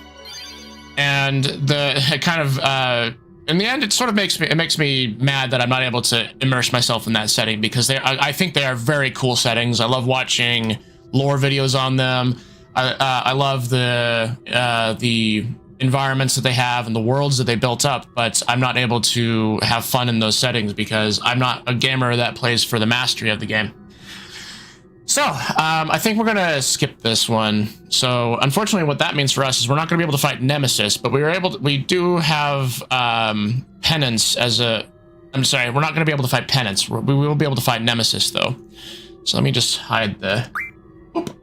And the kind of in the end, it sort of makes me mad that I'm not able to immerse myself in that setting, because I think they are very cool settings. I love watching lore videos on them. I love the environments that they have and the worlds that they built up, but I'm not able to have fun in those settings because I'm not a gamer that plays for the mastery of the game. So, I think we're gonna skip this one. So, unfortunately, what that means for us is we're not gonna be able to fight Nemesis, but we do have Penance as a. I'm sorry, we're not gonna be able to fight Penance. We will be able to fight Nemesis though. So let me just hide the. Oop.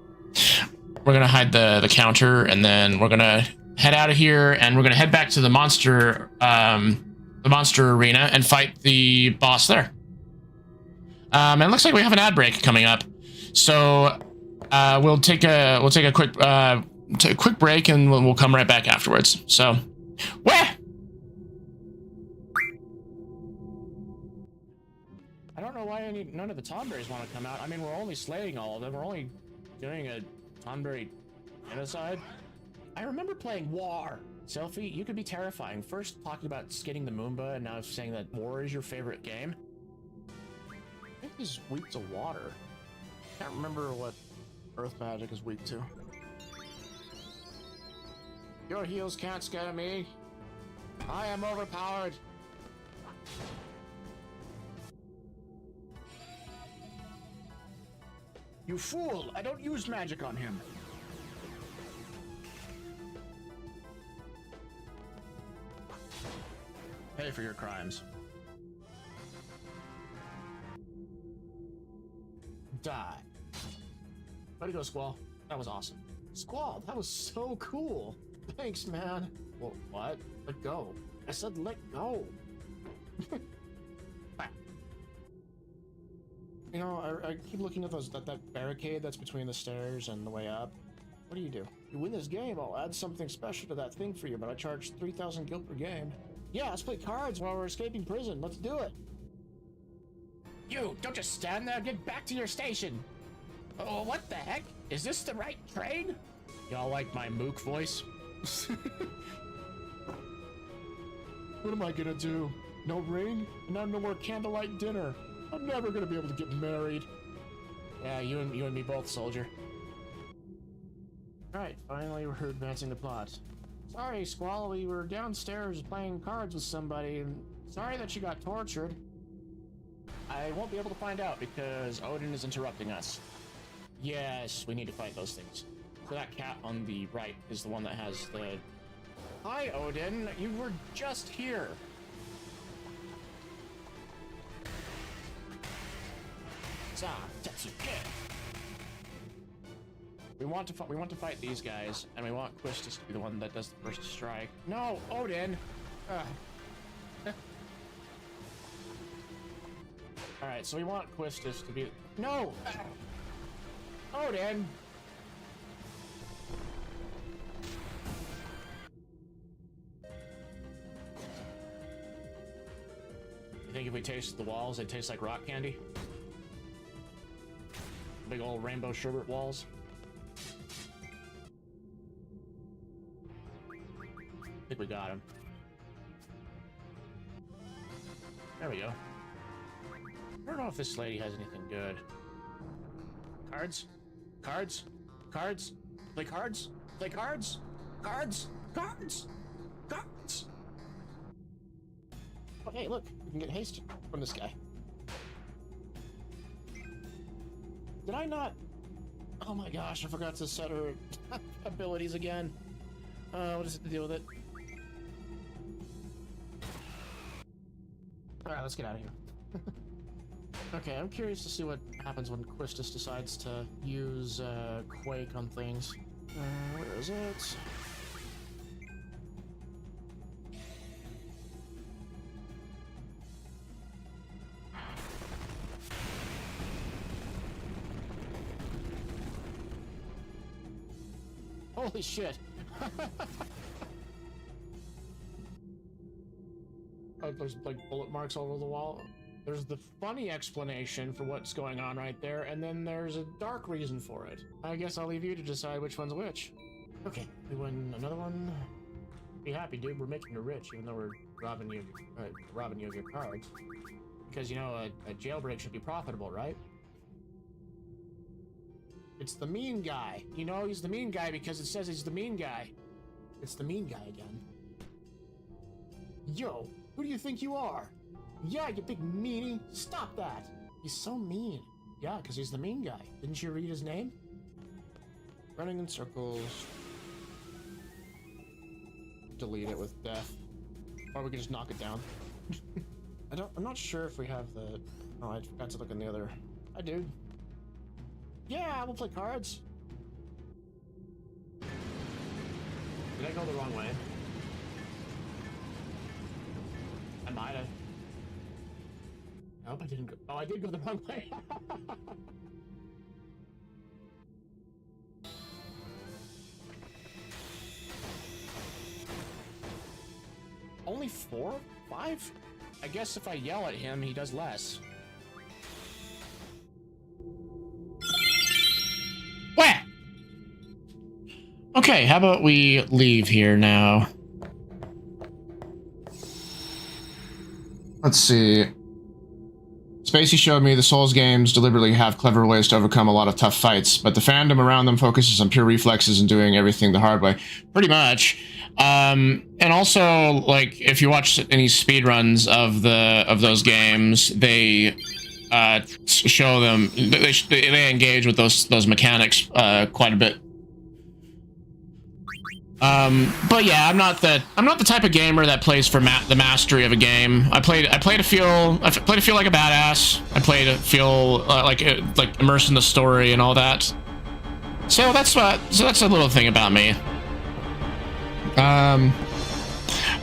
We're gonna hide the counter, and then we're gonna head out of here, and we're gonna head back to the monster arena and fight the boss there. And it looks like we have an ad break coming up. So we'll take a quick break, and we'll come right back afterwards. So, where? I don't know why I need none of the Tonberries want to come out. I mean, we're only slaying all of them. We're only doing a Tonberry genocide. I remember playing War. Selfie, you could be terrifying. First talking about skinning the Moomba, and now saying that War is your favorite game. I think he's weak to water. Can't remember what Earth Magic is weak to. Your heels can't scare me. I am overpowered. You fool! I don't use magic on him. Pay for your crimes. Die. Way to go, Squall. That was awesome. Squall, that was so cool. Thanks, man. Well, what? Let go. I said let go. You know, I keep looking at that barricade that's between the stairs and the way up. What do? You win this game, I'll add something special to that thing for you, but I charge 3,000 gil per game. Yeah, let's play cards while we're escaping prison. Let's do it. You, don't just stand there. Get back to your station. Oh, what the heck? Is this the right train? Y'all like my mook voice? What am I gonna do? No ring? And now no more candlelight dinner. I'm never gonna be able to get married. Yeah, you and me both, soldier. Alright, finally we're advancing the plot. Sorry, Squall, we were downstairs playing cards with somebody, and sorry that you got tortured. I won't be able to find out because Odin is interrupting us. Yes, we need to fight those things. So that cat on the right is the one that has the... Hi, Odin, you were just here. We want to fight these guys, and we want Quistis to be the one that does the first strike. No, Odin! Alright, so we want Quistis to be... No! Odin! You think if we tasted the walls, they'd taste like rock candy? Big old rainbow sherbet walls. I think we got him. There we go. I don't know if this lady has anything good. Cards? Cards? Cards? Play cards? Play cards? Cards? Cards? Cards? Oh, hey, look. We can get haste from this guy. Did I not? Oh my gosh, I forgot to set her abilities again. What is it to deal with it? Alright, let's get out of here. Okay, I'm curious to see what happens when Quistis decides to use Quake on things. Where is it? Holy shit! Oh, there's like bullet marks all over the wall. There's the funny explanation for what's going on right there, and then there's a dark reason for it. I guess I'll leave you to decide which one's which. Okay, we win another one. Be happy, dude. We're making you rich, even though we're robbing you of your cards. Because, you know, a jailbreak should be profitable, right? It's the mean guy. You know, he's the mean guy because it says he's the mean guy. It's the mean guy again. Yo, who do you think you are? Yeah, you big meanie. Stop that. He's so mean. Yeah, because he's the mean guy. Didn't you read his name? Running in circles. Delete it with death. Or we can just knock it down. I'm not sure if we have the... Oh, I forgot to look in the other... I do. Yeah, we'll play cards. Did I go the wrong way? I might have. I hope I didn't go... Oh, I did go the wrong way. Only 4? 5? I guess if I yell at him, he does less. Okay, how about we leave here now? Let's see. Spacey showed me the Souls games deliberately have clever ways to overcome a lot of tough fights, but the fandom around them focuses on pure reflexes and doing everything the hard way. Pretty much. And also, like, if you watch any speedruns of those games, they show them they engage with those mechanics quite a bit. But yeah, I'm not the type of gamer that plays for the mastery of a game. I play to feel like a badass. I play to feel like immersed in the story and all that. So that's a little thing about me.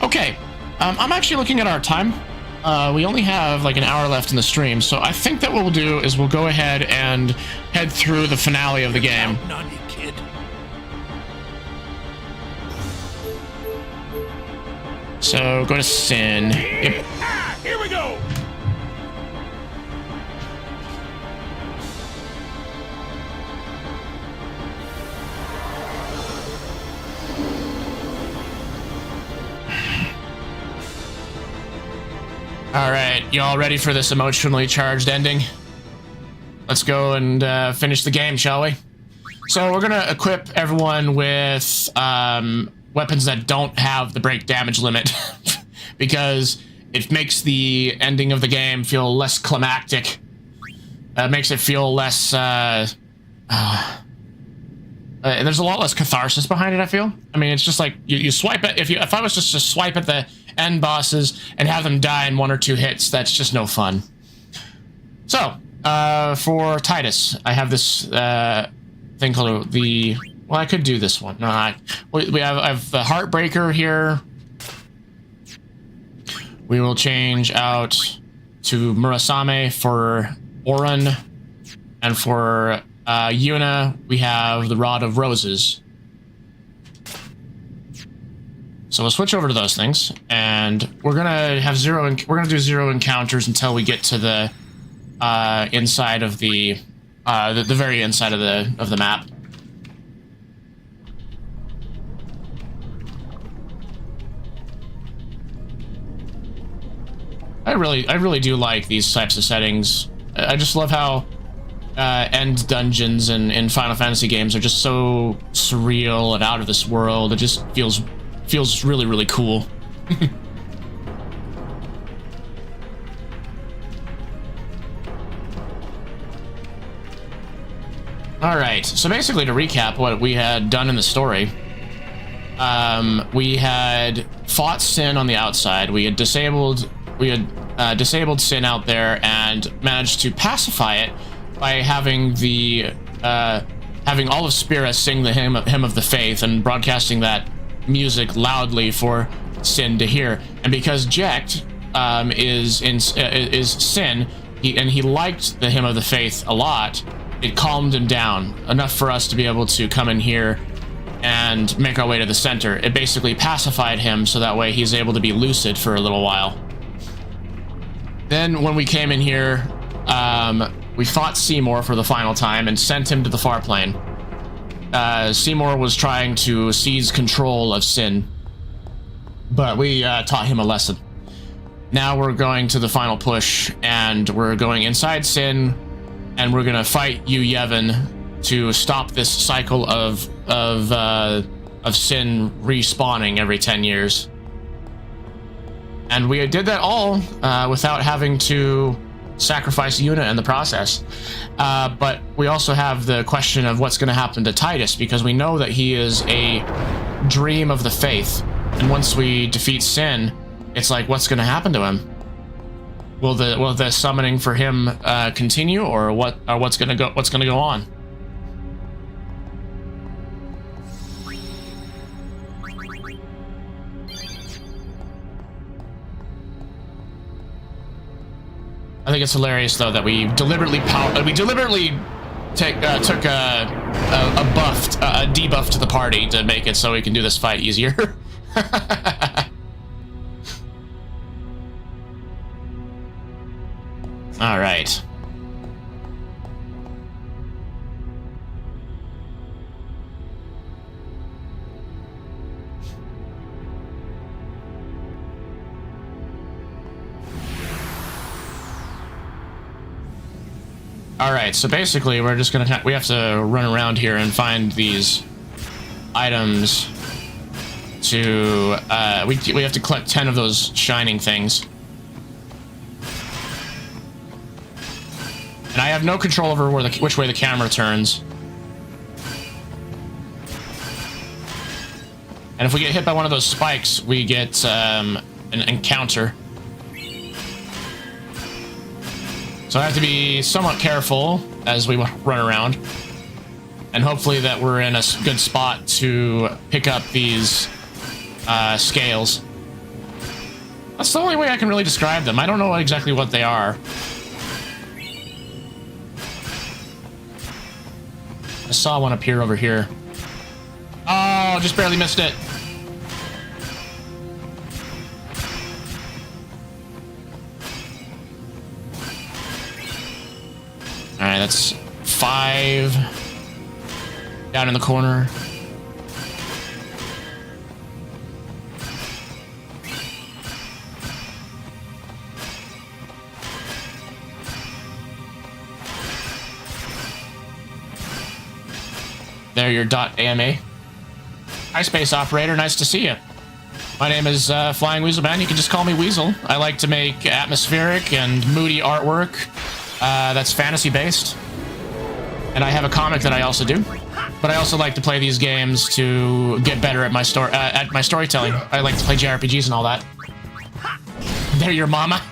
Okay. I'm actually looking at our time. We only have like an hour left in the stream, so I think that what we'll do is we'll go ahead and head through the finale of the game. So go to Sin. Yep. Here we go. All right, y'all ready for this emotionally charged ending? Let's go and finish the game, shall we? So we're gonna equip everyone with weapons that don't have the break damage limit because it makes the ending of the game feel less climactic. It makes it feel less there's a lot less catharsis behind it, I feel. I mean, it's just like you swipe it. If I was just to swipe at the end bosses and have them die in 1 or 2 hits, that's just no fun. So for Titus, I have this thing called the... Well, I could do this one. No, I have the Heartbreaker here. We will change out to Murasame for Orin, and for Yuna, we have the Rod of Roses. So we'll switch over to those things, and we're gonna have do 0 encounters until we get to the inside of the very inside of the map. I really do like these types of settings. I just love how end dungeons in Final Fantasy games are just so surreal and out of this world. It just feels really, really cool. All right, so basically to recap what we had done in the story, we had fought Sin on the outside. We had disabled Sin out there and managed to pacify it by having having all of Spira sing the hymn of the faith and broadcasting that music loudly for Sin to hear. And because Jekt is Sin, he liked the hymn of the faith a lot, it calmed him down enough for us to be able to come in here and make our way to the center. It basically pacified him so that way he's able to be lucid for a little while. Then when we came in here, we fought Seymour for the final time and sent him to the far plane. Seymour was trying to seize control of Sin, but we taught him a lesson. Now we're going to the final push, and we're going inside Sin, and we're gonna fight Yu Yevon to stop this cycle of Sin respawning every 10 years. And we did that all without having to sacrifice Yuna in the process. But we also have the question of what's going to happen to Titus, because we know that he is a dream of the faith. And once we defeat Sin, it's like, what's going to happen to him? Will the summoning for him continue, or what's going to go on? I think it's hilarious though that we deliberately took a debuff to the party to make it so we can do this fight easier. All right. All right, so basically we're just gonna we have to run around here and find these items to we have to collect 10 of those shining things. And I have no control over which way the camera turns. And if we get hit by one of those spikes, we get an encounter. So I have to be somewhat careful as we run around. And hopefully that we're in a good spot to pick up these scales. That's the only way I can really describe them. I don't know exactly what they are. I saw one appear over here. Oh, just barely missed it. Alright, that's 5 down in the corner. There, your .ama. Hi, Space Operator. Nice to see you. My name is Flying Weasel Man. You can just call me Weasel. I like to make atmospheric and moody artwork that's fantasy-based. And I have a comic that I also do. But I also like to play these games to get better at my storytelling. I like to play JRPGs and all that. There, your mama.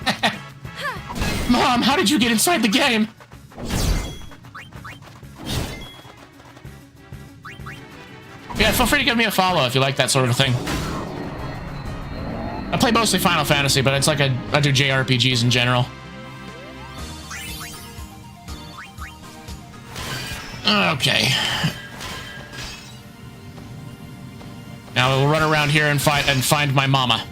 Mom, how did you get inside the game? Yeah, feel free to give me a follow if you like that sort of thing. I play mostly Final Fantasy, but it's like I do JRPGs in general. Okay. Now we'll run around here and find my mama.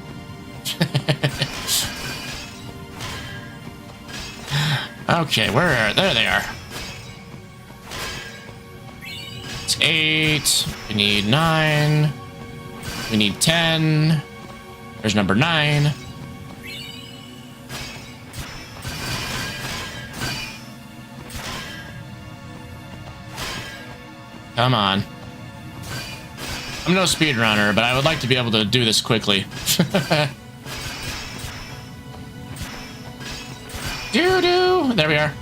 Okay, there they are. It's 8. We need 9. We need 10. There's number 9. Come on. I'm no speedrunner, but I would like to be able to do this quickly. Doo-doo! There we are.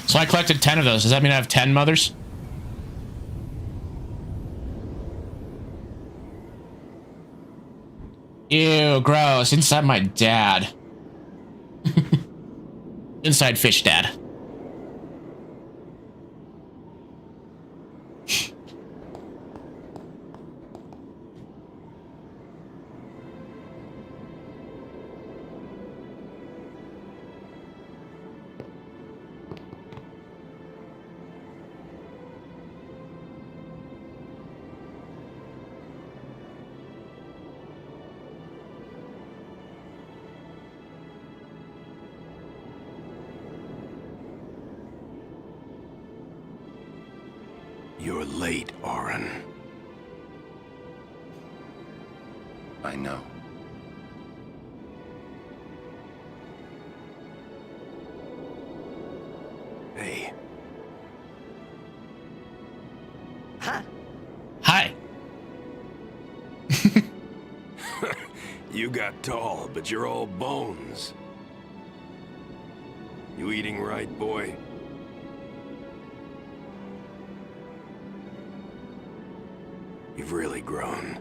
So I collected 10 of those. Does that mean I have 10 mothers? Ew, gross. Inside my dad. Inside fish dad. You're late, Oren. I know. Hey. Huh? Hi. You got tall, but you're all bones. You eating right, boy? You've really grown.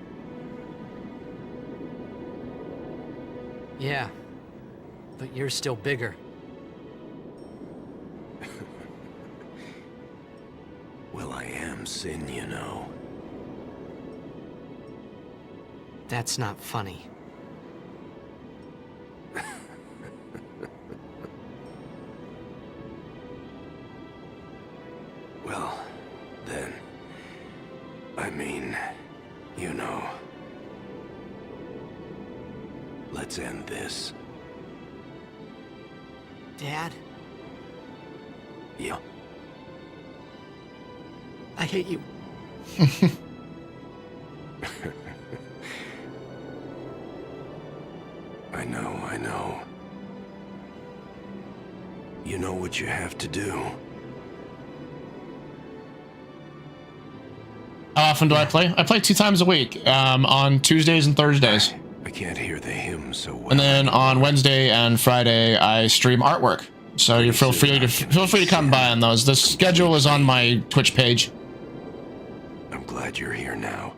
Yeah, but you're still bigger. Well, I am Sin, you know. That's not funny. Well, then, I mean, you know. Let's end this. Dad? Yeah. hate you. I know. You know what you have to do. How often do I play? I play 2 times a week, on Tuesdays and Thursdays. I can't hear the hymn so well. And then on Wednesday and Friday, I stream artwork. So you feel free to come by on those. The schedule is on my Twitch page. I'm glad you're here now.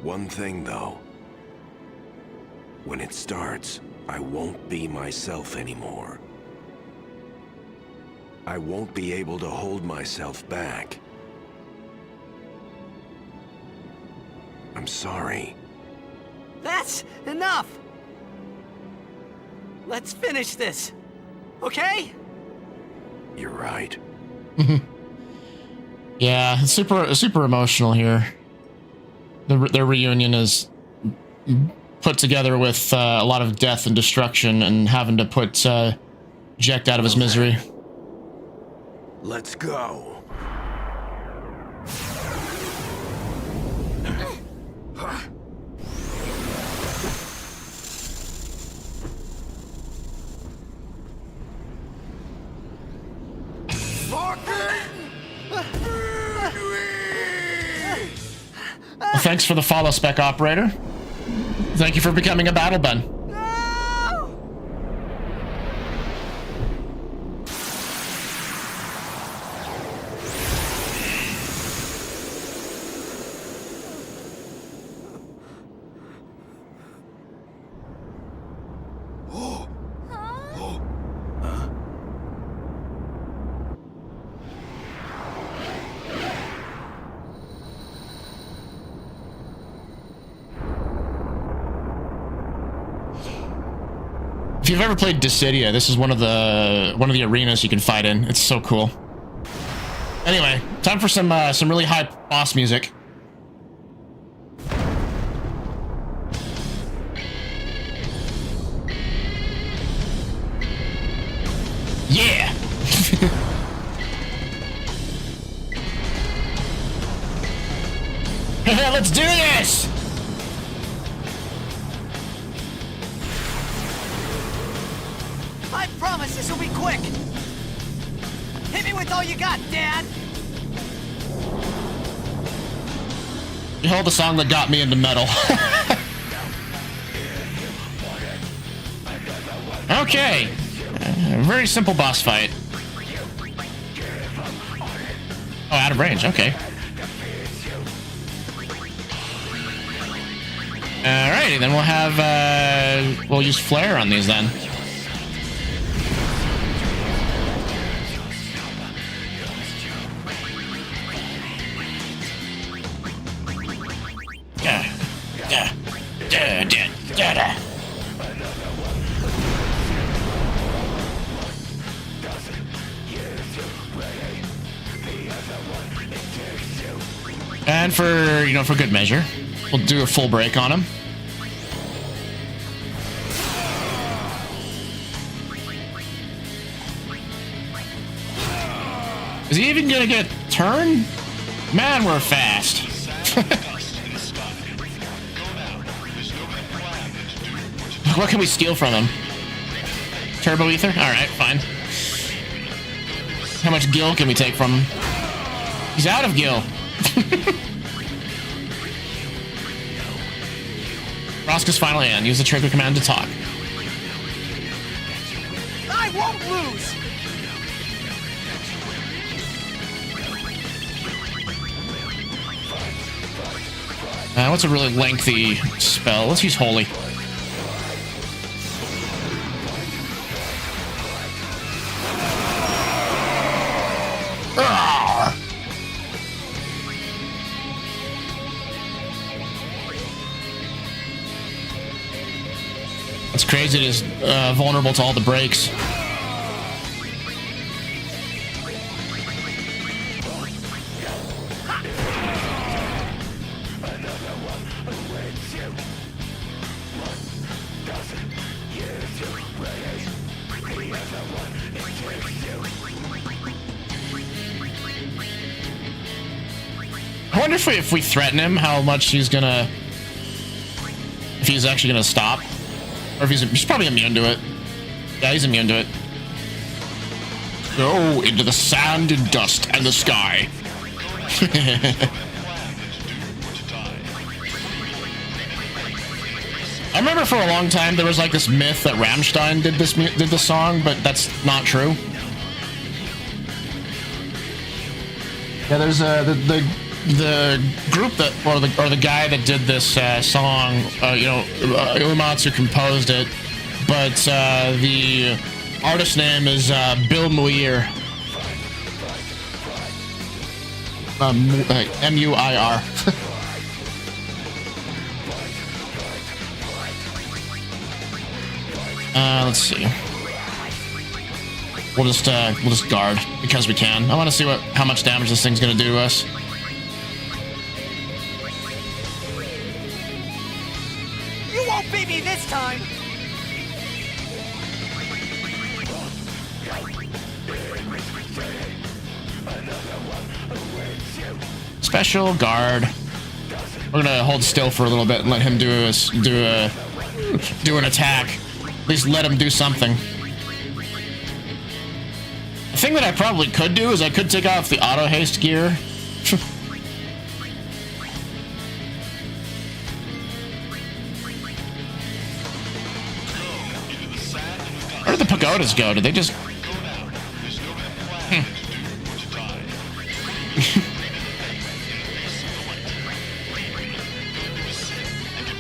One thing though. When it starts, I won't be myself anymore. I won't be able to hold myself back. I'm sorry. That's enough! Let's finish this, okay? You're right. Yeah, it's super emotional here. Their reunion is put together with a lot of death and destruction, and having to put Jack out of his misery. Let's go. Well, thanks for the follow, Spec Operator. Thank you for becoming a battle bun. If you've ever played Dissidia, this is one of the arenas you can fight in. It's so cool. Anyway, time for some really high boss music. Yeah. Let's do this. I promise this will be quick! Hit me with all you got, Dad! You held the song that got me into metal. Okay. Very simple boss fight. Oh, out of range. Okay. Alrighty, then we'll have, we'll use Flare on these then. And for good measure, we'll do a full break on him. Is he even gonna get a turn? Man, we're fast. What can we steal from him? Turbo ether? Alright, fine. How much gil can we take from him? He's out of gil. Rosca's final hand. Use the trigger command to talk. I won't lose! What's a really lengthy spell? Let's use Holy. It's crazy. It is vulnerable to all the breaks. I wonder if we threaten him, how much he's gonna... If he's actually gonna stop. Or if he's probably immune to it. Yeah, he's immune to it. Go into the sand and dust and the sky. I remember for a long time there was like this myth that Rammstein did the song, but that's not true. Yeah, there's the group that or the guy that did this song, Uematsu composed it, but the artist name is Bill Muir. M-U-I-R. Let's see. We'll just guard because we can. I want to see how much damage this thing's gonna do to us. You won't beat me this time! Special guard. We're gonna hold still for a little bit and let him do an attack. At least let him do something. The thing that I probably could do is I could take off the auto haste gear. Where did the pagodas go? Did they just...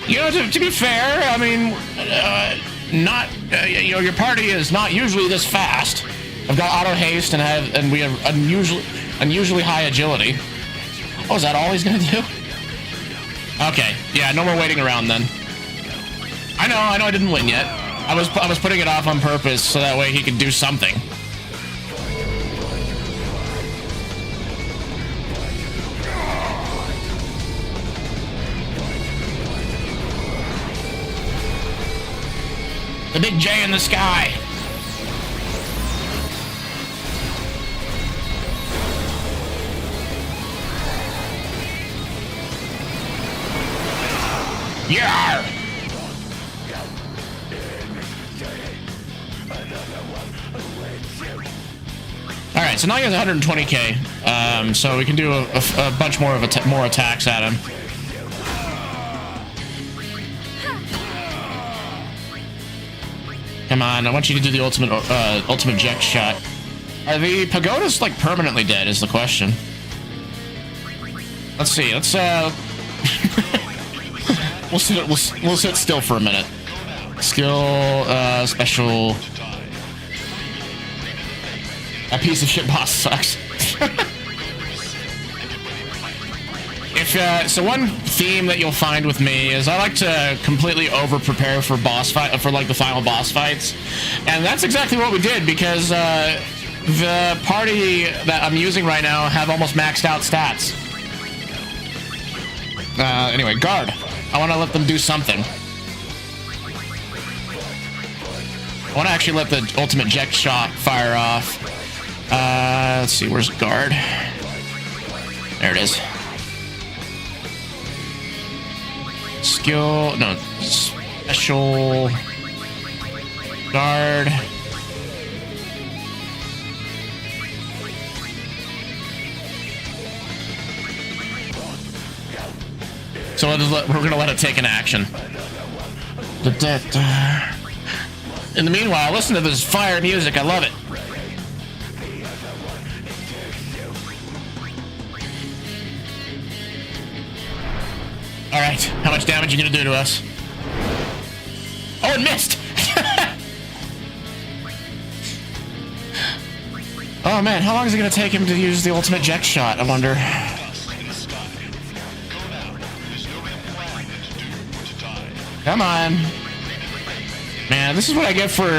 You know, to be fair, I mean, your party is not usually this fast. I've got auto haste and we have unusually high agility. Oh, is that all he's gonna do? Okay, yeah, no more waiting around then. I know I didn't win yet. I was putting it off on purpose so that way he could do something. The big J in the sky. Yeah. All right, so now he has 120k. So we can do a bunch more of more attacks at him. Come on, I want you to do the ultimate eject shot. Are the pagodas like permanently dead is the question. Let's see, let's we'll sit still for a minute. Skill, special. That piece of shit boss sucks. So one theme that you'll find with me is I like to completely over prepare for the final boss fights, and that's exactly what we did because the party that I'm using right now have almost maxed out stats. Anyway, guard. I want to let them do something. I want to actually let the ultimate eject shot fire off. Let's see, where's guard? There it is. Skill, no, special guard. So we're gonna let it take an action. In the meanwhile, listen to this fire music. I love it. All right, how much damage are you gonna do to us? Oh, it missed! Oh man, how long is it gonna take him to use the ultimate eject shot, I wonder? Come on. Man, this is what I get for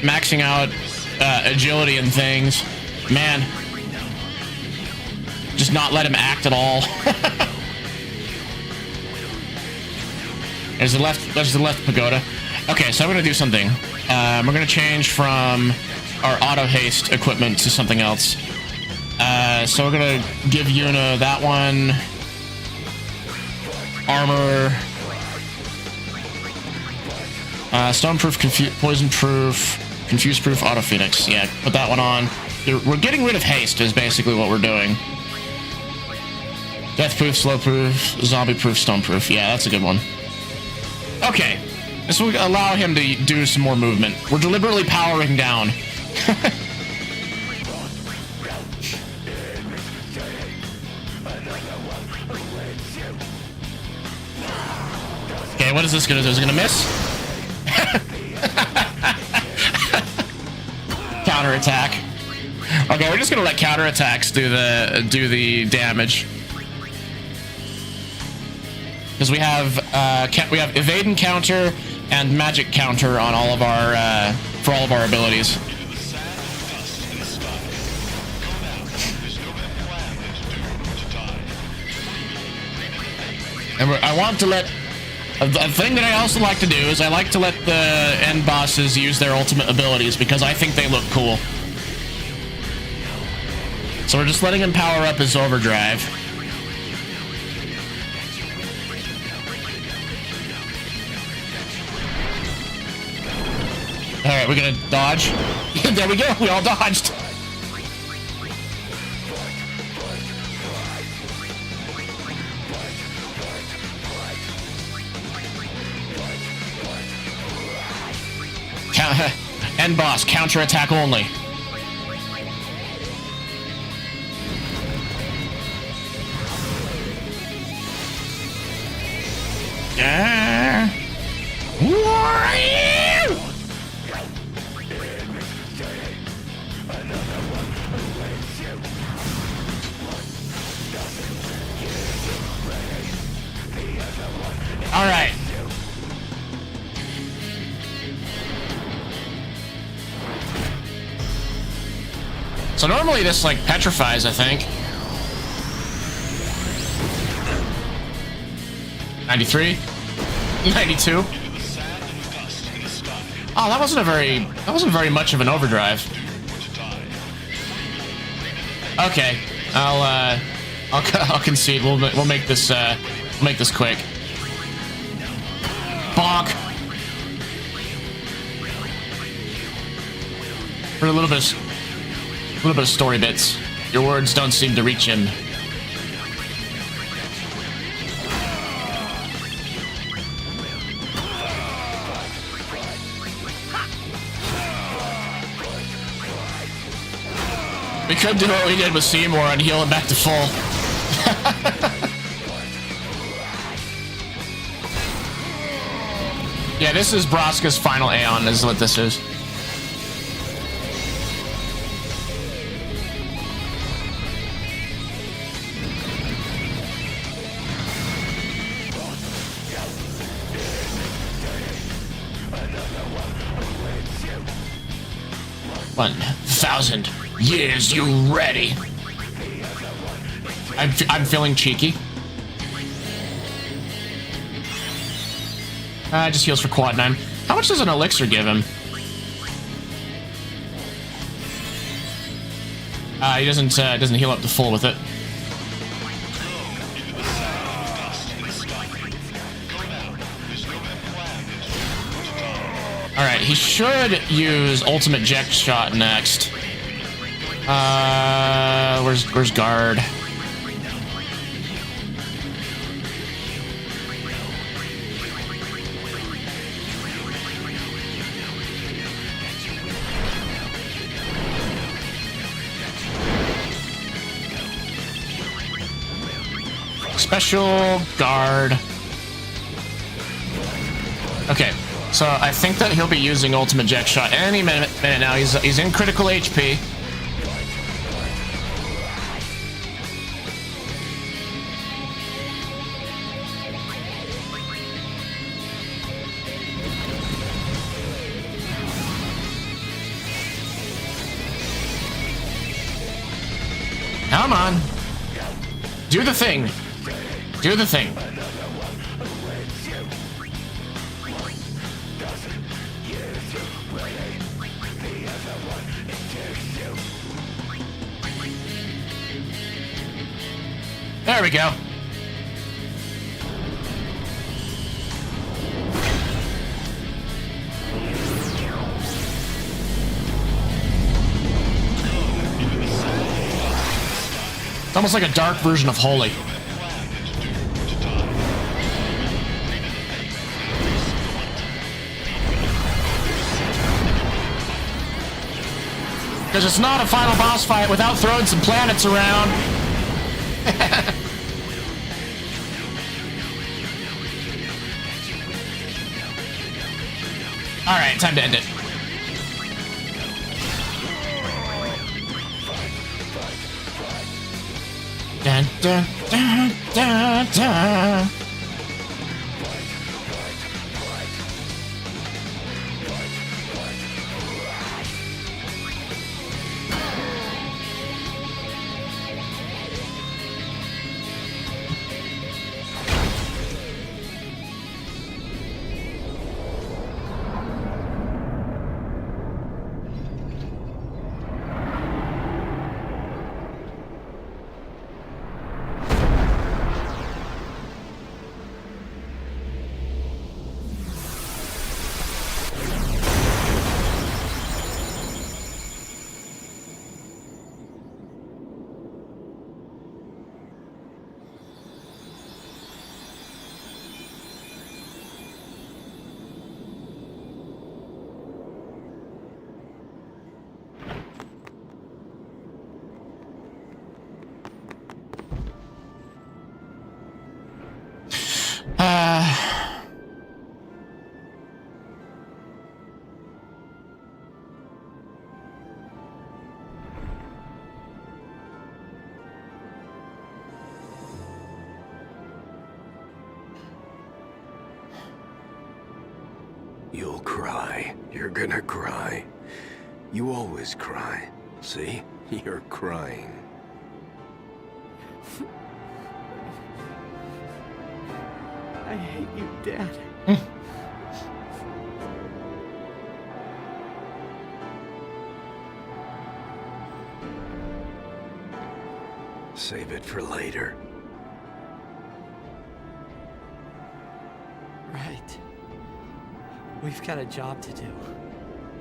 maxing out agility and things. Man. Just not let him act at all. There's the left pagoda. Okay, so I'm gonna do something. We're gonna change from our auto haste equipment to something else. So we're gonna give Yuna that one. armor. Stoneproof, poison-proof, confuse-proof, auto-phoenix. Yeah, put that one on. We're getting rid of haste is basically what we're doing. Death-proof, slow-proof, zombie-proof, stone-proof. Yeah, that's a good one. Okay. This will allow him to do some more movement. We're deliberately powering down. Okay, what is this gonna do? Is it gonna miss? Counterattack. Okay, we're just gonna let counterattacks do the damage. Because we have evade and counter and magic counter on all of our for all of our abilities. And I want to let a thing that I also like to do is I like to let the end bosses use their ultimate abilities because I think they look cool. So we're just letting him power up his overdrive. Alright, we're gonna dodge. There we go, we all dodged. End boss, counterattack only. All right. So normally this like petrifies, I think. 93, 92. Oh, that wasn't very much of an overdrive. Okay, I'll concede. We'll make this quick. Bonk. For a little bit of story bits. Your words don't seem to reach him. We could do what we did with Seymour and heal him back to full. Yeah, this is Braska's final Aeon, is what this is. $1,000 years, you ready? I'm feeling cheeky. Just heals for quad 9. How much does an elixir give him? He doesn't heal up to full with it. Alright, he should use ultimate jet shot next. Where's guard? Special guard. Okay, so I think that he'll be using ultimate jet shot any minute now. He's in critical HP. Come on. Do the thing. Do the thing. There we go. It's almost like a dark version of Holy. Because it's not a final boss fight without throwing some planets around. Alright, time to end it. Dun, dun, dun, dun, dun. You'll cry. You're gonna cry. You always cry. See? You're crying. I hate you, Dad. Save it for later. Right. We've got a job to do,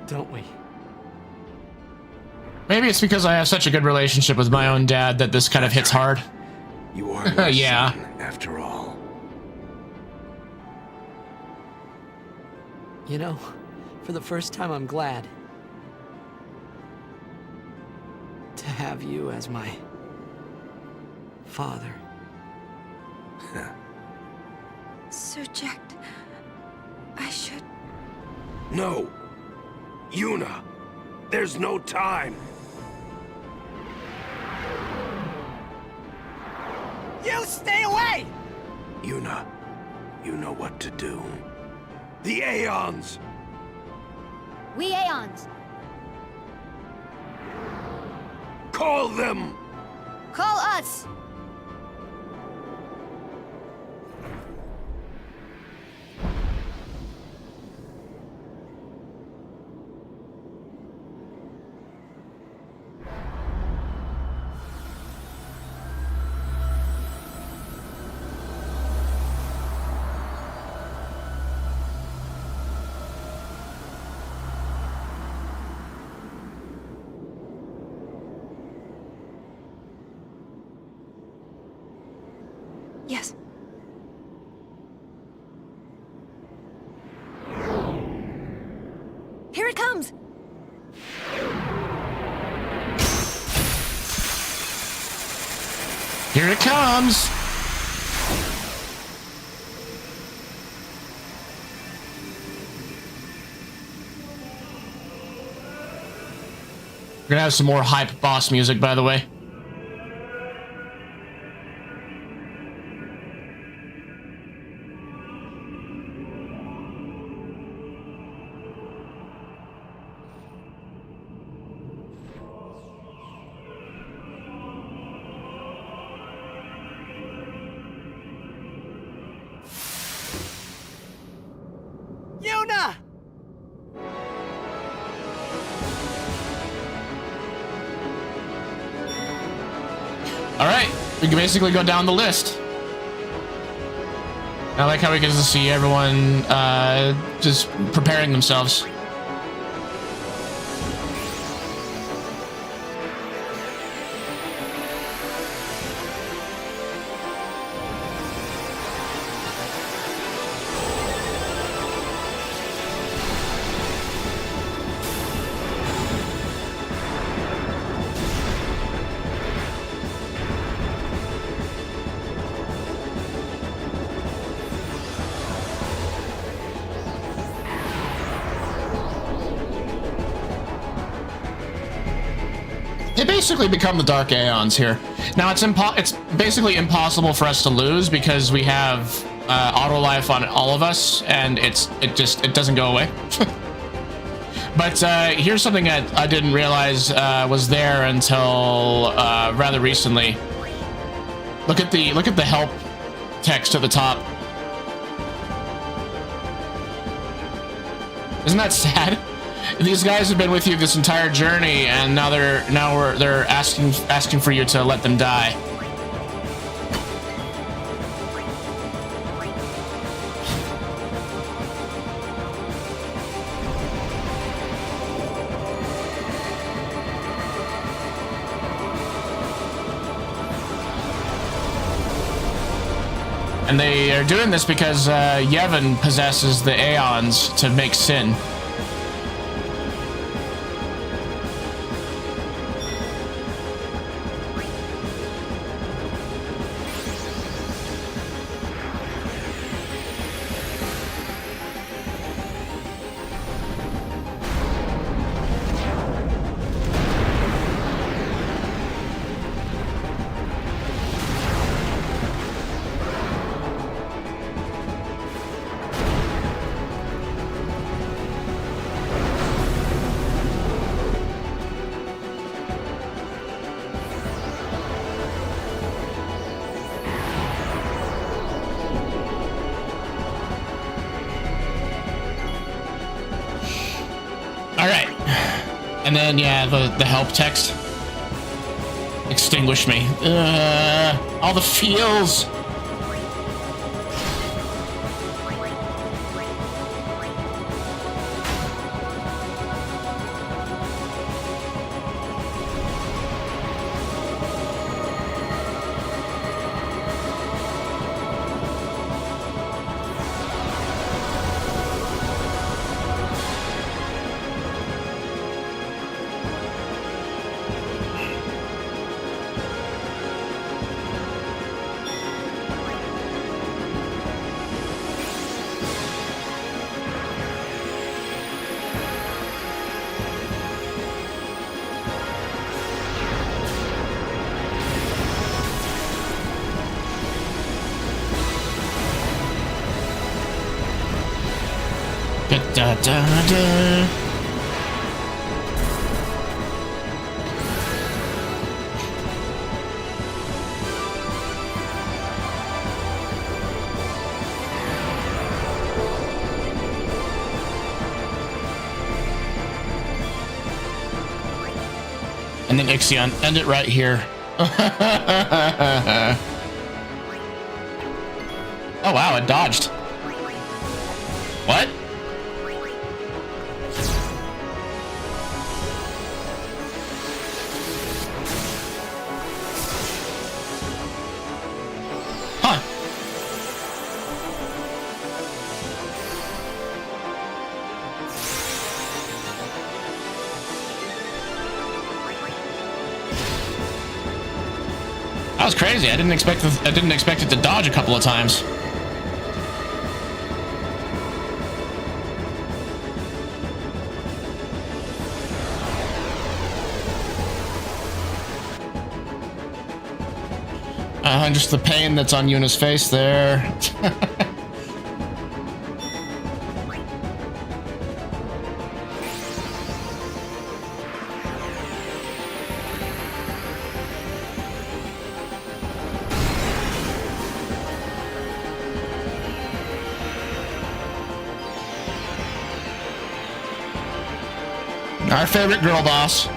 don't we? Maybe it's because I have such a good relationship with my own dad that this kind of hits hard. You are my Yeah. son, after all. You know, for the first time, I'm glad to have you as my father. Sir Jack, I should... No! Yuna! There's no time! You stay away! Yuna, you know what to do. The Aeons! We Aeons. Call them! Call us! Yes. Here it comes! Here it comes! We're gonna have some more hype boss music, by the way. Yuna! Alright, we can basically go down the list. I like how we get to see everyone just preparing themselves. basically become the Dark Aeons here. Now it's basically impossible for us to lose because we have auto life on all of us, and it doesn't go away. But here's something that I didn't realize was there until rather recently. Look at the help text at the top. Isn't that sad? These guys have been with you this entire journey, and now they're asking for you to let them die. And they are doing this because Yevon possesses the Aeons to make sin. And then, yeah, the help text. Extinguish me. All the feels. Da, da, da. And then Ixion, end it right here. Oh wow, it dodged. What? That was crazy. I didn't expect it to dodge a couple of times. Just the pain that's on Yuna's face there. Our favorite girl boss.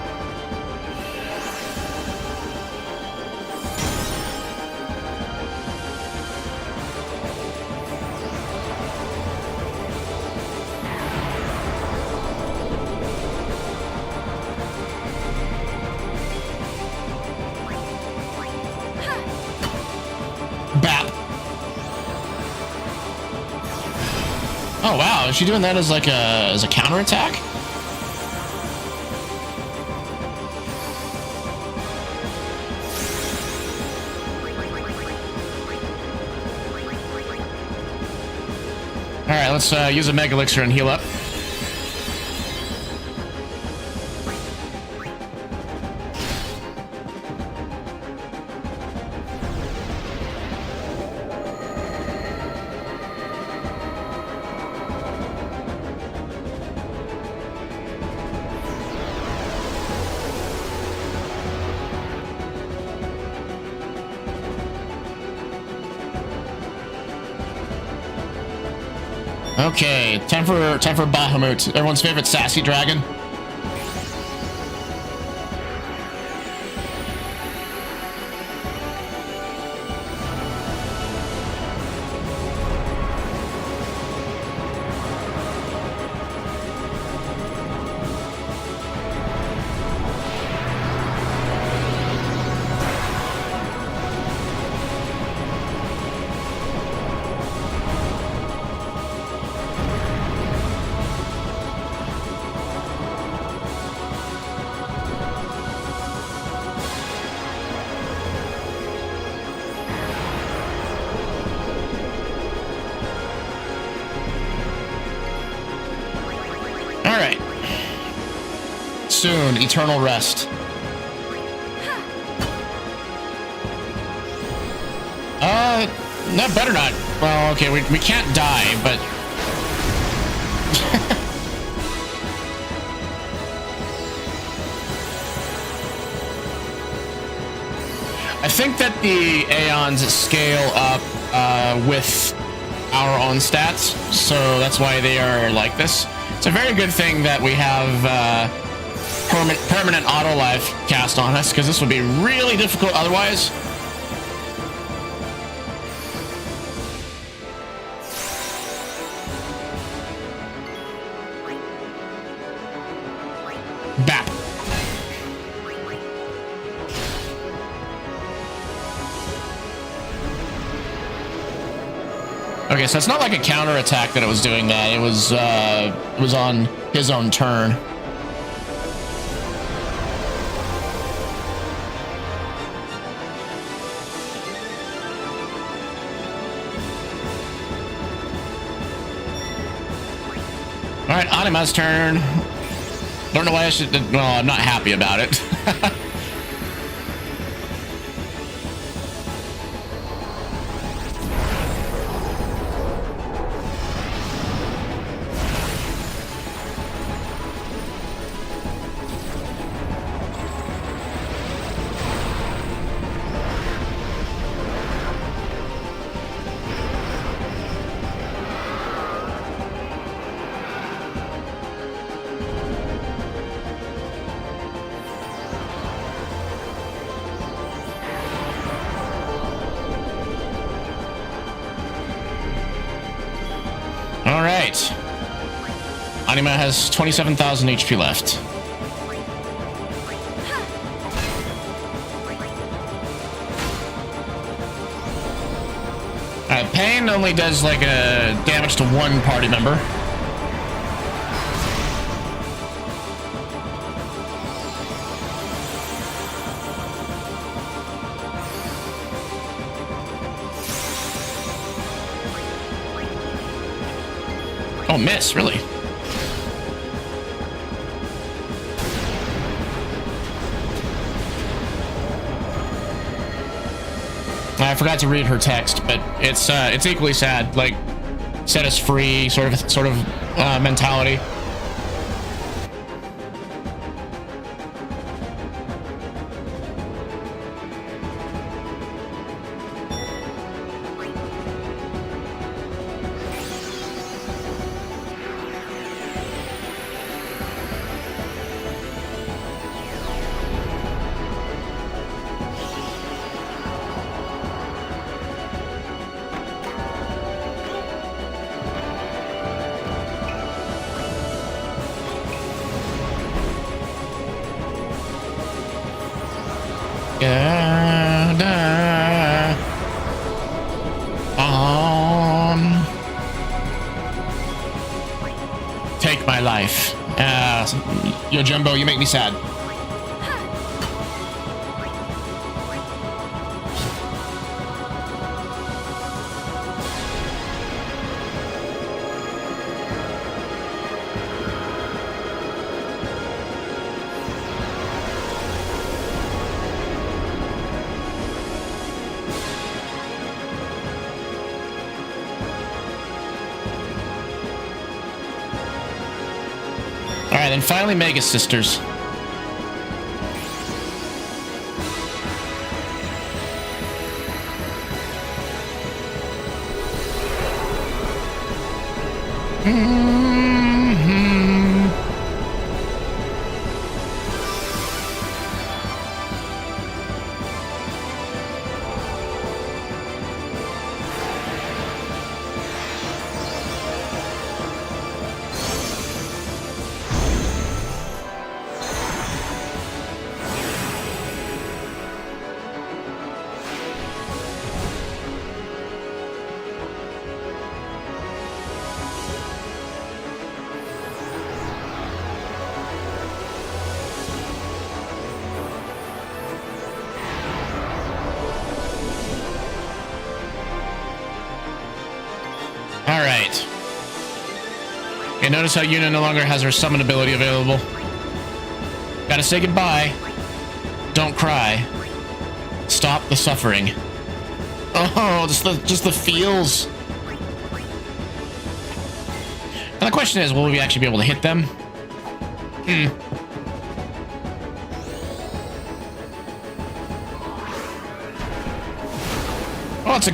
Oh wow, is she doing that as like a counterattack? All right, let's use a Mega Elixir and heal up. Okay, time for Bahamut, everyone's favorite sassy dragon. Alright. Soon, eternal rest. No, better not. Well, okay, we can't die, but... I think that the Aeons scale up with our own stats, so that's why they are like this. It's a very good thing that we have permanent auto life cast on us, because this would be really difficult otherwise. Bap. Okay, so it's not like a counter attack that it was doing that. It was on his own turn. All right, Anima's turn. Don't know why I should. Well, I'm not happy about it. All right. Anima has 27,000 HP left. All right, Pain only does like a damage to one party member. Oh, miss, really? I forgot to read her text, but it's equally sad. Like, set us free, sort of mentality. Take my life. Yo, Jumbo, you make me sad. Alright, then finally Mega Sisters. Alright. Okay, notice how Yuna no longer has her summon ability available. Gotta say goodbye. Don't cry. Stop the suffering. Oh, just the feels. And the question is, will we actually be able to hit them? Well, it's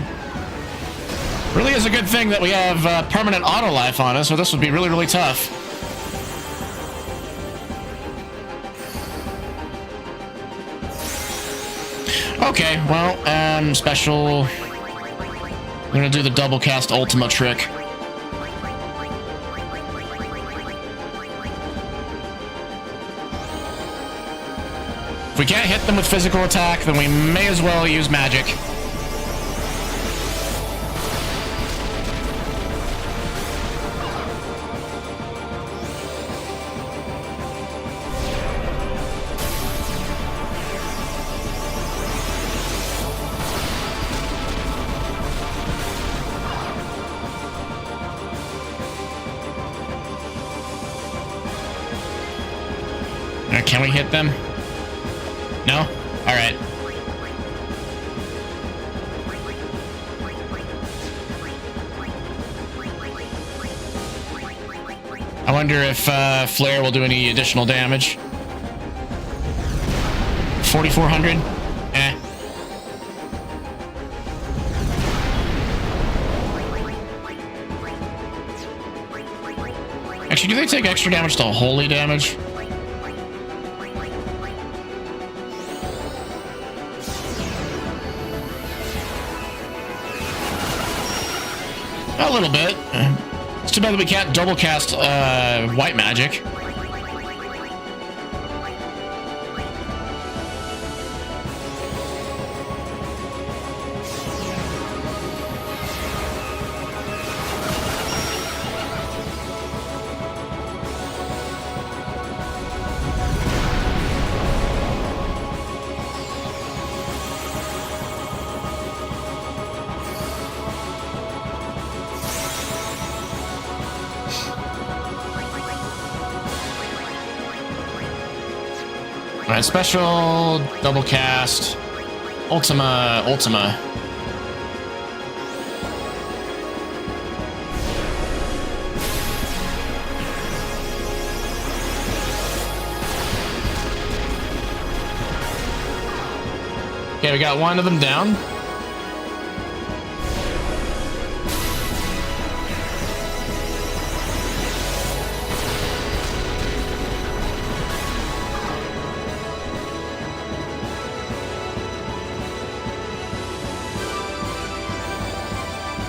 really is a good thing that we have permanent auto life on us, or this would be really, really tough. Okay, well, special. I'm gonna do the double cast Ultima trick. If we can't hit them with physical attack, then we may as well use magic. Can we hit them? No? Alright. I wonder if Flare will do any additional damage. 4,400? Eh. Actually, do they take extra damage to holy damage? A little bit. It's too bad that we can't double cast white magic. Alright, special, double cast, Ultima. Okay, we got one of them down.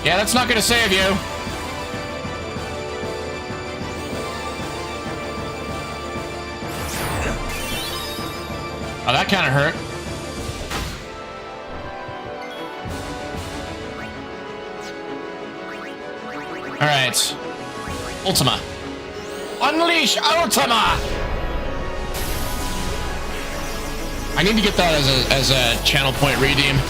Yeah, that's not gonna save you. Oh, that kind of hurt. All right, Ultima. Unleash Ultima! I need to get that as a channel point redeem.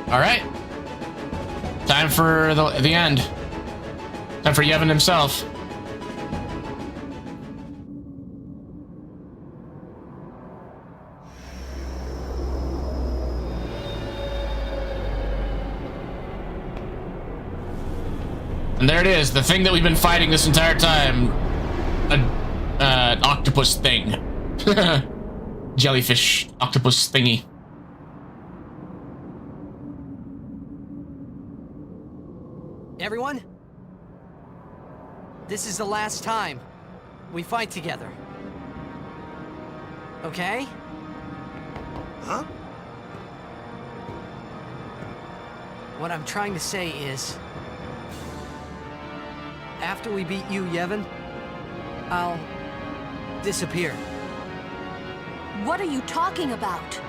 All right, time for the end. Time for Yevon himself. And there it is, the thing that we've been fighting this entire time. An octopus thing. Jellyfish octopus thingy. Everyone? This is the last time we fight together. Okay? Huh? What I'm trying to say is, after we beat you, Yevon, I'll disappear. What are you talking about?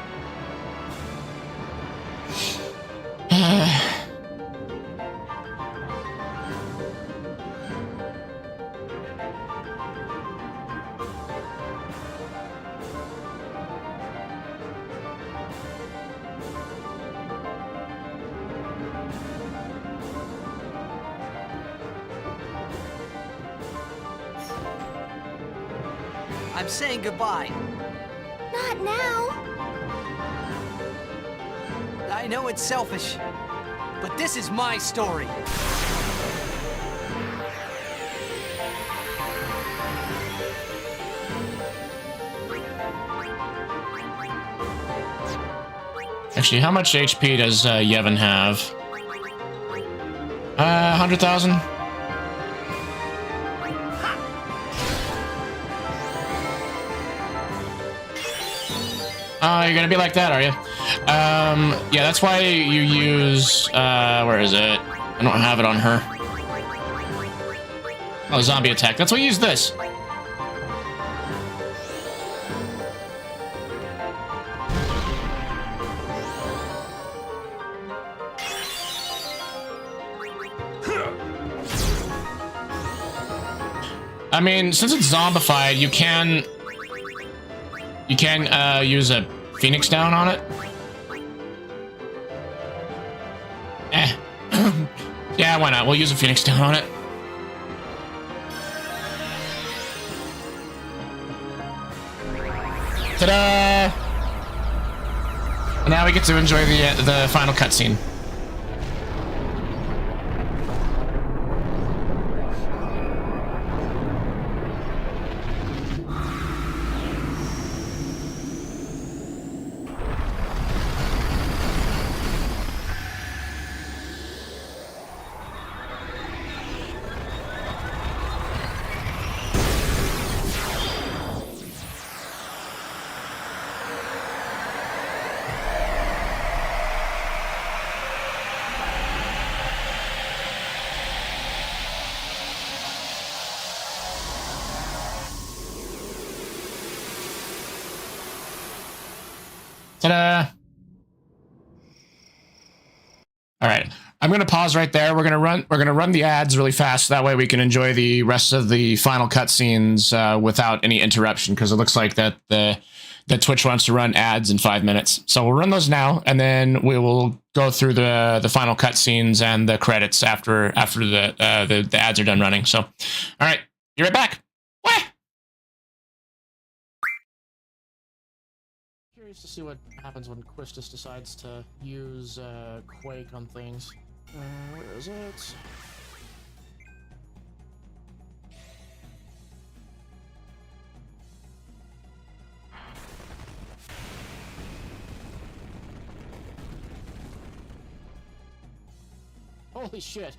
I'm saying goodbye. Not now. I know it's selfish, but this is my story. Actually, how much HP does Yevon have? 100,000? Oh, you're gonna be like that, are you? Yeah, that's why you use, where is it? I don't have it on her. Oh, zombie attack. That's why you use this. I mean, since it's zombified, you can use a Phoenix down on it. Yeah, why not? We'll use a Phoenix down on it. Ta-da! And now we get to enjoy the final cutscene. Ta-da! All right, I'm gonna pause right there. We're gonna run the ads really fast. That way we can enjoy the rest of the final cutscenes without any interruption. Because it looks like that the Twitch wants to run ads in 5 minutes. So we'll run those now, and then we will go through the final cutscenes and the credits after the ads are done running. So, all right, be right back. What? Curious to see what happens when Quistis decides to use Quake on things. Where is it? Holy shit!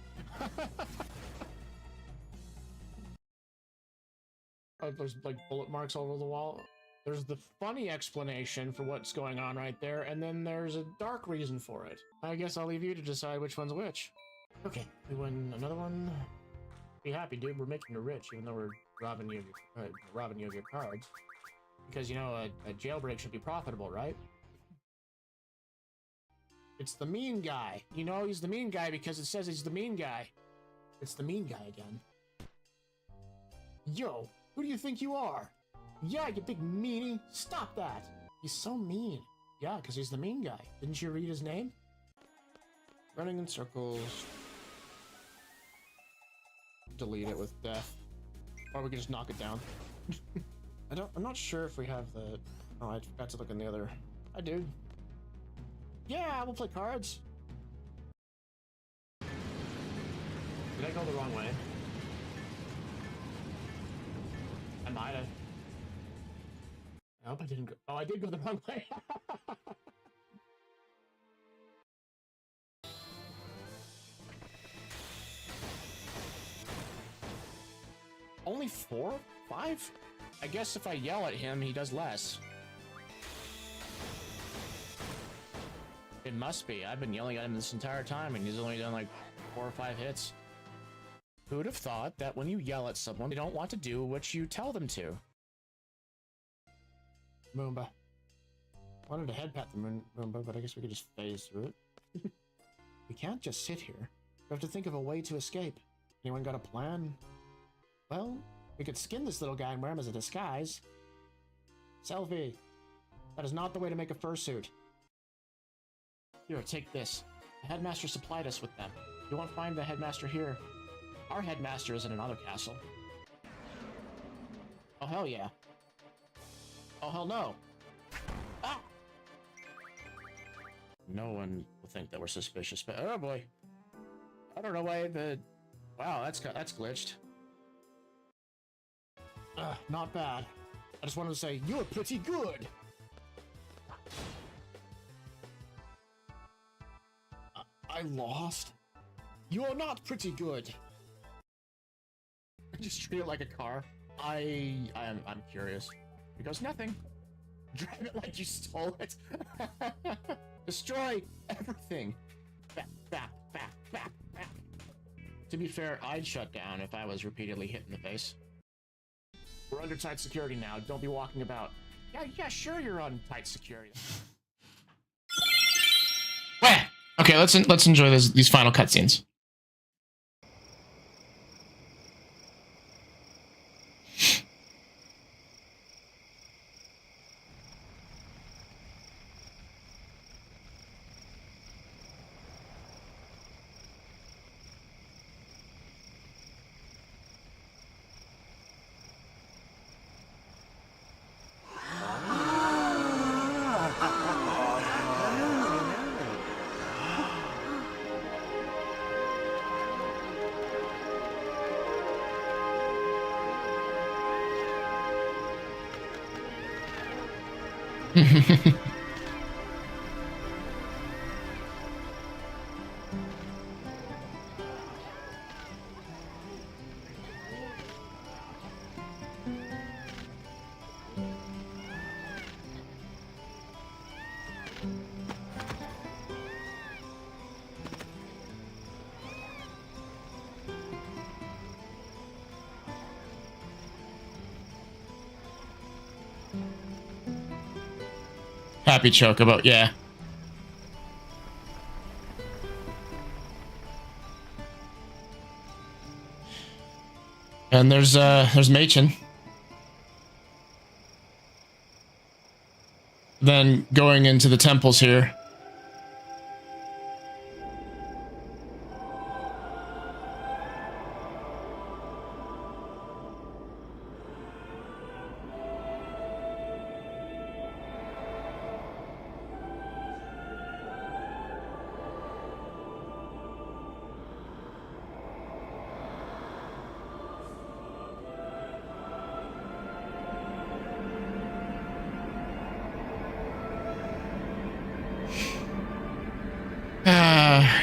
Oh, there's like bullet marks all over the wall. There's the funny explanation for what's going on right there, and then there's a dark reason for it. I guess I'll leave you to decide which one's which. Okay, we win another one. Be happy, dude. We're making you rich, even though we're robbing you of your cards. Because, you know, a jailbreak should be profitable, right? It's the mean guy. You know, he's the mean guy because it says he's the mean guy. It's the mean guy again. Yo, who do you think you are? Yeah, you big meanie. Stop that. He's so mean. Yeah, because he's the mean guy. Didn't you read his name? Running in circles. Delete it with death. Or we can just knock it down. I'm not sure if we have the... Oh, I forgot to look in the other... Hi, dude. Yeah, we'll play cards. Did I go the wrong way? I might have. I hope I didn't go. Oh, I did go the wrong way. Only 4? 5? I guess if I yell at him, he does less. It must be. I've been yelling at him this entire time, and he's only done like 4 or 5 hits. Who would have thought that when you yell at someone, they don't want to do what you tell them to? Moomba. Wanted to head pat the Moomba, but I guess we could just phase through it. We can't just sit here. We have to think of a way to escape. Anyone got a plan? Well, we could skin this little guy and wear him as a disguise. Selfie. That is not the way to make a fursuit. Here, take this. The headmaster supplied us with them. You won't find the headmaster here. Our headmaster is in another castle. Oh, hell yeah. Oh, hell no. Ah! No one will think that we're suspicious, but oh boy. I don't know why the... Wow, that's glitched. Not bad. I just wanted to say, you're pretty good! I lost? You're not pretty good! Just treat it like a car. I'm curious. He goes, nothing. Drive it like you stole it. Destroy everything. Bap, bap, bap, bap, bap. To be fair, I'd shut down if I was repeatedly hit in the face. We're under tight security now. Don't be walking about. Yeah, sure you're on tight security. Wah! Okay, let's enjoy these final cutscenes. Happy Chocobo, yeah. And there's Machen. Then going into the temples here.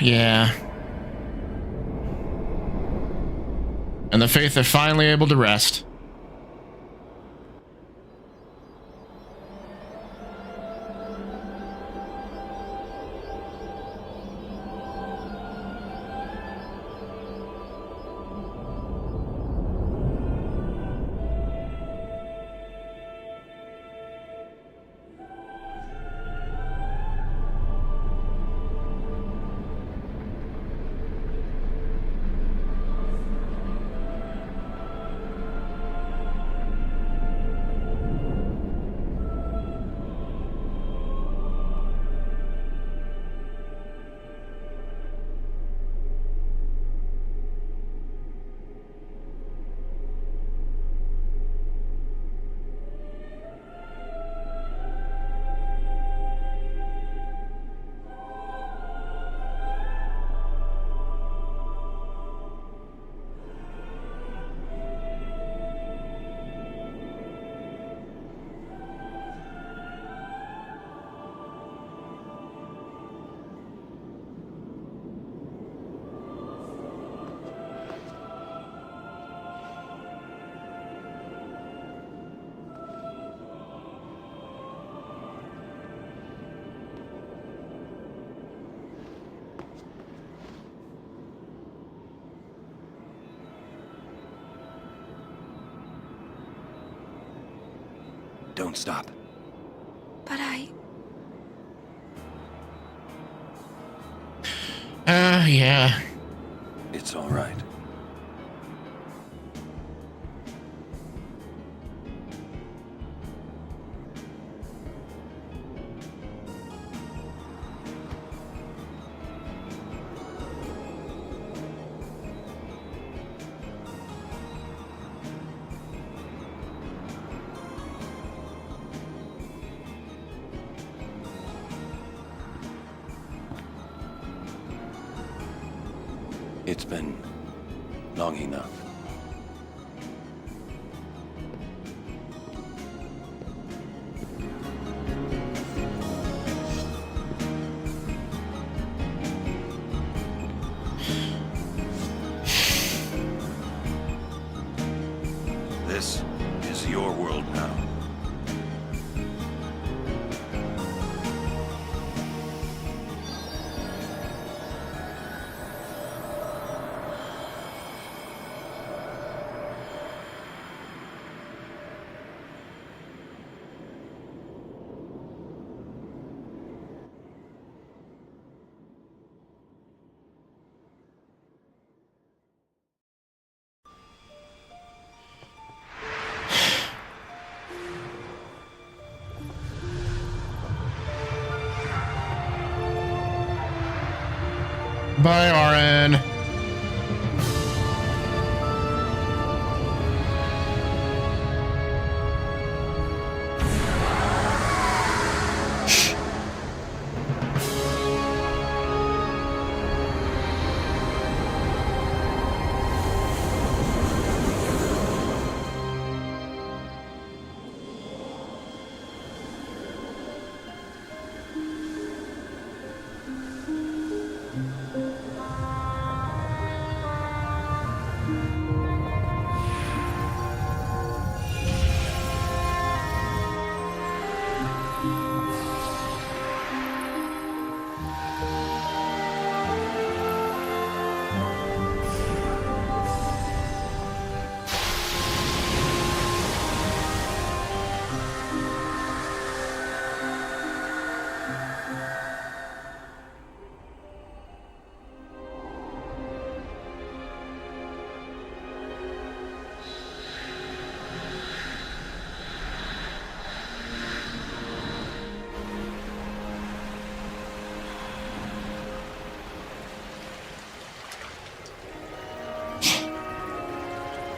Yeah. And the Faith are finally able to rest. Don't stop. But Yeah. It's all right. It's been long enough. This is your world now. Bye, RN.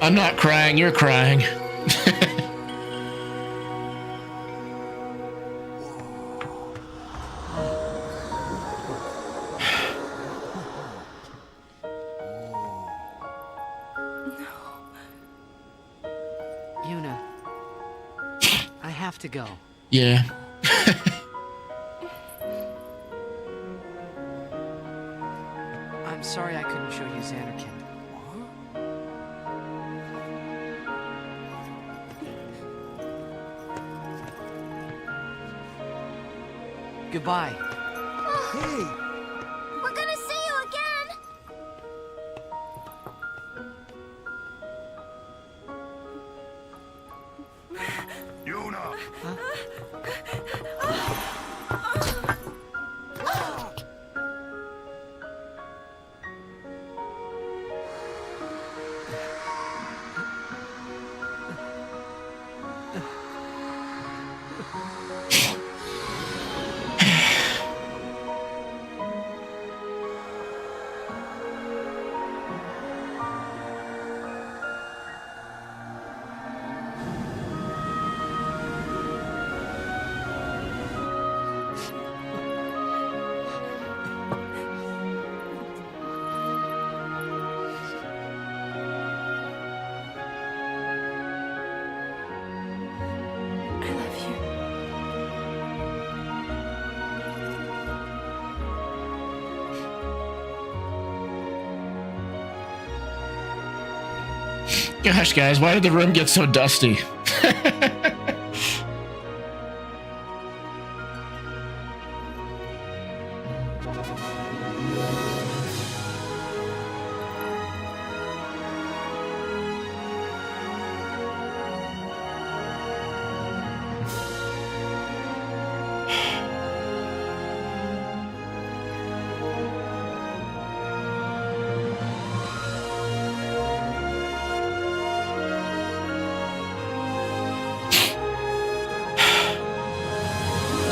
I'm not crying, you're crying. Yuna, I have to go. Yeah. I'm sorry I couldn't show you Xanarkin. Goodbye. we're gonna see you again. Yuna! I love you. Gosh, guys, why did the room get so dusty?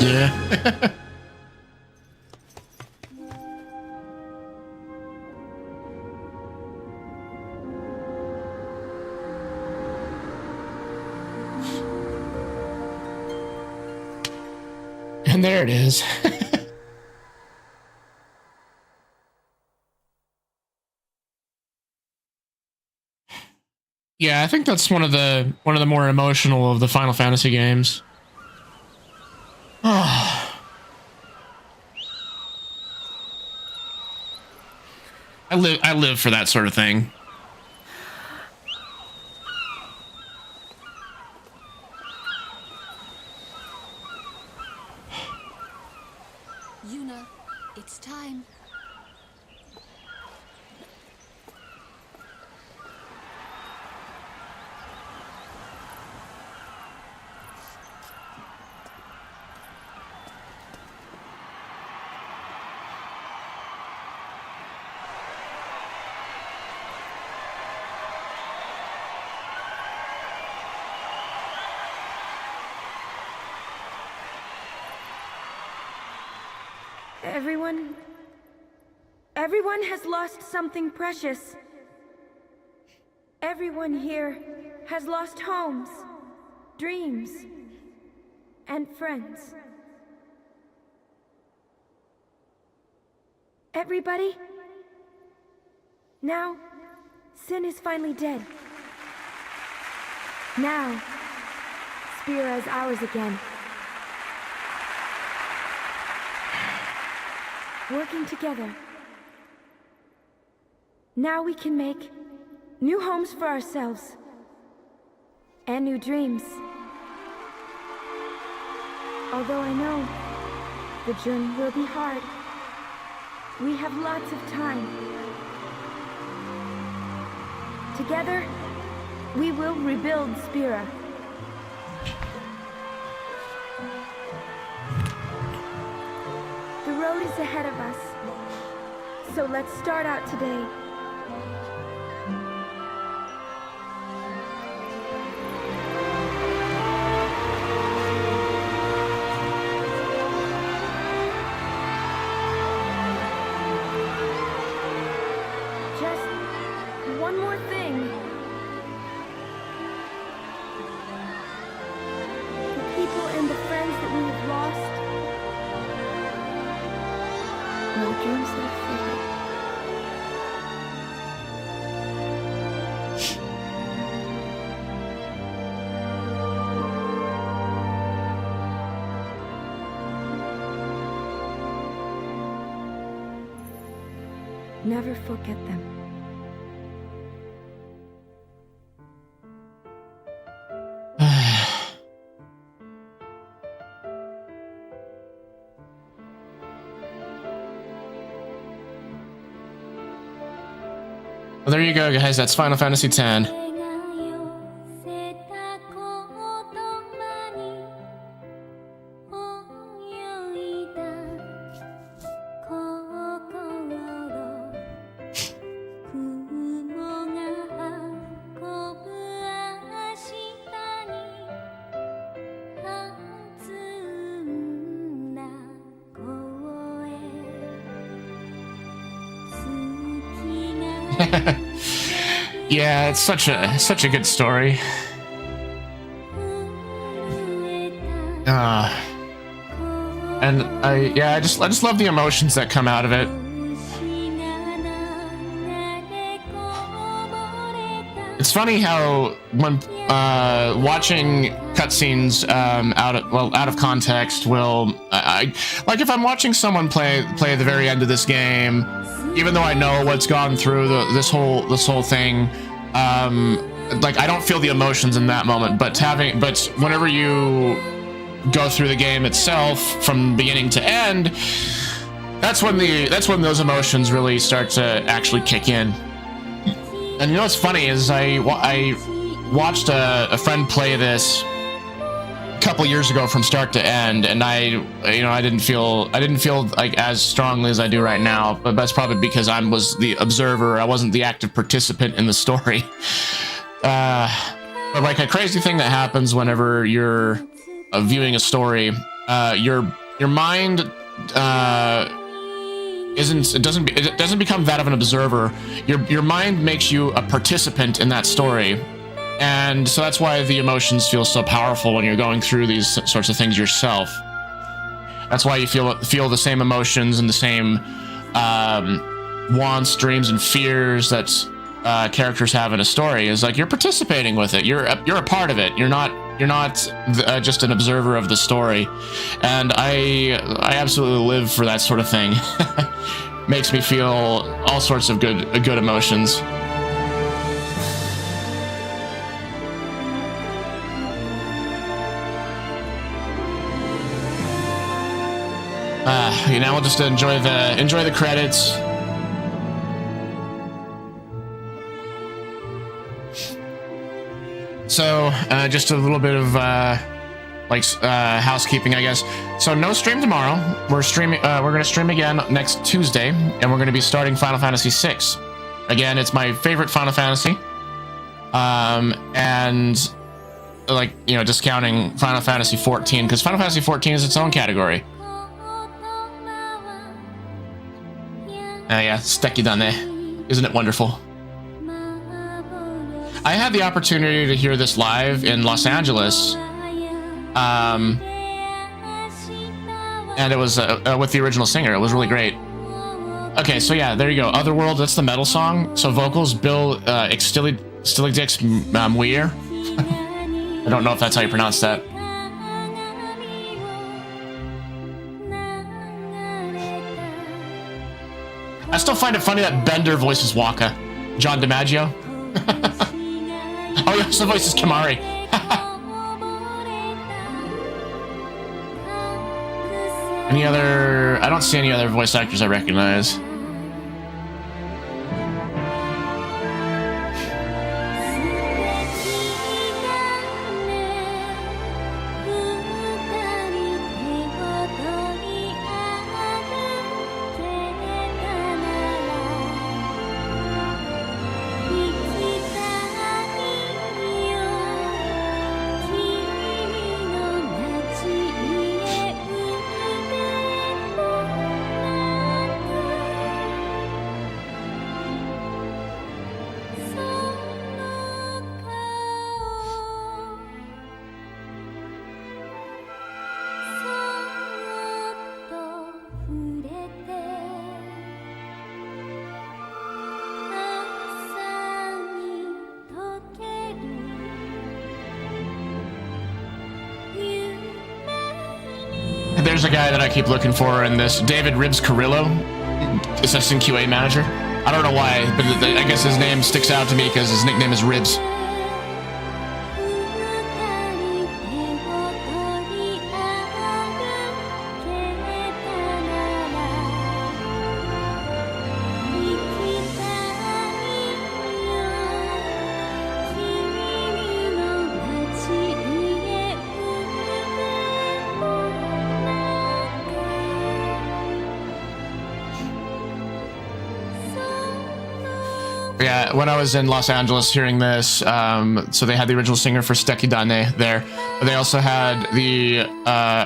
Yeah. And there it is. Yeah, I think that's one of the more emotional of the Final Fantasy games. I live for that sort of thing. Yuna, it's time. Everyone has lost something precious. Everyone here has lost homes, dreams, and friends. Everybody? Now, Sin is finally dead. Now, Spira is ours again. Working together. Now we can make new homes for ourselves. And new dreams. Although I know the journey will be hard, we have lots of time. Together, we will rebuild Spira. The road is ahead of us, so let's start out today. Just one more thing. The people and the friends that we have lost, no dreams that have faded. Never forget them. Well, there you go, guys. That's Final Fantasy X. Yeah, it's such a good story. And I just love the emotions that come out of it. It's funny how when watching cutscenes out of context will like if I'm watching someone play the very end of this game, even though I know what's gone through this whole thing, like I don't feel the emotions in that moment. But whenever you go through the game itself from beginning to end, that's when those emotions really start to actually kick in. And you know what's funny is I watched a friend play this a couple years ago from start to end, and I didn't feel like as strongly as I do right now. But that's probably because I was the observer. I wasn't the active participant in the story. But like a crazy thing that happens whenever you're viewing a story your mind it doesn't become that of an observer. Your mind makes you a participant in that story, and so that's why the emotions feel so powerful when you're going through these sorts of things yourself. That's why you feel the same emotions and the same wants, dreams, and fears that characters have in a story. Is like you're participating with it. You're a part of it. You're not just an observer of the story. And I absolutely live for that sort of thing. Makes me feel all sorts of good emotions. Now we'll just enjoy the credits. So, just a little bit of housekeeping, I guess. So, no stream tomorrow. We're gonna stream again next Tuesday, and we're gonna be starting Final Fantasy VI. Again, it's my favorite Final Fantasy. And discounting Final Fantasy 14 because Final Fantasy 14 is its own category. Yeah, Steki Dane. Isn't it wonderful? I had the opportunity to hear this live in Los Angeles. And it was with the original singer. It was really great. Okay, so yeah, there you go. Otherworld, that's the metal song. So vocals, Bill Stiligdix Muir. I don't know if that's how you pronounce that. I still find it funny that Bender voices Waka. John DiMaggio. Oh, yes, the voice is Kimari. Any other... I don't see any other voice actors I recognize. There's a guy that I keep looking for in this, David Ribbs Carrillo, assistant QA manager. I don't know why, but I guess his name sticks out to me because his nickname is Ribbs. Yeah, when I was in Los Angeles hearing this, so they had the original singer for Steki Dane there, but they also had the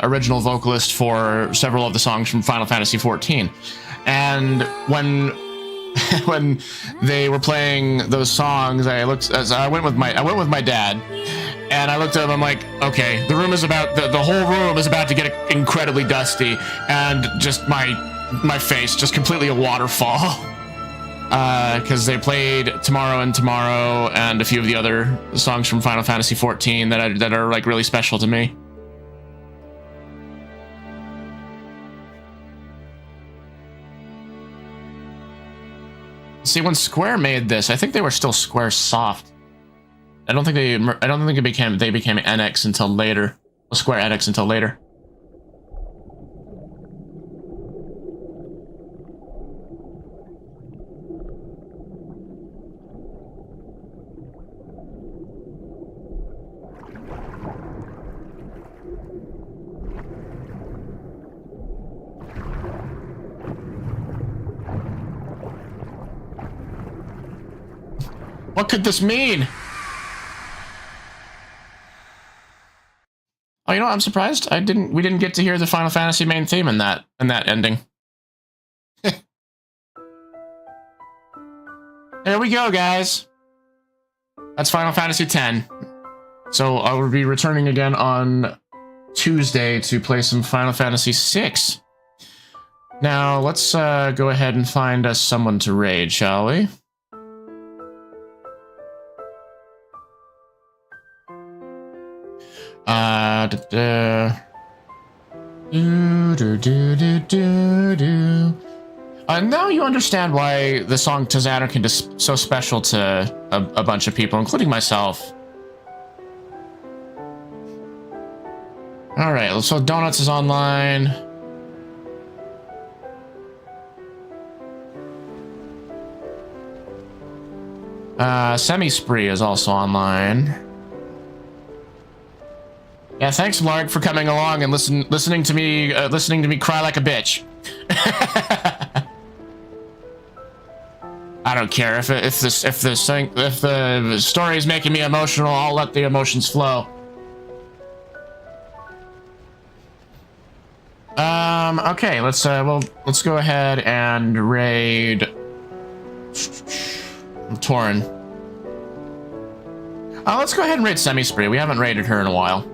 original vocalist for several of the songs from Final Fantasy 14. And when they were playing those songs, I went with my dad, and I looked at him. I'm like, okay, the room is about the whole room is about to get incredibly dusty, and just my face just completely a waterfall. Because they played Tomorrow and a few of the other songs from Final Fantasy 14 that are like really special to me. See, when Square made this, I think they were still Square Soft. I don't think they became NX until later. Square NX until later. What could this mean? Oh, you know what? I'm surprised. We didn't get to hear the Final Fantasy main theme in that ending. There we go, guys. That's Final Fantasy X. So I will be returning again on Tuesday to play some Final Fantasy VI. Now, let's go ahead and find us someone to raid, shall we? Now you understand why the song To Xanarkand is so special to a bunch of people, including myself. Alright, so Donuts is online. Semi-Spree is also online. Yeah, thanks, Lark, for coming along and listening to me cry like a bitch. I don't care if the story is making me emotional. I'll let the emotions flow. Okay, let's go ahead and raid Torin. Let's go ahead and raid Semi-Spree. We haven't raided her in a while.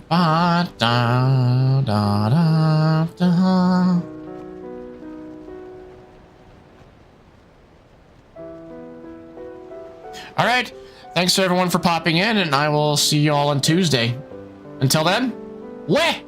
Da, da, da, da. All right, thanks to everyone for popping in, and I will see you all on Tuesday. Until then, weh!